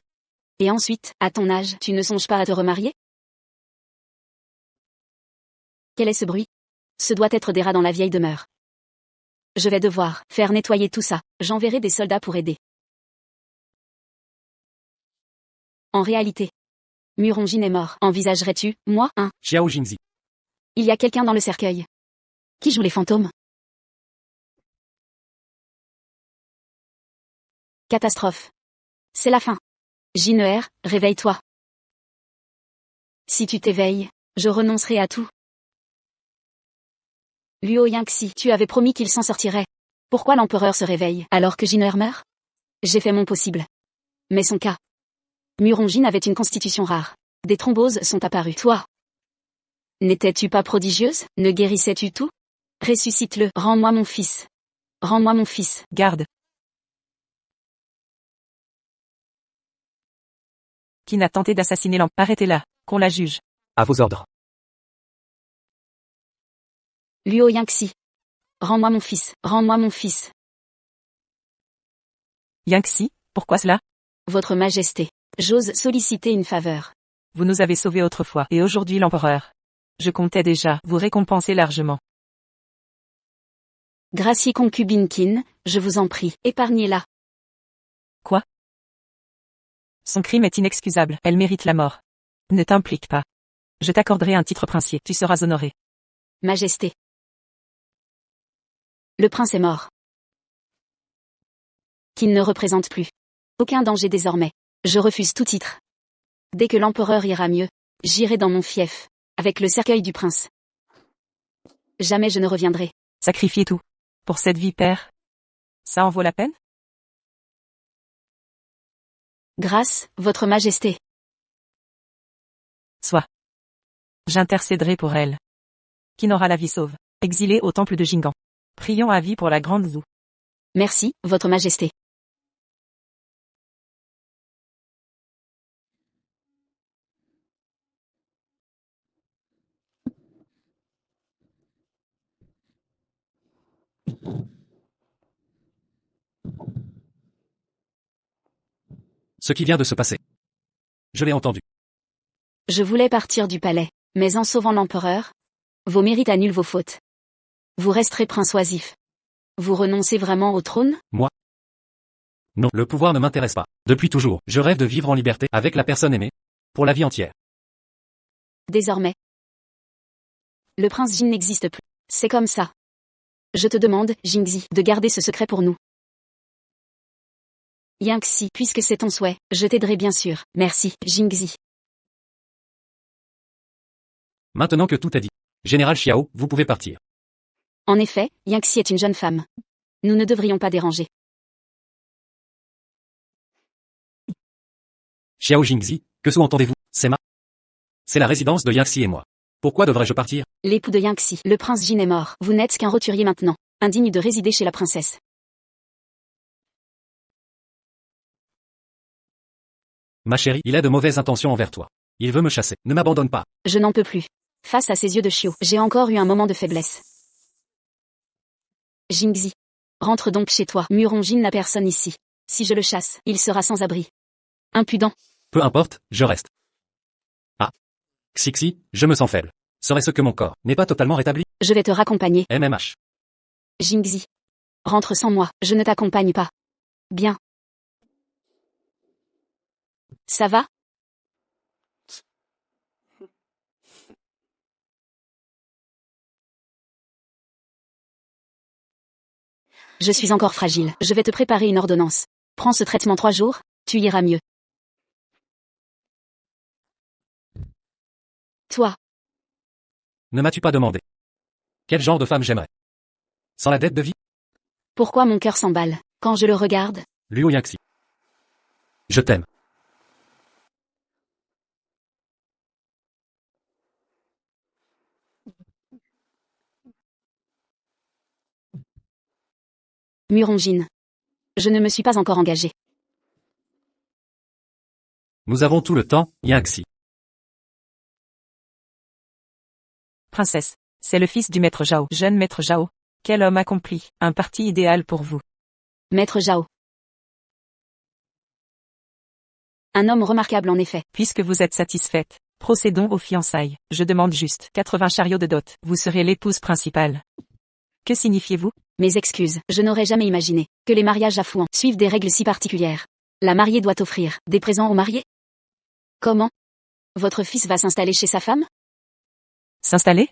Et ensuite, à ton âge, tu ne songes pas à te remarier? Quel est ce bruit? Ce doit être des rats dans la vieille demeure. Je vais devoir faire nettoyer tout ça. J'enverrai des soldats pour aider. En réalité, Muronjin est mort. Envisagerais-tu, moi, Xiao Jingzi. Il y a quelqu'un dans le cercueil. Qui joue les fantômes? Catastrophe. C'est la fin. Jin'er, réveille-toi. Si tu t'éveilles, je renoncerai à tout. Luo Yinxi, tu avais promis qu'il s'en sortirait. Pourquoi l'empereur se réveille alors que Jin'er meurt? J'ai fait mon possible. Mais son cas. Muronjin avait une constitution rare. Des thromboses sont apparues. Toi. N'étais-tu pas prodigieuse? Ne guérissais-tu tout? Ressuscite-le. Rends-moi mon fils. Rends-moi mon fils. Garde. Qui n'a tenté d'assassiner l'empereur? Arrêtez-la, qu'on la juge. À vos ordres. Luo Yinxi. Rends-moi mon fils. Rends-moi mon fils. Yinxi, pourquoi cela? Votre Majesté. J'ose solliciter une faveur. Vous nous avez sauvés autrefois, et aujourd'hui l'empereur. Je comptais déjà vous récompenser largement. Gracie concubine Qin, je vous en prie, épargnez-la. Quoi? Son crime est inexcusable, elle mérite la mort. Ne t'implique pas. Je t'accorderai un titre princier, tu seras honoré. Majesté. Le prince est mort. Qin ne représente plus aucun danger désormais. Je refuse tout titre. Dès que l'empereur ira mieux, j'irai dans mon fief, avec le cercueil du prince. Jamais je ne reviendrai. Sacrifier tout. Pour cette vipère. Ça en vaut la peine? Grâce, votre Majesté. Soit. J'intercéderai pour elle. Qui n'aura la vie sauve. Exilée au temple de Jingan. Prions à vie pour la grande Zhou. Merci, votre Majesté. Ce qui vient de se passer. Je l'ai entendu. Je voulais partir du palais, mais en sauvant l'empereur, vos mérites annulent vos fautes. Vous resterez prince oisif. Vous renoncez vraiment au trône? Moi? Non, le pouvoir ne m'intéresse pas. Depuis toujours, je rêve de vivre en liberté, avec la personne aimée. Pour la vie entière. Désormais, le prince Jin n'existe plus. C'est comme ça. Je te demande, Jingzi, de garder ce secret pour nous. Yinxi, puisque c'est ton souhait, je t'aiderai bien sûr. Merci, Jingzi. Maintenant que tout est dit. Général Xiao, vous pouvez partir. En effet, Yinxi est une jeune femme. Nous ne devrions pas déranger. Xiao Jingzi, que sous-entendez-vous? C'est la résidence de Yinxi et moi. Pourquoi devrais-je partir? L'époux de Yinxi, le prince Jin est mort. Vous n'êtes qu'un roturier maintenant, indigne de résider chez la princesse. Ma chérie, il a de mauvaises intentions envers toi. Il veut me chasser. Ne m'abandonne pas. Je n'en peux plus. Face à ses yeux de chiot, j'ai encore eu un moment de faiblesse. Jingzi. Rentre donc chez toi. Muronjin n'a personne ici. Si je le chasse, il sera sans abri. Impudent. Peu importe, je reste. Ah. Xixi, je me sens faible. Serait-ce que mon corps n'est pas totalement rétabli? Je vais te raccompagner. MMH. Jingzi. Rentre sans moi, je ne t'accompagne pas. Bien. Ça va? Je suis encore fragile. Je vais te préparer une ordonnance. Prends ce traitement 3 jours, tu iras mieux. Toi, Ne m'as-tu pas demandé quel genre de femme j'aimerais? Sans la dette de vie? pourquoi mon cœur s'emballe quand je le regarde? Luo Yangxi. Je t'aime. Murongine. Je ne me suis pas encore engagée. Nous avons tout le temps, Yangxi. Princesse, c'est le fils du maître Zhao. Jeune maître Zhao. Quel homme accompli, un parti idéal pour vous. Maître Zhao. Un homme remarquable en effet. Puisque vous êtes satisfaite, procédons aux fiançailles. Je demande juste 80 chariots de dot. Vous serez l'épouse principale. Que signifiez-vous? Mes excuses, je n'aurais jamais imaginé que les mariages à Fouan suivent des règles si particulières. La mariée doit offrir des présents au marié? Comment? Votre fils va s'installer chez sa femme? S'installer?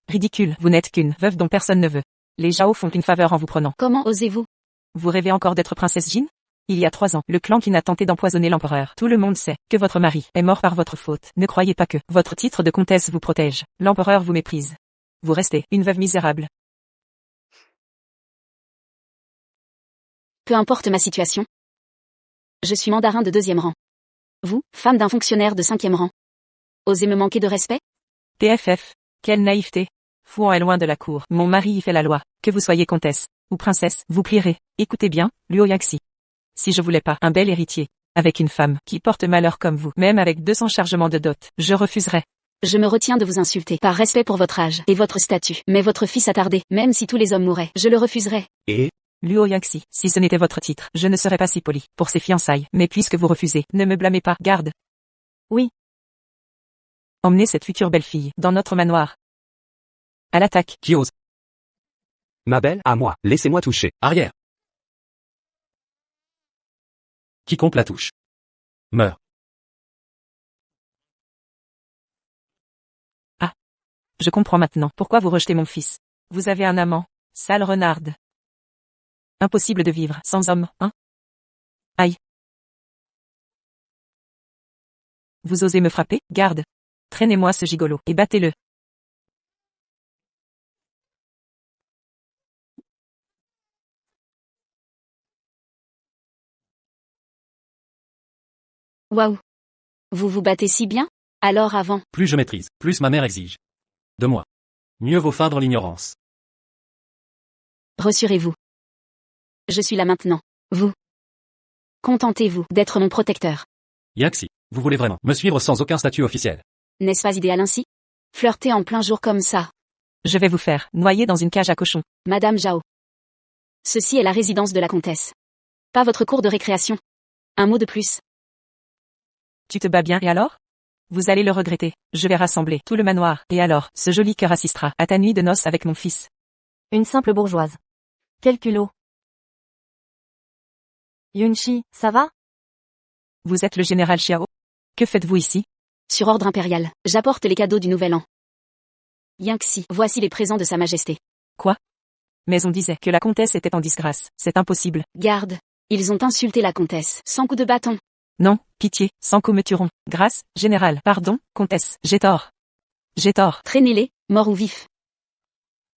Ridicule, vous n'êtes qu'une veuve dont personne ne veut. Les Zhao font une faveur en vous prenant. Comment osez-vous? Vous rêvez encore d'être princesse Jin? Il y a 3 ans, le clan qui a tenté d'empoisonner l'empereur. Tout le monde sait que votre mari est mort par votre faute. Ne croyez pas que votre titre de comtesse vous protège. L'empereur vous méprise. Vous restez une veuve misérable. Peu importe ma situation. Je suis mandarin de 2e rang. Vous, femme d'un fonctionnaire de 5e rang. Osez me manquer de respect? TFF. Quelle naïveté. Fouan est loin de la cour. Mon mari y fait la loi. Que vous soyez comtesse ou princesse, vous plierez. Écoutez bien, Luo Yangxi. Si je voulais pas un bel héritier, avec une femme qui porte malheur comme vous, même avec 200 chargements de dot, je refuserais. Je me retiens de vous insulter, par respect pour votre âge et votre statut. Mais votre fils a tardé, même si tous les hommes mouraient, je le refuserais. Et Luo Yangxi, si ce n'était votre titre, je ne serais pas si poli pour ces fiançailles. Mais puisque vous refusez, ne me blâmez pas, garde. Oui. Emmenez cette future belle-fille dans notre manoir. À l'attaque. Qui ose? ma belle, à moi, laissez-moi toucher. Arrière. Quiconque la touche meurt. Je comprends maintenant pourquoi vous rejetez mon fils. Vous avez un amant, sale renarde. Impossible de vivre sans homme, hein? Aïe. Vous osez me frapper? Garde. Traînez-moi ce gigolo et battez-le. Waouh. Vous vous battez si bien? Alors avant. Plus je maîtrise, plus ma mère exige de moi. Mieux vaut feindre l'ignorance. Rassurez-vous. Je suis là maintenant. Vous. Contentez-vous d'être mon protecteur. Yangxi, vous voulez vraiment me suivre sans aucun statut officiel? N'est-ce pas idéal ainsi? Flirter en plein jour comme ça. Je vais vous faire noyer dans une cage à cochons. Madame Zhao. Ceci est la résidence de la comtesse. Pas votre cour de récréation. Un mot de plus. Tu te bats bien et alors? Vous allez le regretter. Je vais rassembler tout le manoir, et alors, ce joli cœur assistera à ta nuit de noces avec mon fils. Une simple bourgeoise. Quel culot. Yunchi, ça va? Vous êtes le général Xiao? Que faites-vous ici? Sur ordre impérial, j'apporte les cadeaux du nouvel an. Yangxi, voici les présents de sa majesté. Quoi? Mais on disait que la comtesse était en disgrâce. C'est impossible. Garde. Ils ont insulté la comtesse, sans coup de bâton. Non, pitié, sans coups me tueront. Grâce, général, pardon, comtesse, j'ai tort. J'ai tort. Traînez-les, morts ou vifs.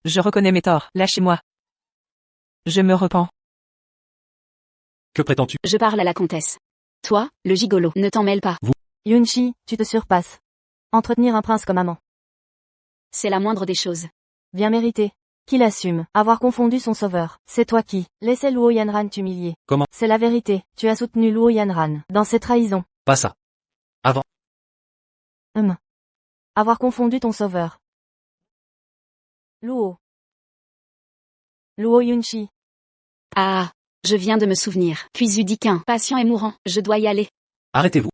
Je reconnais mes torts, lâchez-moi. Je me repens. Que prétends-tu? Je parle à la comtesse. Toi, le gigolo, ne t'en mêle pas. Yunchi, tu te surpasses. Entretenir un prince comme amant. C'est la moindre des choses. Bien mérité. Qu'il assume, avoir confondu son sauveur. C'est toi qui laissais Luo Yanran t'humilier. Comment? C'est la vérité, tu as soutenu Luo Yanran dans ses trahisons. Pas ça. Avant. Avoir confondu ton sauveur. Luo. Luo Yunchi. Ah, je viens de me souvenir. Puis Udiquin, patient et mourant, je dois y aller. Arrêtez-vous.